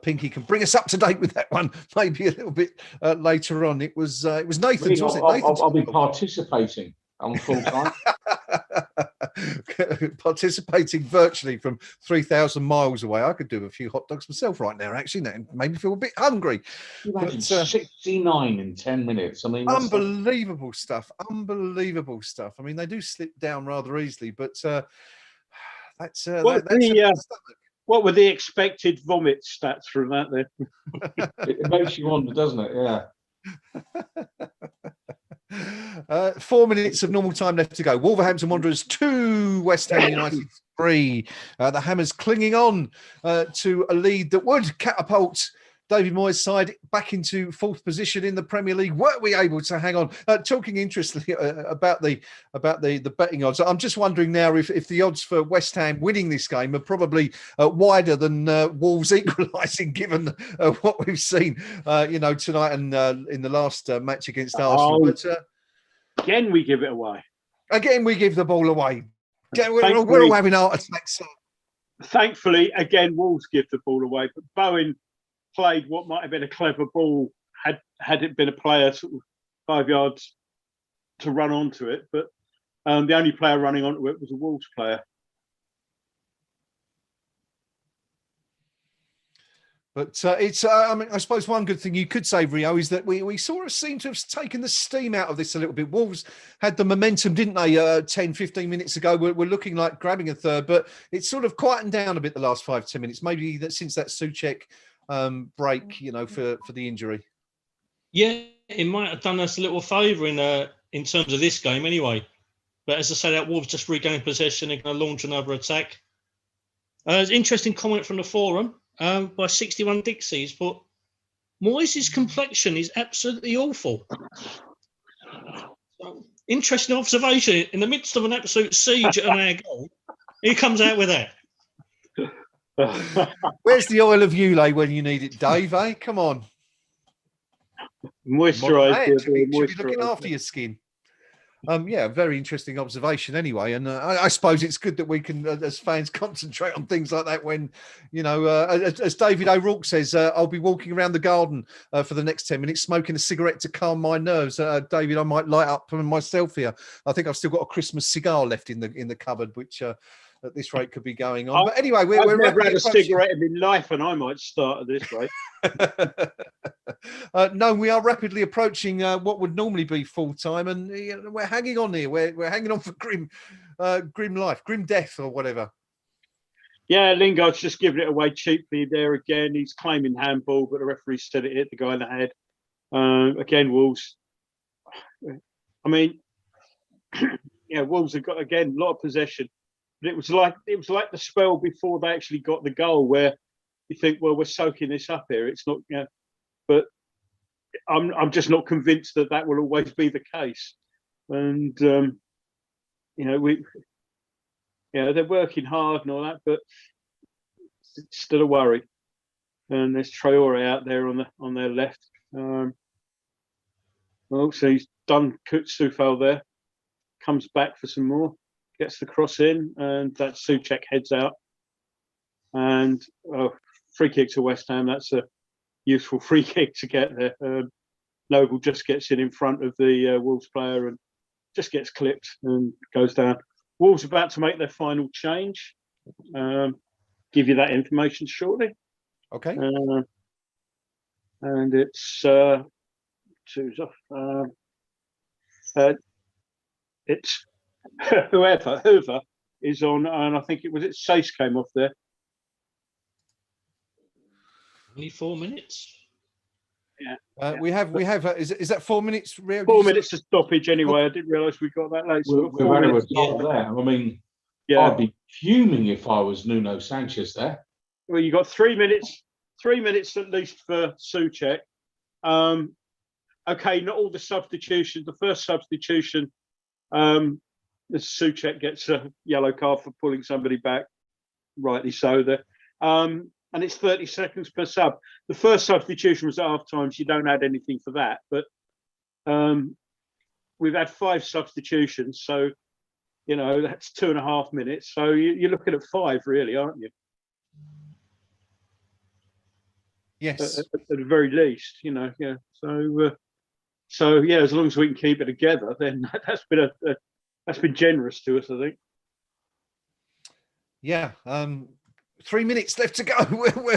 [SPEAKER 1] Pinky can bring us up to date with that one. Maybe a little bit later on. It was Nathan's, wasn't it?
[SPEAKER 3] I'll be participating on full time.
[SPEAKER 1] Participating virtually from 3,000 miles away. I could do a few hot dogs myself right now. Actually, that made me feel a bit hungry.
[SPEAKER 3] But, 69 in 10 minutes. I mean,
[SPEAKER 1] unbelievable stuff. Unbelievable stuff. I mean, they do slip down rather easily, but
[SPEAKER 2] what were the expected vomit stats from that then?
[SPEAKER 3] It makes you wonder, doesn't it? Yeah.
[SPEAKER 1] 4 minutes of normal time left to go. Wolverhampton Wanderers 2, West Ham United 3. The Hammers clinging on to a lead that would catapult David Moyes' side back into 4th position in the Premier League. Were we able to hang on? Talking interestingly about the betting odds, I'm just wondering now if the odds for West Ham winning this game are probably wider than Wolves equalising, given what we've seen, tonight and in the last match against Arsenal. But
[SPEAKER 2] again, we give it away.
[SPEAKER 1] Again, we give the ball away. We're all having heart attacks.
[SPEAKER 2] Thankfully, again, Wolves give the ball away, but Bowen played what might have been a clever ball had it been a player sort of 5 yards to run onto it, but the only player running onto it was a Wolves player.
[SPEAKER 1] But it's, I suppose one good thing you could say, Rio, is that we sort of seem to have taken the steam out of this a little bit. Wolves had the momentum, didn't they, 10, 15 minutes ago? We're looking like grabbing a third, but it's sort of quietened down a bit the last 5, 10 minutes, maybe that since that Souček break, for the injury.
[SPEAKER 4] Yeah, it might have done us a little favour in terms of this game anyway. But as I say, that Wolves just regained possession and going to launch another attack. Interesting comment from the forum by 61 Dixies, but Moyes' complexion is absolutely awful. So, interesting observation. In the midst of an absolute siege at an air goal, he comes out with that.
[SPEAKER 1] Where's the oil of Ulay when you need it, Dave? Come on.
[SPEAKER 2] Moisturize.
[SPEAKER 1] Should be looking after your skin. Very interesting observation anyway. And I suppose it's good that we can, as fans, concentrate on things like that when, as David O'Rourke says, I'll be walking around the garden for the next 10 minutes, smoking a cigarette to calm my nerves. David, I might light up myself here. I think I've still got a Christmas cigar left in the cupboard, which at this rate could be going on. But anyway, we're
[SPEAKER 2] never had a cigarette in my life, and I might start at this rate.
[SPEAKER 1] No, we are rapidly approaching what would normally be full time, and we're hanging on here. We're hanging on for grim life, grim death, or whatever.
[SPEAKER 2] Yeah, Lingard's just giving it away cheaply there again. He's claiming handball, but the referee said it hit the guy in the head. Again, Wolves. I mean, Wolves have got again a lot of possession. But it was like the spell before they actually got the goal, where you think, well, we're soaking this up here. It's not, but I'm just not convinced that will always be the case. And they're working hard and all that, but it's still a worry. And there's Traore out there on their left. So he's done Soufal there, comes back for some more. Gets the cross in, and that Souček heads out. And free kick to West Ham. That's a useful free kick to get there. Noble just gets in front of the Wolves player and just gets clipped and goes down. Wolves about to make their final change. Give you that information shortly.
[SPEAKER 1] Okay.
[SPEAKER 2] And it's two's off. It's whoever is on, and I think it Sace came off there.
[SPEAKER 4] Only 4 minutes.
[SPEAKER 1] We have. Is that 4 minutes? Rio,
[SPEAKER 2] 4 minutes of stoppage anyway. I didn't realise we got that late. So
[SPEAKER 3] we're very much there. I mean, I'd be fuming if I was Nuno Sanchez there.
[SPEAKER 2] Well, you got 3 minutes. 3 minutes at least for Souček. Okay, not all the substitutions. The first substitution, the Souček gets a yellow card for pulling somebody back, rightly so. There, and it's 30 seconds per sub. The first substitution was at half time, so you don't add anything for that. But we've had 5 substitutions, so that's 2.5 minutes. So you're looking at 5, really, aren't you?
[SPEAKER 1] Yes,
[SPEAKER 2] at the very least, yeah. So yeah, as long as we can keep it together, then that's been generous to us, I think.
[SPEAKER 1] Yeah. 3 minutes left to go.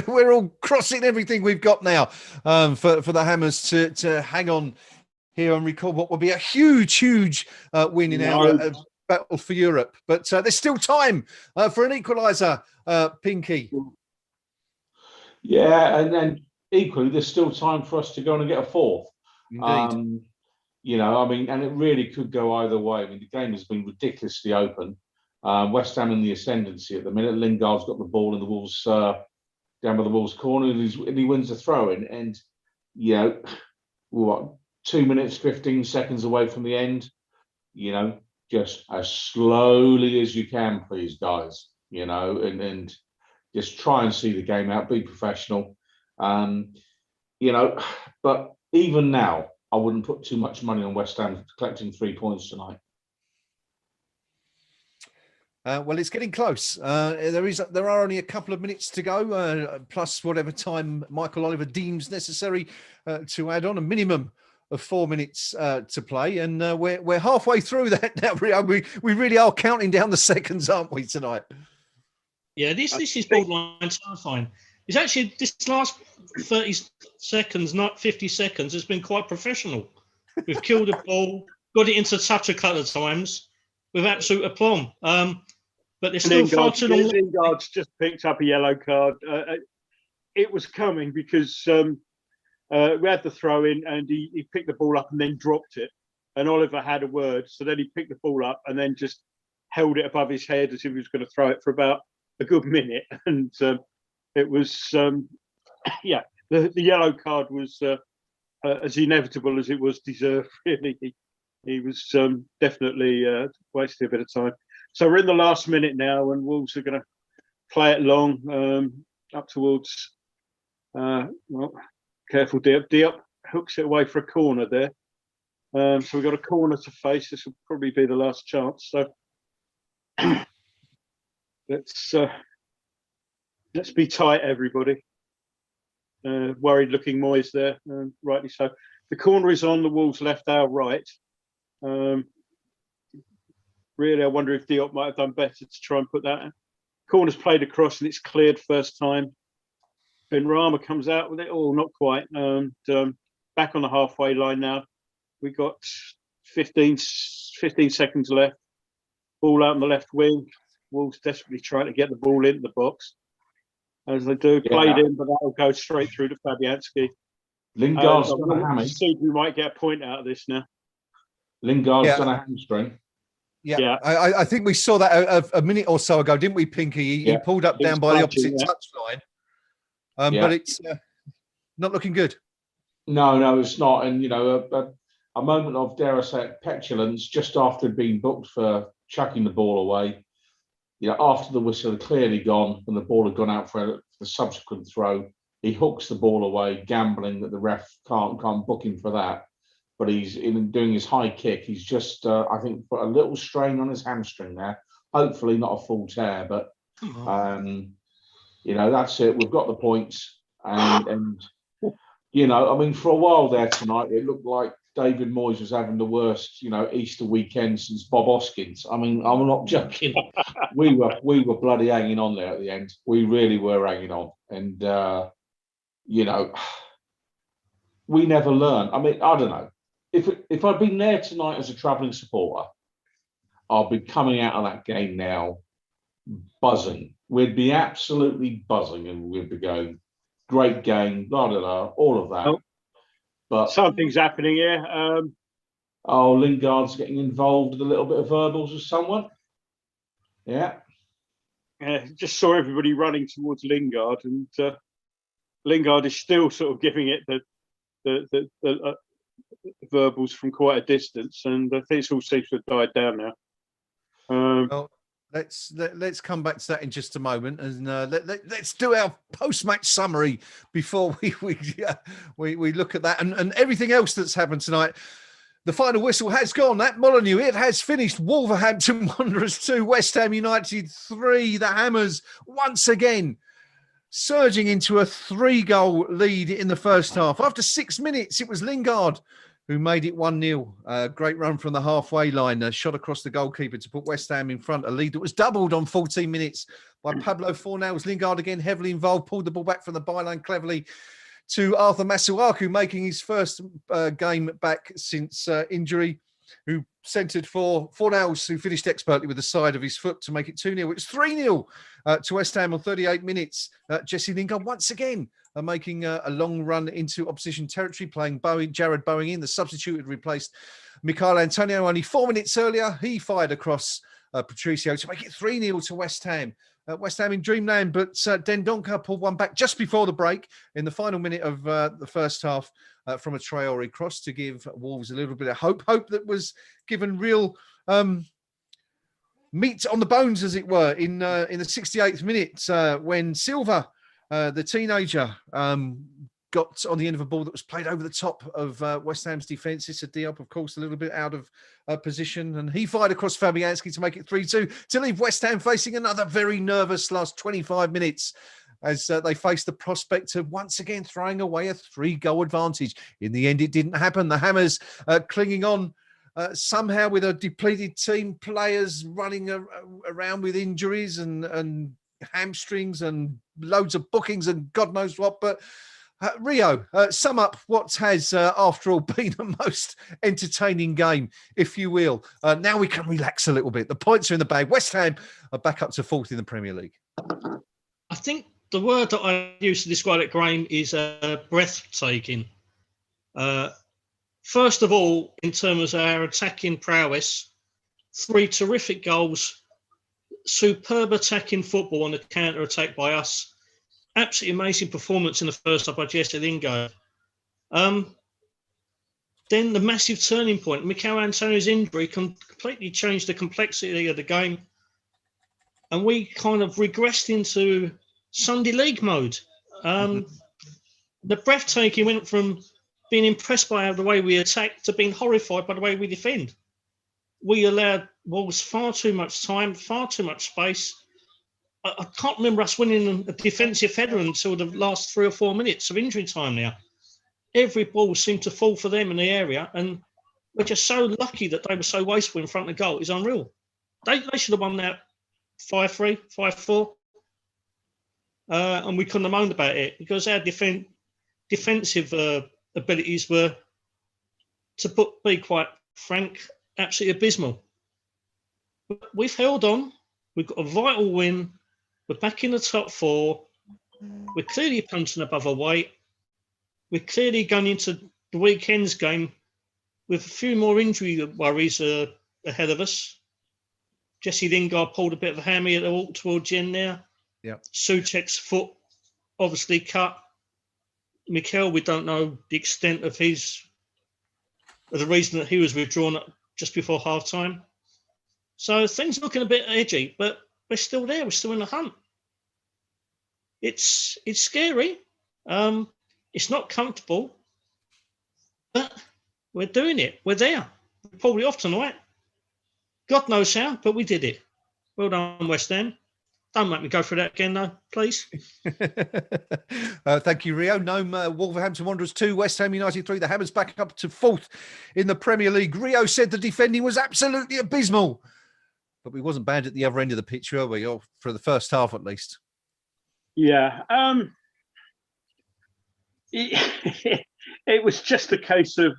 [SPEAKER 1] We're all crossing everything we've got now for the Hammers to hang on here and record what will be a huge win in our battle for Europe. But there's still time for an equaliser, Pinky.
[SPEAKER 3] Yeah, and then equally, there's still time for us to go and get a 4th.
[SPEAKER 1] Indeed.
[SPEAKER 3] I mean, and it really could go either way. I mean, the game has been ridiculously open. West Ham in the ascendancy at the minute. Lingard's got the ball in the Wolves down by the Wolves corner, and he wins the throw-in. And 2 minutes 15 seconds away from the end. Just as slowly as you can, please, guys. And just try and see the game out. Be professional. But even now, I wouldn't put too much money on West Ham collecting 3 points tonight.
[SPEAKER 1] Well, it's getting close. There are only a couple of minutes to go, plus whatever time Michael Oliver deems necessary to add on, a minimum of 4 minutes to play, and we're halfway through that now. We really are counting down the seconds, aren't we, tonight?
[SPEAKER 4] Yeah, this is borderline terrifying. It's actually this last 30 seconds, not 50 seconds, has been quite professional. We've killed the ball, got it into touch a couple of times with absolute aplomb. But there's still far too long.
[SPEAKER 2] Lingard's just picked up a yellow card. It was coming because we had the throw in and he picked the ball up and then dropped it. And Oliver had a word. So then he picked the ball up and then just held it above his head as if he was going to throw it for about a good minute. And it was, the yellow card was as inevitable as it was deserved, really. He was definitely wasting a bit of time. So we're in the last minute now, and Wolves are going to play it long up towards. Careful, Diop hooks it away for a corner there. So we've got a corner to face. This will probably be the last chance. So let's be tight, everybody. Worried-looking Moyes there, rightly so. The corner is on the Wolves' left, our right. Really, I wonder if Diop might have done better to try and put that in. Corner's played across and it's cleared first time. Benrahma comes out with it. Oh, not quite. And back on the halfway line now. We've got 15 seconds left. Ball out on the left wing. Wolves desperately trying to get the ball into the box. As they do, played in, but that'll go straight through to Fabianski.
[SPEAKER 3] Lingard's done a hammy.
[SPEAKER 2] We might get a point out of this now.
[SPEAKER 3] Lingard's done a hamstring.
[SPEAKER 1] Yeah. I think we saw that a minute or so ago, didn't we, Pinky? He pulled up down by the opposite touchline. But it's not looking good. No,
[SPEAKER 3] it's not. And, a moment of, dare I say it, petulance just after being booked for chucking the ball away. After the whistle had clearly gone and the ball had gone out for the subsequent throw, he hooks the ball away, gambling that the ref can't book him for that. But he's in doing his high kick. He's just, I think, put a little strain on his hamstring there. Hopefully not a full tear, but that's it. We've got the points, and I mean, for a while there tonight, it looked like David Moyes was having the worst, Easter weekend since Bob Hoskins. I mean, I'm not joking. we were bloody hanging on there at the end. We really were hanging on, and we never learn. I mean, I don't know. If I'd been there tonight as a travelling supporter, I'll be coming out of that game now buzzing. We'd be absolutely buzzing, and we'd be going, great game, blah, blah, blah, all of that. But
[SPEAKER 2] something's happening here.
[SPEAKER 3] Oh, Lingard's getting involved with a little bit of verbals with someone. Yeah.
[SPEAKER 2] Just saw everybody running towards Lingard, and Lingard is still sort of giving it the verbals from quite a distance, and I think it all seems to have died down now.
[SPEAKER 1] Well, let's come back to that in just a moment, and let's do our post-match summary before we look at that and everything else that's happened tonight. The final whistle has gone. That Molineux, it has finished. Wolverhampton Wanderers 2, West Ham United 3. The Hammers once again surging into a 3-goal lead in the first half. After 6 minutes, it was Lingard who made it 1-0. Great run from the halfway line, shot across the goalkeeper to put West Ham in front. A lead that was doubled on 14 minutes by Pablo Fornals. Lingard again heavily involved, pulled the ball back from the byline cleverly to Arthur Masuaku, making his first game back since injury, who centred for Fornals, who finished expertly with the side of his foot to make it 2-0. It was 3-0 to West Ham on 38 minutes. Jesse Lingard once again making a long run into opposition territory, playing Jared Bowen in. The substitute had replaced Michail Antonio only 4 minutes earlier. He fired across Patricio to make it 3-0 to West Ham. West Ham in dreamland, but Dendoncker pulled one back just before the break in the final minute of the first half from a Traore cross to give Wolves a little bit of hope that was given real meat on the bones, as it were, in the 68th minute when Silva, the teenager, got on the end of a ball that was played over the top of West Ham's defence. Issa Diop, of course, a little bit out of position, and he fired across Fabianski to make it 3-2 to leave West Ham facing another very nervous last 25 minutes as they faced the prospect of once again throwing away a 3-goal advantage. In the end, it didn't happen. The Hammers clinging on somehow with a depleted team, players running around with injuries and hamstrings and loads of bookings and God knows what, but Rio, sum up what has, after all, been a most entertaining game, if you will. Now we can relax a little bit. The points are in the bag. West Ham are back up to 4th in the Premier League.
[SPEAKER 4] I think the word that I use to describe it, Graham, is breathtaking. First of all, in terms of our attacking prowess, 3 terrific goals, superb attacking football on the counter-attack by us. Absolutely amazing performance in the first half by Jesse Lingard. Then the massive turning point, Michail Antonio's injury completely changed the complexity of the game. And we kind of regressed into Sunday League mode. The breathtaking went from being impressed by the way we attack to being horrified by the way we defend. We allowed Wolves far too much time, far too much space. I can't remember us winning a defensive header until the last 3 or 4 minutes of injury time now. Every ball seemed to fall for them in the area, and we're just so lucky that they were so wasteful in front of the goal. It's unreal. They should have won that 5-3, 5-4. And we couldn't have moaned about it because our defensive abilities were, to be quite frank, absolutely abysmal. But we've held on. We've got a vital win. We're back in the top 4. We're clearly punching above our weight. We're clearly going into the weekend's game with a few more injury worries ahead of us. Jesse Lingard pulled a bit of a hammy at the walk towards the end there.
[SPEAKER 1] Yeah.
[SPEAKER 4] Souček's foot obviously cut. Mikel, we don't know the extent of the reason that he was withdrawn just before half time. So things are looking a bit edgy, but we're still there. We're still in the hunt. It's scary. It's not comfortable, but we're doing it. We're there. We're probably off tonight. God knows how, but we did it. Well done, West Ham. Don't make me go through that again, though, please.
[SPEAKER 1] Thank you, Rio. Gnome, Wolverhampton Wanderers 2, West Ham United 3. The Hammers back up to 4th in the Premier League. Rio said the defending was absolutely abysmal. But we wasn't bad at the other end of the pitch, were we? Or for the first half, at least.
[SPEAKER 2] Yeah. It was just a case of,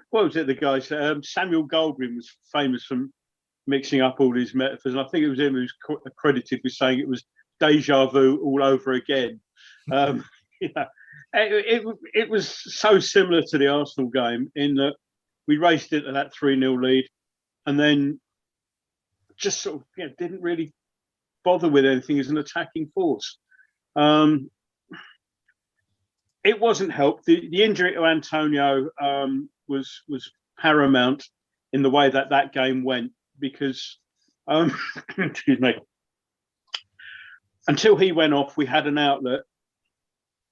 [SPEAKER 2] what was it, the guys? Samuel Goldwyn was famous for mixing up all these metaphors. And I think it was him who was credited with saying it was deja vu all over again. it was so similar to the Arsenal game in that we raced into that 3-0 lead and then just sort of didn't really bother with anything as an attacking force. It wasn't helped. The injury to Antonio was paramount in the way that game went because, excuse me, until he went off, we had an outlet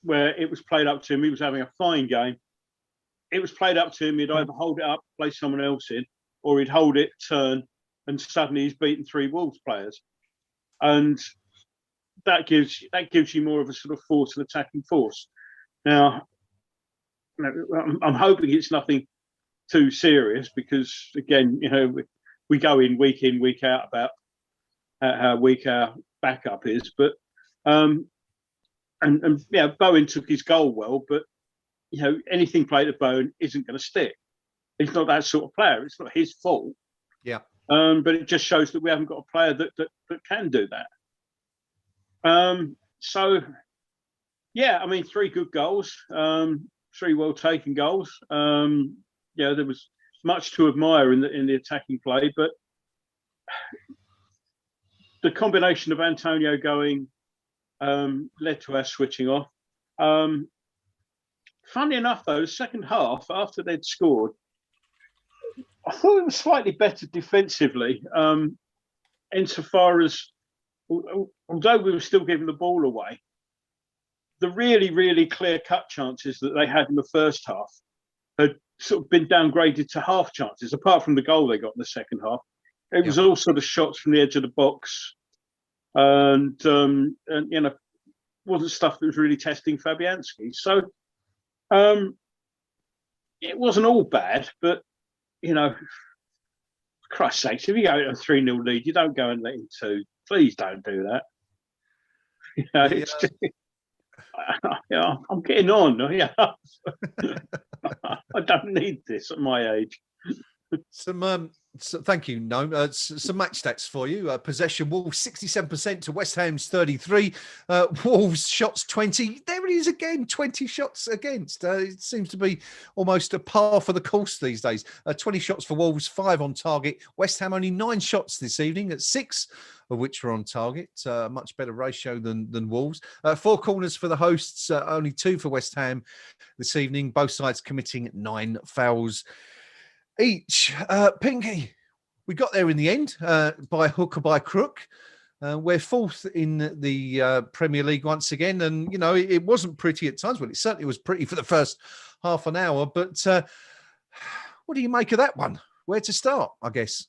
[SPEAKER 2] where it was played up to him. He was having a fine game. It was played up to him. He'd either hold it up, play someone else in, or he'd hold it, turn, and suddenly he's beaten 3 Wolves players. And that gives you more of a sort of force and attacking force. Now, I'm hoping it's nothing too serious because, again, we go in, week out about how weak our backup is. But Bowen took his goal well, but anything played at Bowen isn't going to stick. He's not that sort of player. It's not his fault.
[SPEAKER 1] Yeah.
[SPEAKER 2] But it just shows that we haven't got a player that can do that. So, yeah, I mean, 3 good goals, 3 well taken goals. There was much to admire in the attacking play, but the combination of Antonio going led to our switching off. Funny enough, though, the second half, after they'd scored, I thought it was slightly better defensively, insofar as, although we were still giving the ball away, the really, really clear-cut chances that they had in the first half had sort of been downgraded to half chances, apart from the goal they got in the second half. It was all sort of shots from the edge of the box and wasn't stuff that was really testing Fabianski. So it wasn't all bad, but, for Christ's sakes, if you go to a 3-0 lead, you don't go and let him 2. Please don't do that. It's just, I'm getting on. I don't need this at my age.
[SPEAKER 1] Thank you, Gnome. Some match stats for you. Possession, Wolves 67% to West Ham's 33. Wolves shots 20. There it is again, 20 shots against. It seems to be almost a par for the course these days. 20 shots for Wolves, 5 on target. West Ham only 9 shots this evening, at 6 of which were on target. Much better ratio than Wolves. 4 corners for the hosts, only 2 for West Ham this evening. Both sides committing 9 fouls each. Pinky, we got there in the end, by hook or by crook. We're 4th in the Premier League once again, and it wasn't pretty at times. Well, it certainly was pretty for the first half an hour, but what do you make of that one? Where to start, I guess?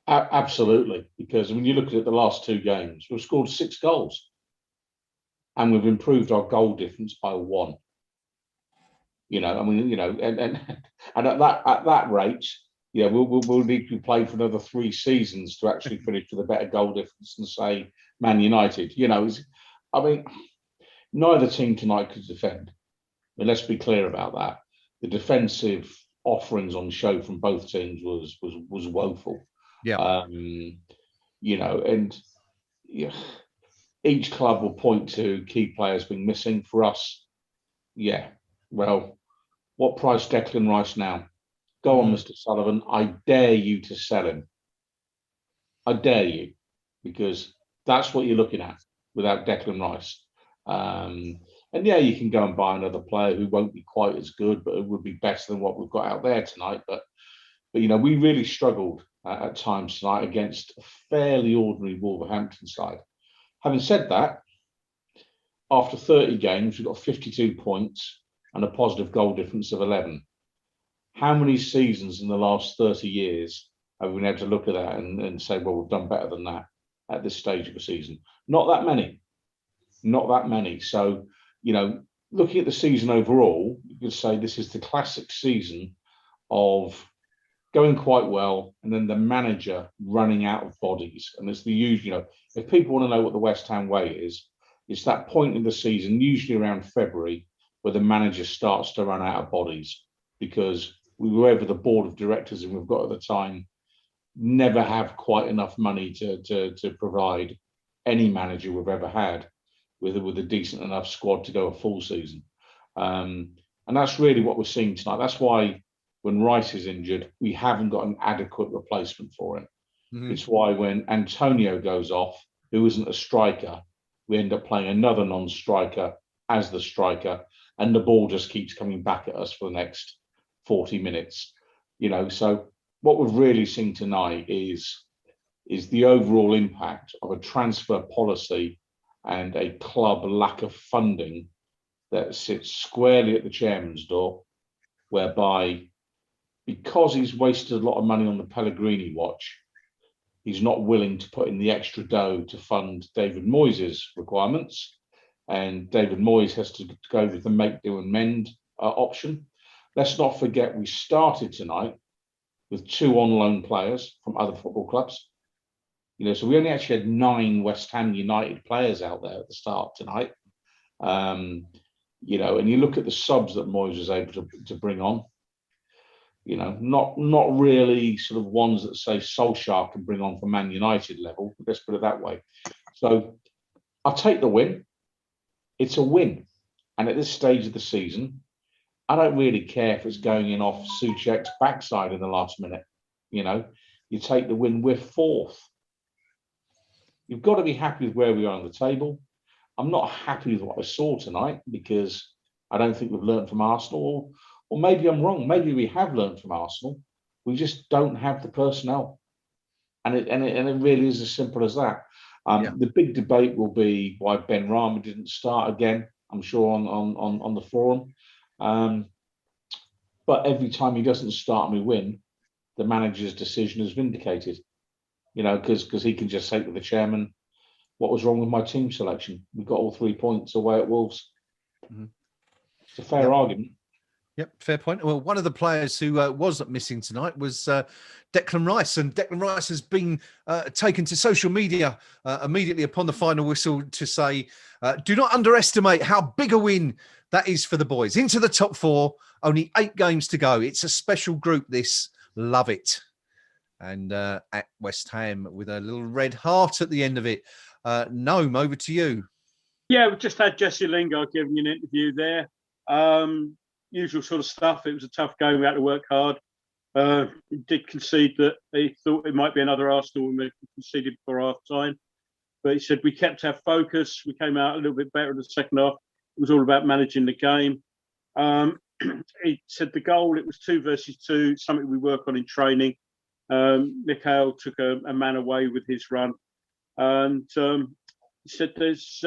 [SPEAKER 3] Absolutely, because when you look at the last 2 games, we've scored 6 goals and we've improved our goal difference by 1. And at that rate, we'll need to play for another 3 seasons to actually finish with a better goal difference than, say, Man United. Neither team tonight could defend. But let's be clear about that. The defensive offerings on show from both teams was woeful.
[SPEAKER 1] Yeah.
[SPEAKER 3] Each club will point to key players being missing. For us, well, what price Declan Rice now? Go on, Mr. Sullivan. I dare you to sell him. I dare you, because that's what you're looking at without Declan Rice. You can go and buy another player who won't be quite as good, but it would be better than what we've got out there tonight. But we really struggled at times tonight against a fairly ordinary Wolverhampton side. Having said that, after 30 games, we've got 52 points and a positive goal difference of 11. How many seasons in the last 30 years have we been able to look at that and say, well, we've done better than that at this stage of the season? Not that many. So, looking at the season overall, you could say this is the classic season of going quite well and then the manager running out of bodies. And it's the usual, if people want to know what the West Ham way is, it's that point in the season, usually around February, where the manager starts to run out of bodies, because whoever the board of directors and we've got at the time never have quite enough money to provide any manager we've ever had with a decent enough squad to go a full season. And that's really what we're seeing tonight. That's why when Rice is injured, we haven't got an adequate replacement for him. It's why when Antonio goes off, who isn't a striker, we end up playing another non-striker as the striker, and the ball just keeps coming back at us for the next 40 minutes. So what we've really seen tonight is the overall impact of a transfer policy and a club lack of funding that sits squarely at the chairman's door, whereby, because he's wasted a lot of money on the Pellegrini watch, he's not willing to put in the extra dough to fund David Moyes' requirements. And David Moyes has to go with the make, do and mend option. Let's not forget, we started tonight with 2 on-loan players from other football clubs. So we only actually had 9 West Ham United players out there at the start tonight. And you look at the subs that Moyes was able to bring on, not really sort of ones that say Solskjaer can bring on for Man United level. Let's put it that way. So I'll take the win. It's a win. And at this stage of the season, I don't really care if it's going in off Souček's backside in the last minute. You take the win. We're 4th. You've got to be happy with where we are on the table. I'm not happy with what I saw tonight because I don't think we've learned from Arsenal. Or maybe I'm wrong. Maybe we have learned from Arsenal. We just don't have the personnel. And it really is as simple as that. The big debate will be why Ben Rama didn't start again, I'm sure, on the forum. But every time he doesn't start and we win, the manager's decision is vindicated. Because he can just say to the chairman, what was wrong with my team selection? We got all 3 points away at Wolves. It's a fair argument.
[SPEAKER 1] Yep, fair point. Well, one of the players who was missing tonight was Declan Rice, and Declan Rice has been taken to social media immediately upon the final whistle to say, do not underestimate how big a win that is for the boys. Into the top 4, only 8 games to go. It's a special group, this. Love it. And at West Ham with a little red heart at the end of it. Gnome, over to you.
[SPEAKER 2] Yeah, we just had Jesse Lingard giving an interview there. Usual sort of stuff. It was a tough game. We had to work hard. He did concede that he thought it might be another Arsenal when we conceded before half time. But he said we kept our focus. We came out a little bit better in the second half. It was all about managing the game. He said the goal, it was 2 versus 2, something we work on in training. Michail took a man away with his run. And he said there's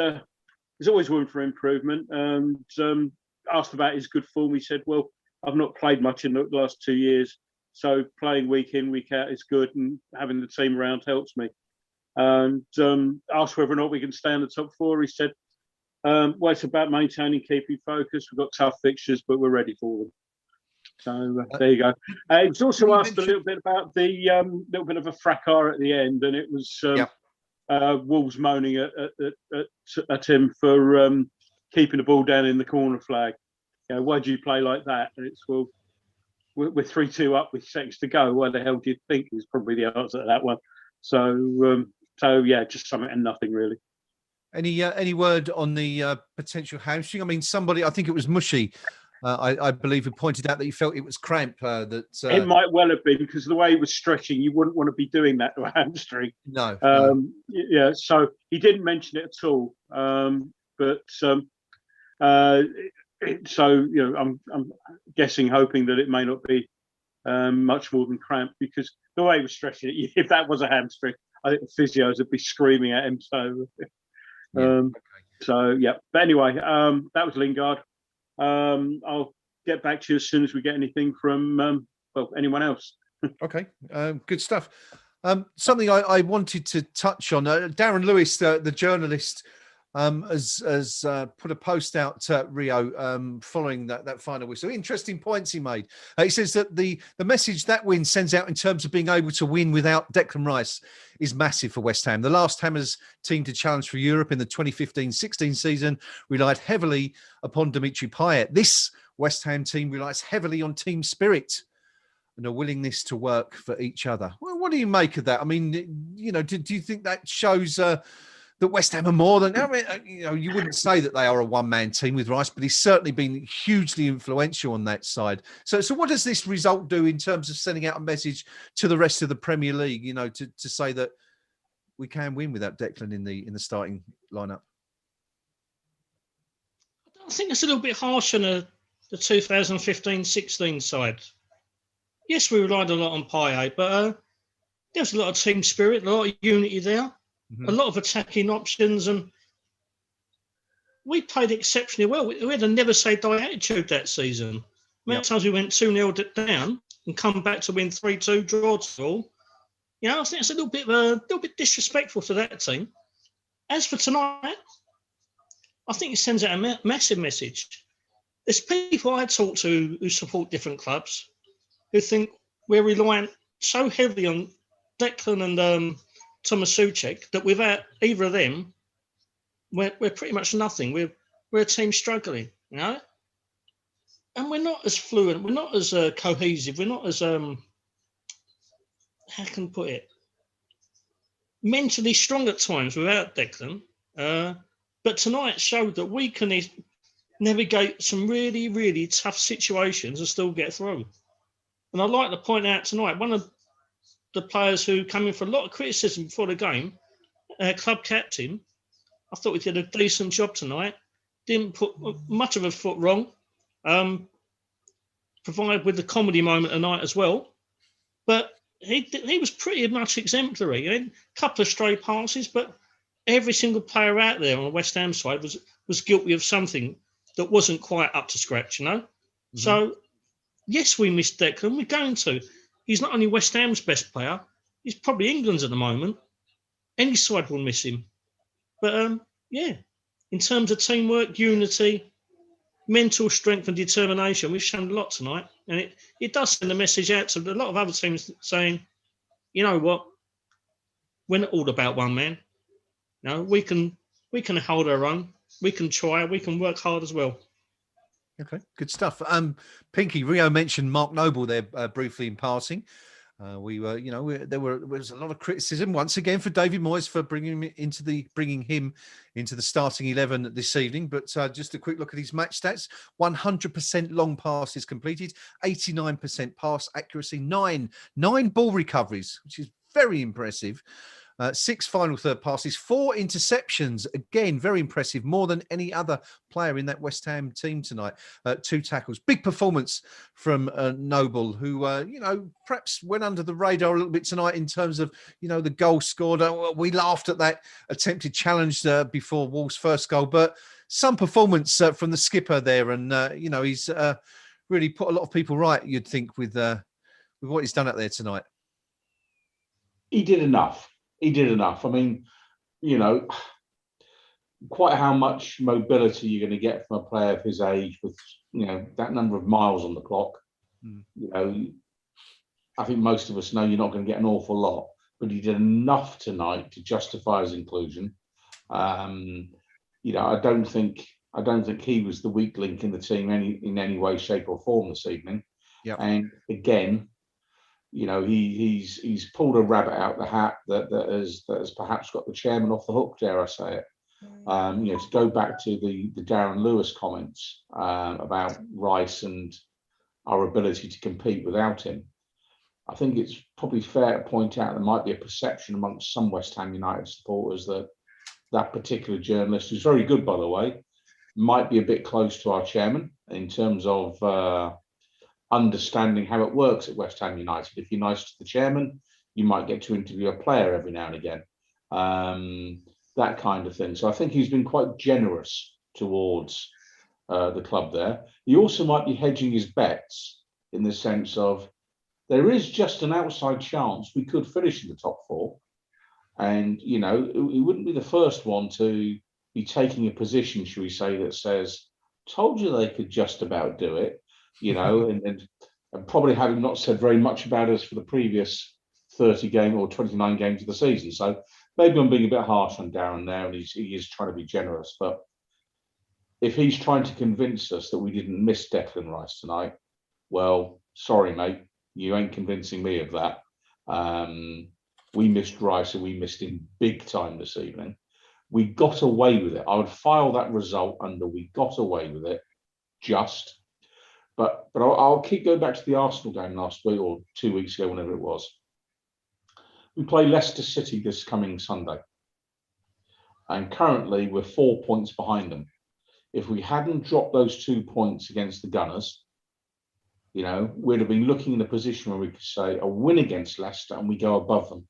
[SPEAKER 2] always room for improvement. And asked about his good form, he said, well, I've not played much in the last 2 years, so playing week in, week out is good, and having the team around helps me. And asked whether or not we can stay in the top 4. He said, well, it's about maintaining, keeping focus. We've got tough fixtures, but we're ready for them. So there you go. He was also asked a little bit about the little bit of a fracas at the end, and it was Wolves moaning at him for keeping the ball down in the corner flag. Why do you play like that? And it's, well, we're 3-2 up with seconds to go. Why the hell do you think is probably the answer to that one? So yeah, just something and nothing really.
[SPEAKER 1] Any word on the potential hamstring? I mean, somebody, I think it was Mushy, I believe, who pointed out that he felt it was cramp. It
[SPEAKER 2] might well have been, because the way he was stretching, you wouldn't want to be doing that to a hamstring.
[SPEAKER 1] No.
[SPEAKER 2] Yeah, so he didn't mention it at all. So I'm guessing, hoping that it may not be much more than cramp, because the way he was stretching it, if that was a hamstring, I think the physios would be screaming at him. So. So yeah, but anyway, that was Lingard. I'll get back to you as soon as we get anything from anyone else. Okay,
[SPEAKER 1] good stuff. Something I wanted to touch on. Darren Lewis, the journalist, has put a post out, Rio, following that final whistle. Interesting points he made. He says that the message that win sends out in terms of being able to win without Declan Rice is massive for West Ham. The last Hammers team to challenge for Europe in the 2015-16 season relied heavily upon Dimitri Payet. This West Ham team relies heavily on team spirit and a willingness to work for each other. Well, what do you make of that? I mean, do you think that shows that West Ham are more than, I mean, you wouldn't say that they are a one-man team with Rice, but he's certainly been hugely influential on that side. So what does this result do in terms of sending out a message to the rest of the Premier League, to say that we can win without Declan in the starting lineup?
[SPEAKER 4] I think it's a little bit harsh on the 2015-16 side. Yes, we relied a lot on Payet, but there's a lot of team spirit, a lot of unity there, a lot of attacking options, and we played exceptionally well. We had a never say die attitude that season. Many times we went 2-0 down and come back to win 3-2, draw 2. I think it's a little bit disrespectful to that team. As for tonight, I think it sends out a massive message. There's people I talk to who support different clubs who think we're reliant so heavily on Declan and Thomas Souček that without either of them, we're pretty much nothing. We're a team struggling, and we're not as fluent. We're not as cohesive. We're not as how can I put it? Mentally strong at times without Declan. But tonight showed that we can navigate some really, really tough situations and still get through. And I'd like to point out tonight, one of the players who came in for a lot of criticism before the game, club captain, I thought he did a decent job tonight. Didn't put much of a foot wrong. Provided with the comedy moment tonight as well. But he was pretty much exemplary. A couple of stray passes, but every single player out there on the West Ham side was guilty of something that wasn't quite up to scratch, So, yes, we missed Declan. We're going to. He's not only West Ham's best player, he's probably England's at the moment. Any side will miss him. But, in terms of teamwork, unity, mental strength and determination, we've shown a lot tonight. And it does send a message out to a lot of other teams saying, you know what, we're not all about one man. We can hold our own. We can try. We can work hard as well.
[SPEAKER 1] Okay, good stuff. Pinky, Rio mentioned Mark Noble there briefly in passing. There was a lot of criticism once again for David Moyes for bringing him into the starting 11 this evening. But just a quick look at his match stats: 100% long passes completed, 89% pass accuracy, nine ball recoveries, which is very impressive. 6 final third passes, 4 interceptions. Again, very impressive. More than any other player in that West Ham team tonight. 2 tackles. Big performance from Noble, who, perhaps went under the radar a little bit tonight in terms of, the goal scored. We laughed at that attempted challenge before Wolves' first goal, but some performance from the skipper there. And, he's really put a lot of people right, you'd think, with what he's done out there tonight.
[SPEAKER 3] He did enough. I mean, quite how much mobility you're going to get from a player of his age with, that number of miles on the clock. I think most of us know you're not going to get an awful lot, but he did enough tonight to justify his inclusion. I don't think he was the weak link in the team in any way, shape or form this evening.
[SPEAKER 1] Yep.
[SPEAKER 3] And again, he's pulled a rabbit out the hat that has perhaps got the chairman off the hook, dare I say it. To go back to the Darren Lewis comments about Rice and our ability to compete without him. I think it's probably fair to point out there might be a perception amongst some West Ham United supporters that particular journalist, who's very good, by the way, might be a bit close to our chairman in terms of understanding how it works at West Ham United. If you're nice to the chairman, you might get to interview a player every now and again, that kind of thing. So I think he's been quite generous towards the club there. He also might be hedging his bets in the sense of there is just an outside chance we could finish in the top 4. And, he wouldn't be the first one to be taking a position, shall we say, that says, told you they could just about do it. And probably having not said very much about us for the previous 30 game or 29 games of the season. So maybe I'm being a bit harsh on Darren there, and he is trying to be generous. But if he's trying to convince us that we didn't miss Declan Rice tonight, well, sorry, mate, you ain't convincing me of that. We missed Rice, and we missed him big time this evening. We got away with it. I would file that result under we got away with it, just. But I'll keep going back to the Arsenal game last week or 2 weeks ago, whenever it was. We play Leicester City this coming Sunday. And currently we're 4 points behind them. If we hadn't dropped those 2 points against the Gunners, you know, we'd have been looking in a position where we could say a win against Leicester and we go above them.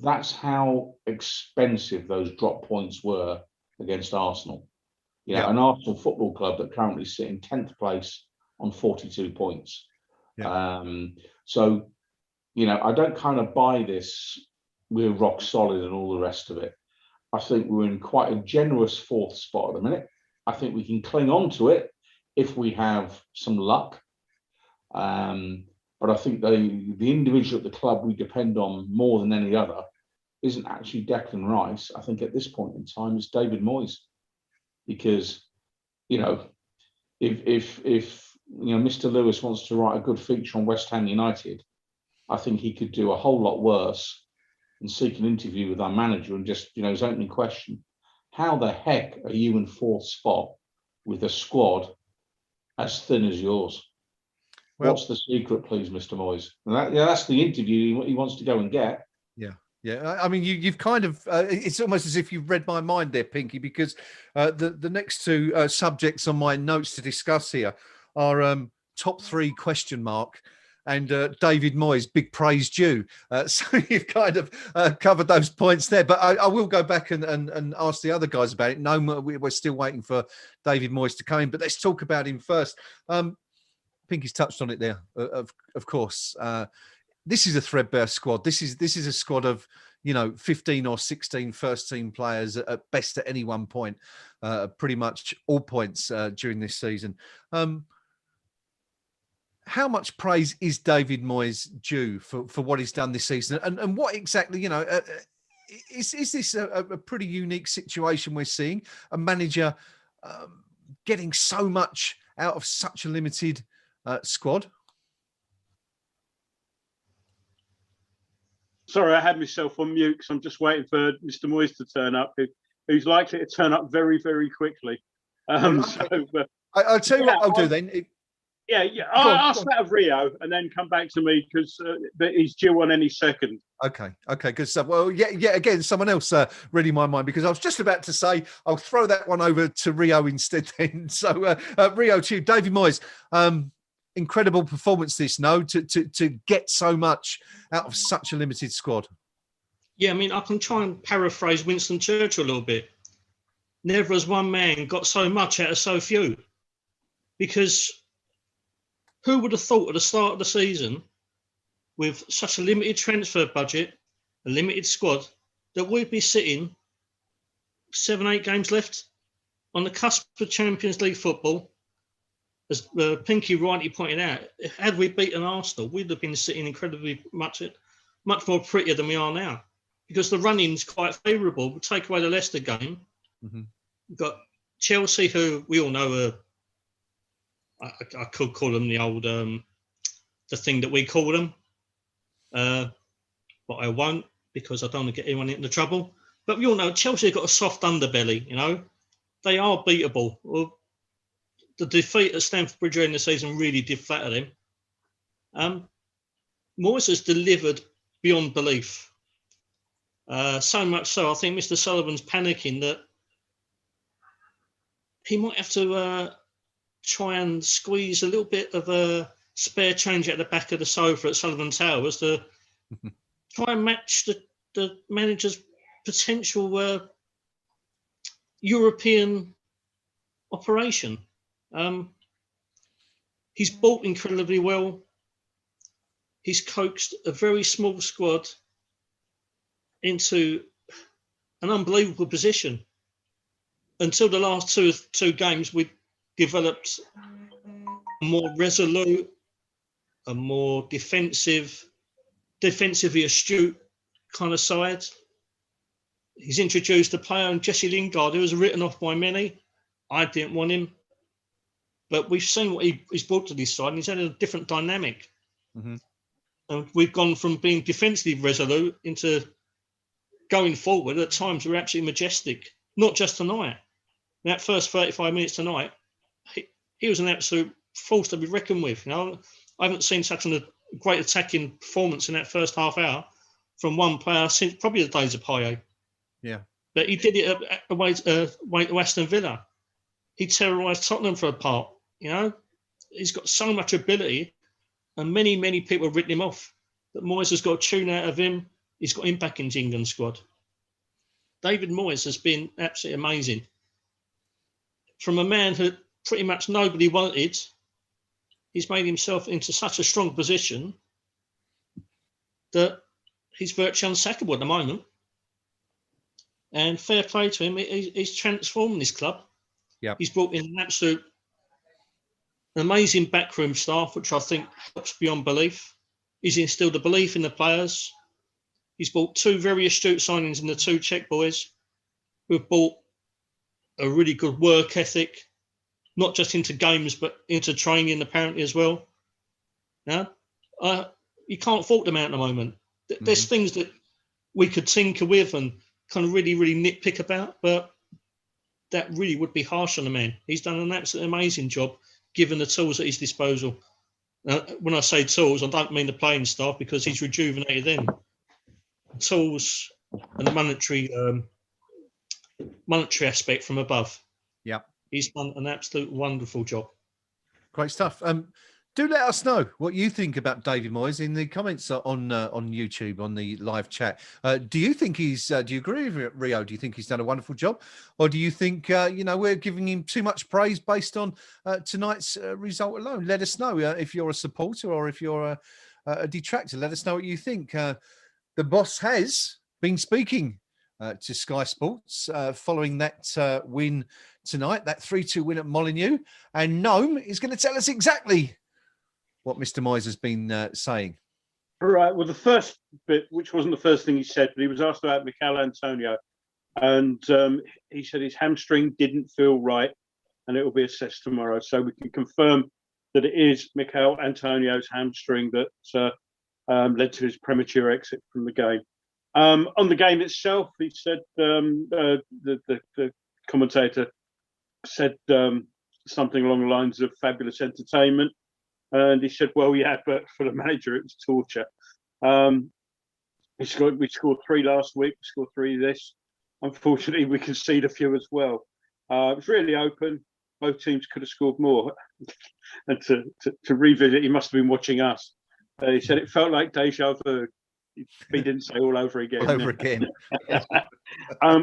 [SPEAKER 3] That's how expensive those drop points were against Arsenal. You know, an Arsenal Football Club that currently sit in 10th place on 42 points. So, you know, I don't kind of buy this, we're rock solid and all the rest of it. I think we're in quite a generous 4th spot at the minute. I think we can cling on to it if we have some luck. But I think the individual at the club we depend on more than any other isn't actually Declan Rice. I think at this point in time it's David Moyes. Because, you know, if you know Mr. Lewis wants to write a good feature on West Ham United, I think he could do a whole lot worse and seek an interview with our manager and just, you know, his opening question: how the heck are you in 4th spot with a squad as thin as yours? Well, what's the secret, please, Mr. Moyes? And that's the interview he wants to go and get.
[SPEAKER 1] Yeah, I mean, you've kind of, it's almost as if you've read my mind there, Pinky, because the next 2 subjects on my notes to discuss here are top 3 ? And David Moyes, big praise due. So you've kind of covered those points there. But I will go back and ask the other guys about it. No, we're still waiting for David Moyes to come in, but let's talk about him first. Pinky's touched on it there, of course. This is a threadbare squad. This is a squad of, you know, 15 or 16 first-team players at best at any one point, pretty much all points during this season. How much praise is David Moyes due for what he's done this season? And what exactly, you know, is this a pretty unique situation we're seeing? A manager getting so much out of such a limited squad?
[SPEAKER 2] Sorry, I had myself on mute because I'm just waiting for Mr. Moyes to turn up, who's likely to turn up very, very quickly.
[SPEAKER 1] I'll tell you what I'll do then.
[SPEAKER 2] I'll start with Rio and then come back to me because he's due on any second.
[SPEAKER 1] Okay, good stuff. Well, again, someone else reading my mind, because I was just about to say I'll throw that one over to Rio instead then. So, Rio, to you, David Moyes. Incredible performance this, no, to get so much out of such a limited squad.
[SPEAKER 4] Yeah, I mean, I can try and paraphrase Winston Churchill a little bit. Never has one man got so much out of so few. Because who would have thought at the start of the season, with such a limited transfer budget, a limited squad, that we'd be sitting 7-8 games left on the cusp of Champions League football? As Pinky rightly pointed out, had we beaten Arsenal, we'd have been sitting incredibly much more prettier than we are now, because the running's quite favourable. We'll take away the Leicester game. Mm-hmm. We've got Chelsea, who we all know are, I could call them the old, the thing that we call them, but I won't, because I don't want to get anyone into trouble. But we all know Chelsea have got a soft underbelly, you know. They are beatable. Well, the defeat at Stamford Bridge in the season really did flatter them. Moyes has delivered beyond belief. So much so, I think Mr. Sullivan's panicking that he might have to try and squeeze a little bit of a spare change at the back of the sofa at Sullivan Towers to try and match the manager's potential European operation. He's bought incredibly well. He's coaxed a very small squad into an unbelievable position. Until the last two games, we developed a more resolute, a more defensively astute kind of side. He's introduced a player in Jesse Lingard, who was written off by many. I didn't want him. But we've seen what he's brought to this side, and he's had a different dynamic. Mm-hmm. And we've gone from being defensively resolute into going forward, at times were absolutely majestic. Not just tonight. In that first 35 minutes tonight, he was an absolute force to be reckoned with. You know, I haven't seen such a great attacking performance in that first half hour from one player since probably the days of Payet.
[SPEAKER 1] Yeah.
[SPEAKER 4] But he did it away to Aston Villa. He terrorised Tottenham for a part. You know, he's got so much ability, and many people have written him off. But Moyes has got a tune out of him. He's got him back in the England squad. David Moyes has been absolutely amazing. From a man who pretty much nobody wanted, he's made himself into such a strong position that he's virtually unsackable at the moment. And fair play to him, he's transformed this club.
[SPEAKER 1] Yeah,
[SPEAKER 4] he's brought in an amazing backroom staff, which I think helps beyond belief. He's instilled a belief in the players. He's brought two very astute signings in the two Czech boys, who have brought a really good work ethic, not just into games, but into training apparently as well. Yeah, you can't fault them out at the moment. There's things that we could tinker with and kind of really nitpick about, but that really would be harsh on the man. He's done an absolutely amazing job, given the tools at his disposal. When I say tools, I don't mean the playing staff, because he's rejuvenated them. Tools and the monetary aspect from above.
[SPEAKER 1] Yeah,
[SPEAKER 4] he's done an absolute wonderful job.
[SPEAKER 1] Great stuff. Do let us know what you think about David Moyes in the comments on YouTube, on the live chat. Do you think he's? Do you agree with Rio? Do you think he's done a wonderful job, or do you think we're giving him too much praise based on tonight's result alone? Let us know if you're a supporter or if you're a detractor. Let us know what you think. The boss has been speaking to Sky Sports following that win tonight, that 3-2 win at Molineux, and Gnome is going to tell us exactly what Mr. Moyes has been saying.
[SPEAKER 2] All right. Well, the first bit, which wasn't the first thing he said, but he was asked about Michail Antonio, and he said his hamstring didn't feel right, and it will be assessed tomorrow. So we can confirm that it is Michail Antonio's hamstring that led to his premature exit from the game. On the game itself, he said the commentator said something along the lines of fabulous entertainment. And he said, well, yeah, but for the manager, it was torture. We scored 3 last week, we scored 3 this. Unfortunately, we conceded a few as well. It was really open. Both teams could have scored more. And to revisit, he must have been watching us. He said it felt like deja vu. He didn't say all over again.
[SPEAKER 1] All over again.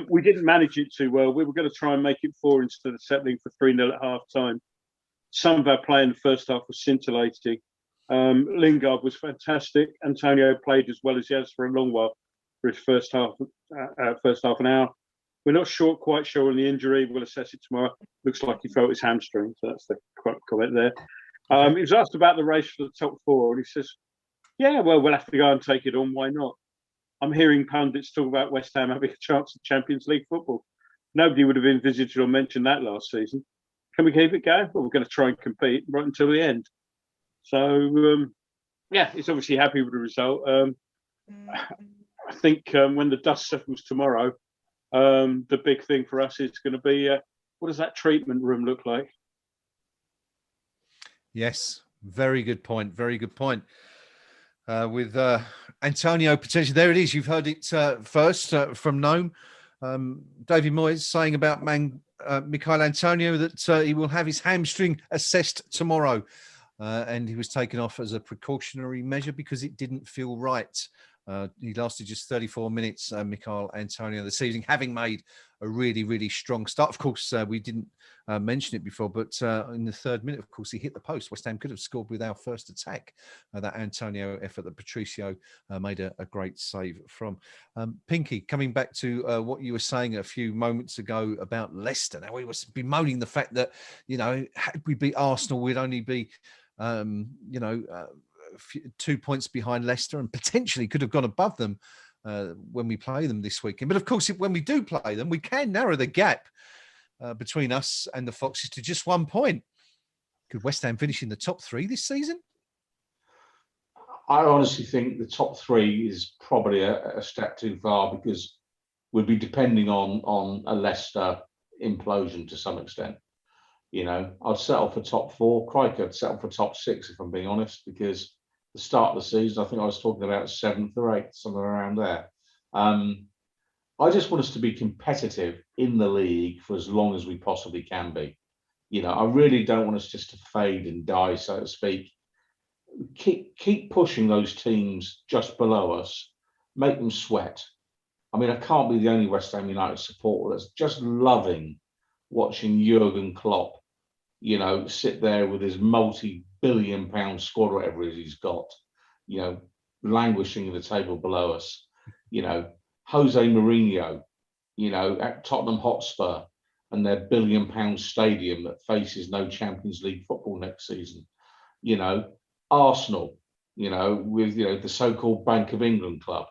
[SPEAKER 2] We didn't manage it too well. We were going to try and make it 4 instead of settling for 3-0 at half time. Some of our play in the first half was scintillating. Lingard was fantastic. Antonio played as well as he has for a long while for his first half an hour. We're not quite sure on the injury. We'll assess it tomorrow. Looks like he felt his hamstring. So that's the comment there. He was asked about the race for the top 4, and he says, yeah, well, we'll have to go and take it on. Why not? I'm hearing pundits talk about West Ham having a chance at Champions League football. Nobody would have envisaged or mentioned that last season. Can we keep it going? Well, we're going to try and compete right until the end. So, yeah, he's obviously happy with the result. I think when the dust settles tomorrow, the big thing for us is going to be, what does that treatment room look like?
[SPEAKER 1] Yes, very good point. Very good point. With Antonio potentially, there it is. You've heard it first from Gnome. David Moyes saying about Michail Antonio that he will have his hamstring assessed tomorrow, and he was taken off as a precautionary measure because it didn't feel right. He lasted just 34 minutes, Michail Antonio, this evening, having made a really strong start. Of course, we didn't mention it before, but in the 3rd minute, of course, he hit the post. West Ham could have scored with our first attack. That Antonio effort that Patricio made a great save from. Pinky, coming back to what you were saying a few moments ago about Leicester. Now, we were bemoaning the fact that, had we beat Arsenal, we'd only be, 2 points behind Leicester and potentially could have gone above them when we play them this weekend. But of course, when we do play them, we can narrow the gap between us and the Foxes to just 1 point. Could West Ham finish in the top 3 this season?
[SPEAKER 3] I honestly think the top 3 is probably a step too far, because would be depending on a Leicester implosion to some extent. You know, I'd settle for top 4. Crikey, I'd settle for top 6 if I'm being honest, because the start of the season, I think I was talking about 7th or 8th, somewhere around there. I just want us to be competitive in the league for as long as we possibly can be. You know, I really don't want us just to fade and die, so to speak. Keep pushing those teams just below us, make them sweat. I mean, I can't be the only West Ham United supporter that's just loving watching Jurgen Klopp, you know, sit there with his multi-billion-pound squad, whatever it is he's got, you know, languishing in the table below us. You know, Jose Mourinho, you know, at Tottenham Hotspur and their billion-pound stadium that faces no Champions League football next season. You know, Arsenal, you know, with, you know, the so-called Bank of England club,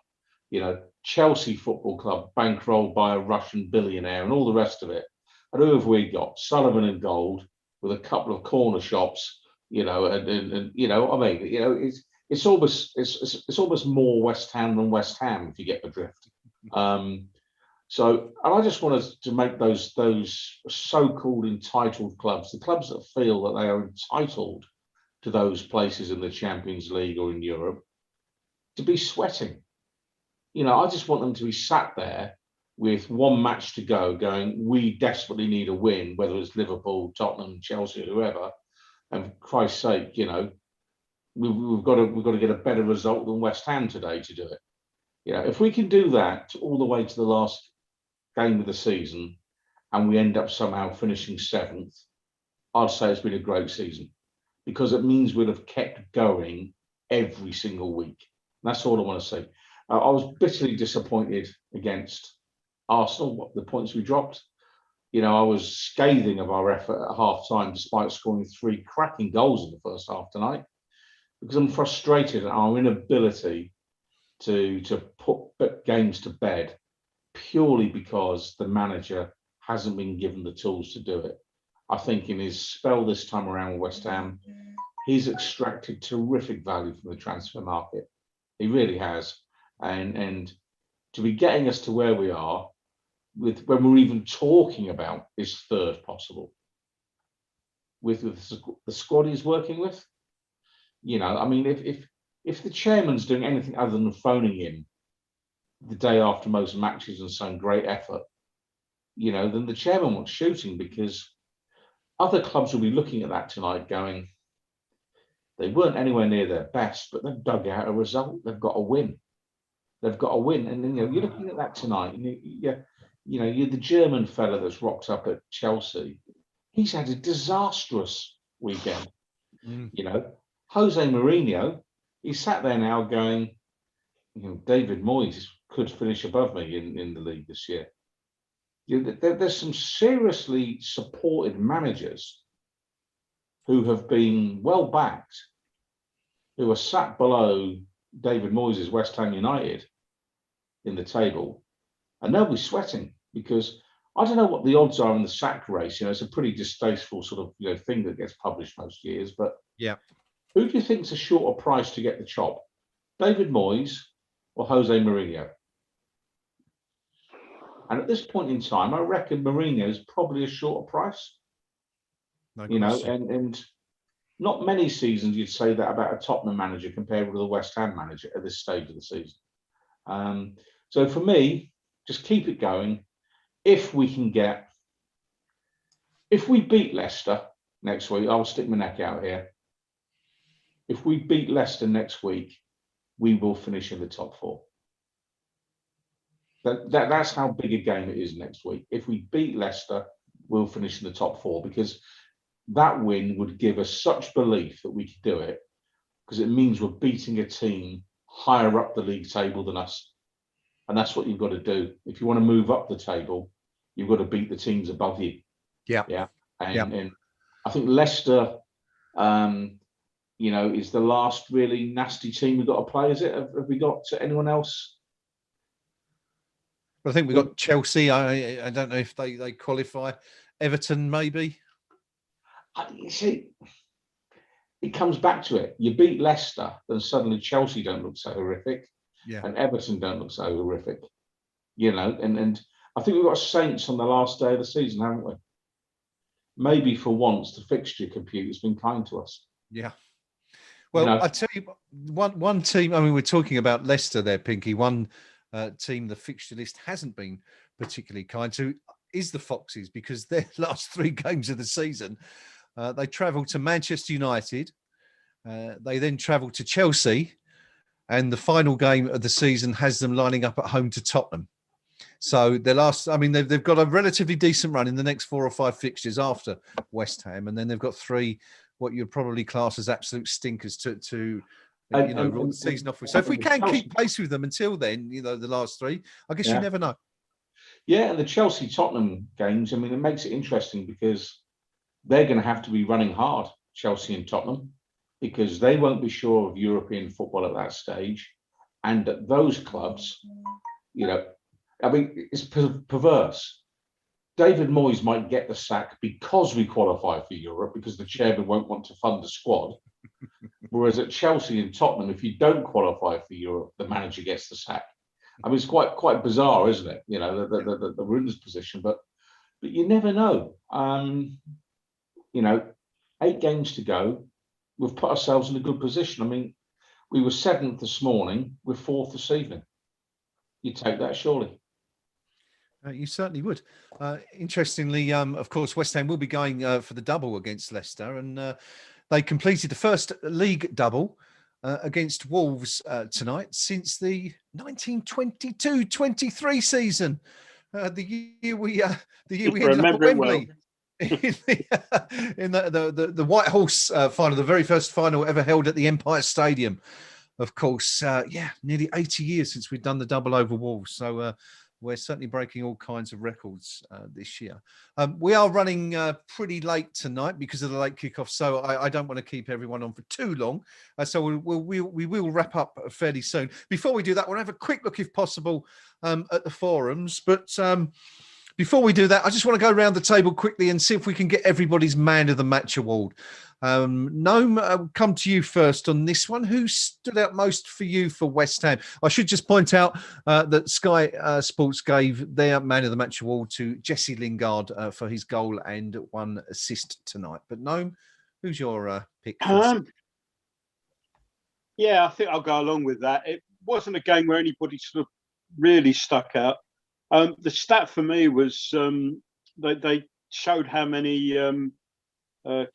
[SPEAKER 3] you know, Chelsea Football Club bankrolled by a Russian billionaire and all the rest of it. And who have we got? Sullivan and Gold with a couple of corner shops, you know, and you know, I mean, you know, it's almost more West Ham than West Ham, if you get the drift. So, and I just want us to make those so-called entitled clubs, the clubs that feel that they are entitled to those places in the Champions League or in Europe, to be sweating. You know, I just want them to be sat there with one match to go, going, we desperately need a win, whether it's Liverpool, Tottenham, Chelsea, or whoever. And for Christ's sake, you know, we've got to get a better result than West Ham today to do it. You know, if we can do that all the way to the last game of the season, and we end up somehow finishing 7th, I'd say it's been a great season, because it means we'd have kept going every single week. And that's all I want to say. I was bitterly disappointed against Arsenal, the points we dropped. You know, I was scathing of our effort at half time, despite scoring 3 cracking goals in the first half tonight, because I'm frustrated at our inability to put games to bed, purely because the manager hasn't been given the tools to do it. I think in his spell this time around with West Ham, he's extracted terrific value from the transfer market. He really has. And to be getting us to where we are, with when we're even talking about is 3rd possible with the squad he's working with. You know, I mean, if the chairman's doing anything other than phoning in the day after most matches and some great effort, you know, then the chairman wants shooting, because other clubs will be looking at that tonight going, they weren't anywhere near their best, but they've dug out a result. They've got a win. They've got a win. And then, you know, you're looking at that tonight. And you know, you're the German fella that's rocked up at Chelsea. He's had a disastrous weekend. You know, Jose Mourinho, he's sat there now going, you know, David Moyes could finish above me in the league this year. You know, there's some seriously supported managers who have been well backed, who are sat below David Moyes' West Ham United in the table, and they'll be sweating, because I don't know what the odds are in the sack race. You know, it's a pretty distasteful sort of, you know, thing that gets published most years. But
[SPEAKER 1] yeah,
[SPEAKER 3] who do you think's a shorter price to get the chop, David Moyes or Jose Mourinho? And at this point in time, I reckon Mourinho is probably a shorter price. No, you know, and not many seasons you'd say that about a Tottenham manager compared with a West Ham manager at this stage of the season. So for me, just keep it going. If we beat Leicester next week, I'll stick my neck out here. If we beat Leicester next week, we will finish in the top 4. That's how big a game it is next week. If we beat Leicester, we'll finish in the top 4, because that win would give us such belief that we could do it, because it means we're beating a team higher up the league table than us. And that's what you've got to do. If you want to move up the table, you've got to beat the teams above you.
[SPEAKER 1] Yeah.
[SPEAKER 3] Yeah. And I think Leicester, you know, is the last really nasty team we've got to play, is it? Have we got anyone else?
[SPEAKER 1] I think we've got Chelsea. I don't know if they qualify. Everton, maybe.
[SPEAKER 3] You see, it comes back to it. You beat Leicester, then suddenly Chelsea don't look so horrific.
[SPEAKER 1] Yeah.
[SPEAKER 3] And Everton don't look so horrific. you know, and I think we've got Saints on the last day of the season, haven't we? Maybe for once, the fixture computer's been kind to us.
[SPEAKER 1] Yeah. Well, I tell you, one team. I mean, we're talking about Leicester there, Pinky. One team the fixture list hasn't been particularly kind to is the Foxes, because their last 3 games of the season, they travelled to Manchester United. They then travelled to Chelsea, and the final game of the season has them lining up at home to Tottenham. So their last, I mean, they've got a relatively decent run in the next 4 or 5 fixtures after West Ham, and then they've got 3 what you'd probably class as absolute stinkers to roll the season off with. So if we can keep pace with them until then, the last 3, I guess you never know.
[SPEAKER 3] Yeah, and the Chelsea-Tottenham games, I mean, it makes it interesting because they're going to have to be running hard, Chelsea and Tottenham, because they won't be sure of European football at that stage. And at those clubs, I mean, it's perverse. David Moyes might get the sack because we qualify for Europe, because the chairman won't want to fund the squad. Whereas at Chelsea and Tottenham, if you don't qualify for Europe, the manager gets the sack. I mean, it's quite bizarre, isn't it? The runners position, but you never know. 8 games to go. We've put ourselves in a good position. I mean, we were 7th this morning. We're 4th this evening. You take that, surely.
[SPEAKER 1] You certainly would. Interestingly, of course, West Ham will be going for the double against Leicester, and they completed the first league double against Wolves tonight since the 1922-23 season, the year we ended up at Wembley. In the White Horse final, the very first final ever held at the Empire Stadium. Of course, nearly 80 years since we've done the double over Wolves. So we're certainly breaking all kinds of records this year. We are running pretty late tonight because of the late kickoff, so I don't want to keep everyone on for too long. So we will wrap up fairly soon. Before we do that, we'll have a quick look, if possible, at the forums. But before we do that, I just want to go around the table quickly and see if we can get everybody's Man of the Match award. Gnome, I'll come to you first on this one. Who stood out most for you for West Ham? I should just point out that Sky Sports gave their Man of the Match award to Jesse Lingard for his goal and 1 assist tonight. But Gnome, who's your pick?
[SPEAKER 2] I think I'll go along with that. It wasn't a game where anybody sort of really stuck out. The stat for me was they showed how many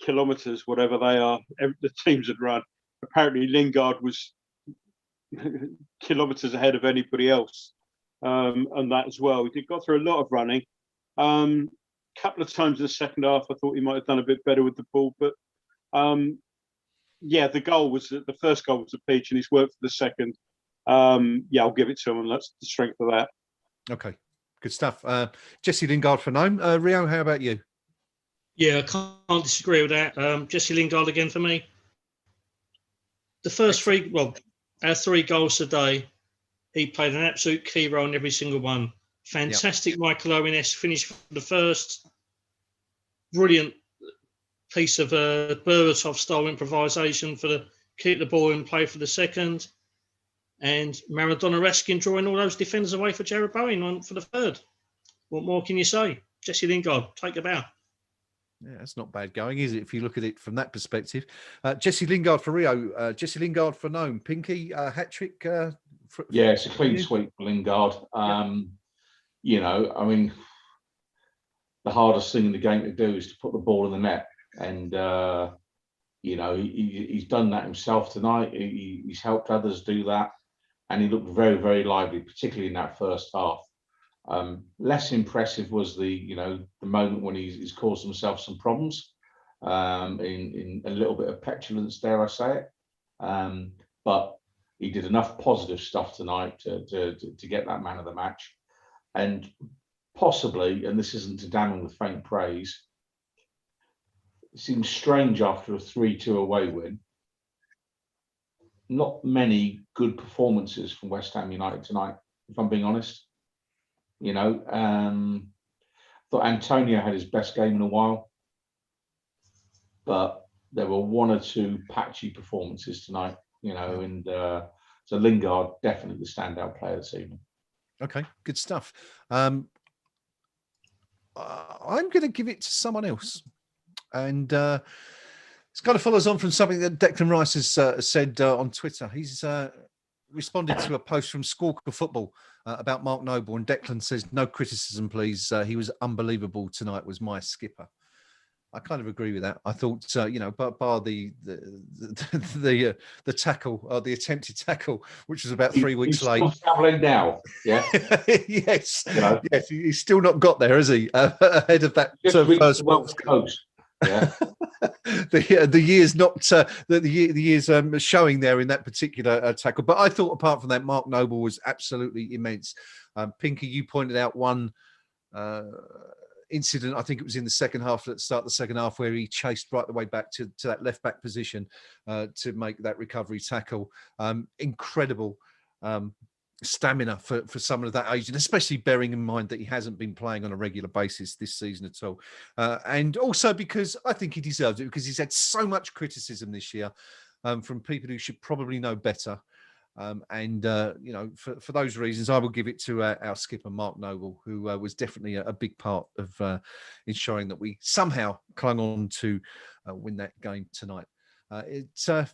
[SPEAKER 2] kilometres, whatever they are, the teams had run. Apparently Lingard was kilometres ahead of anybody else on that as well. He got through a lot of running. Couple of times in the second half, I thought he might have done a bit better with the ball. But the goal was the first goal was a peach, and he's worked for the second. I'll give it to him, and that's the strength of that.
[SPEAKER 1] Okay, good stuff. Jesse Lingard for Gnome. Rio, how about you?
[SPEAKER 4] Yeah, I can't disagree with that. Jesse Lingard again for me. The first 3, our 3 goals today, he played an absolute key role in every single one. Fantastic Michail Antonio finish for the first. Brilliant piece of Berbatov-style improvisation for the keep the ball in play for the second. And Maradona-esque in drawing all those defenders away for Jared Bowen for the third. What more can you say? Jesse Lingard, take a bow.
[SPEAKER 1] Yeah, that's not bad going, is it, if you look at it from that perspective? Jesse Lingard for Rio, Jesse Lingard for Gnome. Pinky, hat-trick?
[SPEAKER 3] It's a clean sweep for Lingard. I mean, the hardest thing in the game to do is to put the ball in the net. And, he's done that himself tonight. He's helped others do that. And he looked very, very lively, particularly in that first half. Less impressive was the moment when he's caused himself some problems, in a little bit of petulance, dare I say it. But he did enough positive stuff tonight to get that man of the match. And possibly, and this isn't to damn him with faint praise, it seems strange after a 3-2 away win. Not many good performances from West Ham United tonight, if I'm being honest. Thought Antonio had his best game in a while, but there were 1 or 2 patchy performances tonight, and so Lingard definitely the standout player this evening.
[SPEAKER 1] Okay, good stuff. I'm going to give it to someone else. And it's kind of follows on from something that Declan Rice has said on Twitter. He's responded to a post from Squawker Football about Mark Noble, and Declan says, "No criticism, please. He was unbelievable tonight. Was my skipper." I kind of agree with that. I thought, bar the tackle, the attempted tackle, which was about 3 weeks late.
[SPEAKER 3] He's still travelling now, yeah.
[SPEAKER 1] Yes, yes. He's still not got there, has he? Ahead of that first Wolves coast. Yeah. the year's not the year's showing there in that particular tackle. But I thought, apart from that, Mark Noble was absolutely immense. Pinky, you pointed out one incident, I think it was in the second half, at the start of the second half, where he chased right the way back to that left back position to make that recovery tackle. Incredible stamina for someone of that age, and especially bearing in mind that he hasn't been playing on a regular basis this season at all. And also because I think he deserves it, because he's had so much criticism this year from people who should probably know better. For those reasons, I will give it to our skipper, Mark Noble, who was definitely a big part of ensuring that we somehow clung on to win that game tonight. It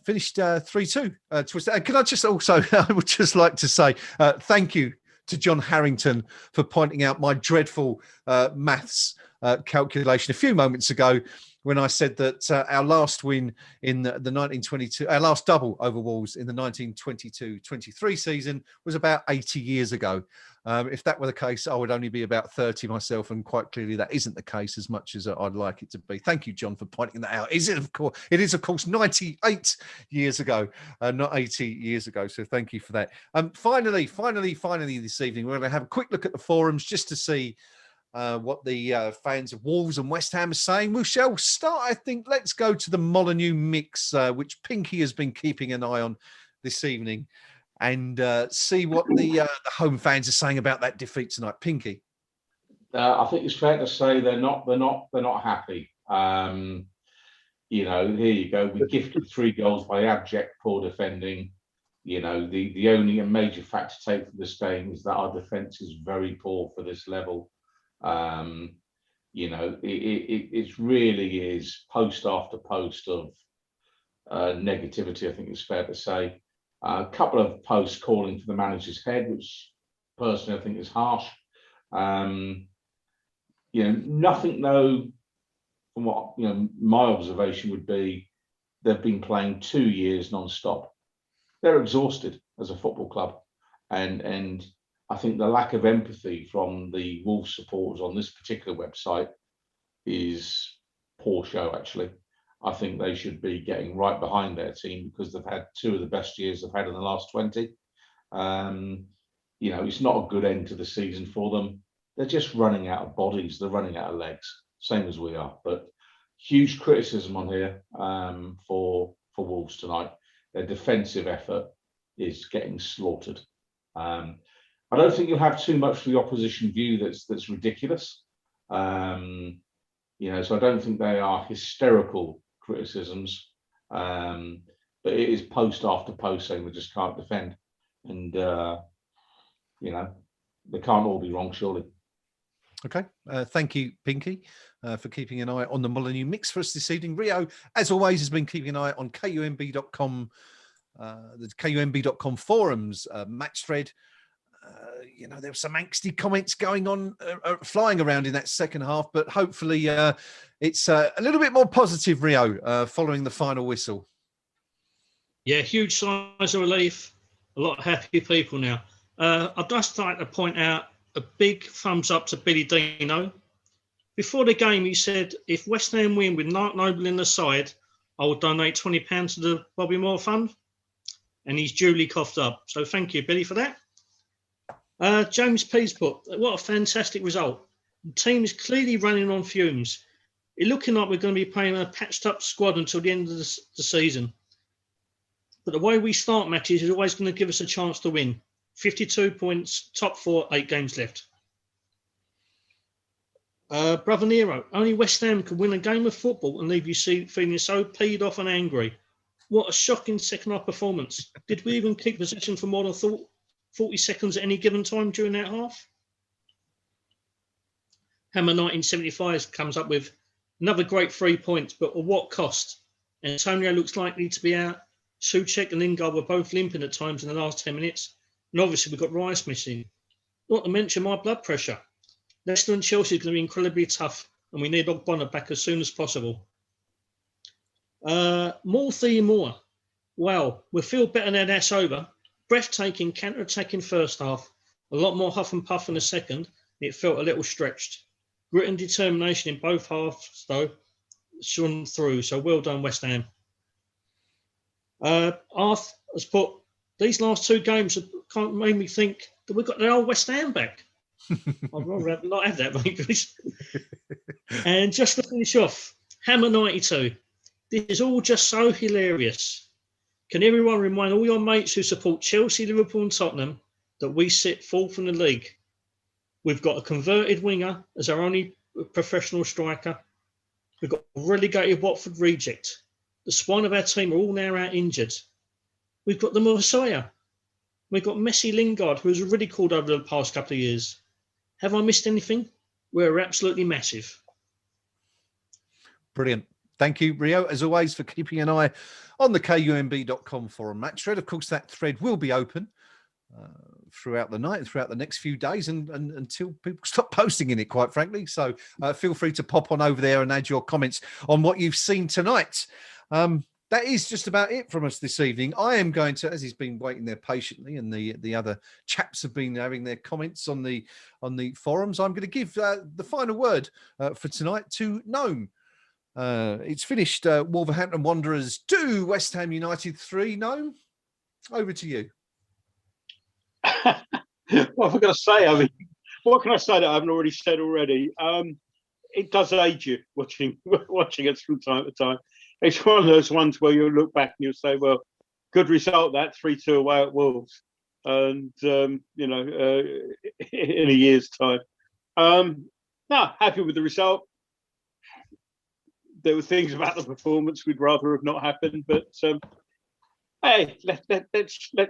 [SPEAKER 1] finished 3-2. Can I just also, I would just like to say thank you to John Harrington for pointing out my dreadful maths calculation a few moments ago, when I said that our last win in the 1922, our last double over Wolves in the 1922-23 season was about 80 years ago. If that were the case, I would only be about 30 myself, and quite clearly that isn't the case, as much as I'd like it to be. Thank you, John, for pointing that out. It is, of course, 98 years ago, not 80 years ago. So thank you for that. Finally, this evening, we're going to have a quick look at the forums just to see what the fans of Wolves and West Ham are saying. We shall start, I think. Let's go to the Molineux mix, which Pinky has been keeping an eye on this evening, and see what the home fans are saying about that defeat tonight. Pinky,
[SPEAKER 3] I think it's fair to say they're not happy. Here you go. We gifted 3 goals by abject poor defending. The only major fact to take from this game is that our defence is very poor for this level. It really is post after post of negativity, I think it's fair to say. A couple of posts calling for the manager's head, which personally I think is harsh. Nothing though, from what my observation would be, they've been playing 2 years non-stop. They're exhausted as a football club, and I think the lack of empathy from the Wolves supporters on this particular website is poor show, actually. I think they should be getting right behind their team, because they've had 2 of the best years they've had in the last 20. It's not a good end to the season for them. They're just running out of bodies. They're running out of legs, same as we are. But huge criticism on here for Wolves tonight. Their defensive effort is getting slaughtered. I don't think you'll have too much for the opposition view that's ridiculous. So I don't think they are hysterical criticisms, but it is post after post saying we just can't defend, and they can't all be wrong, surely.
[SPEAKER 1] Okay, thank you, Pinky, for keeping an eye on the Molineux mix for us this evening. Rio, as always, has been keeping an eye on KUMB.com, the KUMB.com forums match thread. There were some angsty comments going on, flying around in that second half, but hopefully it's a little bit more positive, Rio, following the final whistle.
[SPEAKER 4] Yeah, huge sighs of relief. A lot of happy people now. I'd just like to point out a big thumbs up to Billy Dino. Before the game, he said, if West Ham win with Mark Noble in the side, I will donate £20 to the Bobby Moore Fund. And he's duly coughed up. So thank you, Billy, for that. James Pease put, what a fantastic result. The team is clearly running on fumes. It's looking like we're going to be playing a patched up squad until the end of the season. But the way we start matches is always going to give us a chance to win. 52 points, top 4, 8 games left. Brother Nero, only West Ham can win a game of football and leave you feeling so peed off and angry. What a shocking second half performance. Did we even keep possession for more than thought? 40 seconds at any given time during that half. Hammer 1975 comes up with another great 3 points, but at what cost? Antonio looks likely to be out. Souček and Lingard were both limping at times in the last 10 minutes. And obviously we've got Rice missing. Not to mention my blood pressure. Leicester and Chelsea are going to be incredibly tough, and we need Ogbonna back as soon as possible. More. Wow, we feel better now that's over. Breathtaking, counter-attacking first half. A lot more huff and puff in the second. It felt a little stretched. Grit and determination in both halves, though, shone through. So well done, West Ham. Arth has put, these last two games have kind of made me think that we've got the old West Ham back. I'd rather not have that, mate. And just to finish off, Hammer 92. This is all just so hilarious. Can everyone remind all your mates who support Chelsea, Liverpool and Tottenham that we sit fourth in the league? We've got a converted winger as our only professional striker. We've got a relegated Watford reject. The spine of our team are all now out injured. We've got the Messiah. We've got Messi Lingard, who has already called over the past couple of years. Have I missed anything? We're absolutely massive.
[SPEAKER 1] Brilliant. Thank you, Rio, as always, for keeping an eye on the KUMB.com forum match thread. Of course, that thread will be open throughout the night and throughout the next few days and until people stop posting in it, quite frankly. So feel free to pop on over there and add your comments on what you've seen tonight. That is just about it from us this evening. I am going to, as he's been waiting there patiently, and the other chaps have been having their comments on the forums, I'm going to give the final word for tonight to Gnome. It's finished. Wolverhampton Wanderers 2, West Ham United 3. Gnome, over to you.
[SPEAKER 2] What have I got to say? I mean, what can I say that I haven't already said already? It does age you watching it from time to time. It's one of those ones where you'll look back and you'll say, well, good result, that 3-2 away at Wolves. And, in a year's time. No, happy with the result. There were things about the performance we'd rather have not happened, but hey,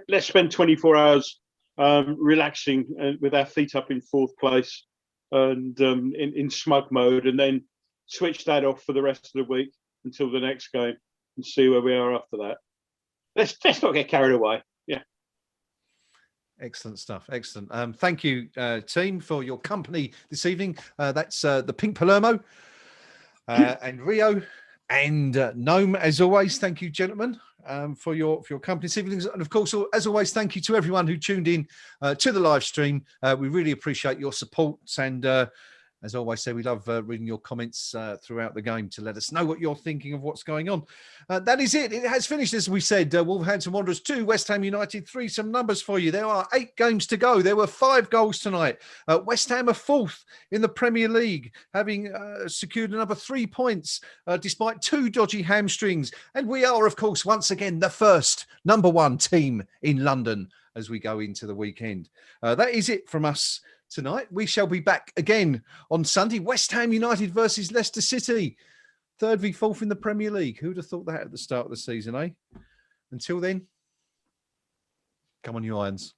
[SPEAKER 2] let's spend 24 hours relaxing with our feet up in fourth place and in smug mode, and then switch that off for the rest of the week until the next game and see where we are after that. Let's not get carried away. Yeah.
[SPEAKER 1] Excellent stuff. Excellent. Thank you, team, for your company this evening. That's the Pink Palermo and Rio and Gnome, as always. Thank you, gentlemen, for your company this evening. And of course, as always, thank you to everyone who tuned in to the live stream. We really appreciate your support, and as always say, we love reading your comments throughout the game to let us know what you're thinking of what's going on. That is it. It has finished, as we said. Wolverhampton Wanderers 2, West Ham United 3. Some numbers for you. There are 8 games to go. There were 5 goals tonight. West Ham are 4th in the Premier League, having secured another 3 points despite 2 dodgy hamstrings. And we are, of course, once again, the first #1 team in London as we go into the weekend. That is it from us tonight. We shall be back again on Sunday. West Ham United versus Leicester City. 3rd v 4th in the Premier League. Who'd have thought that at the start of the season, eh? Until then, come on, you Irons.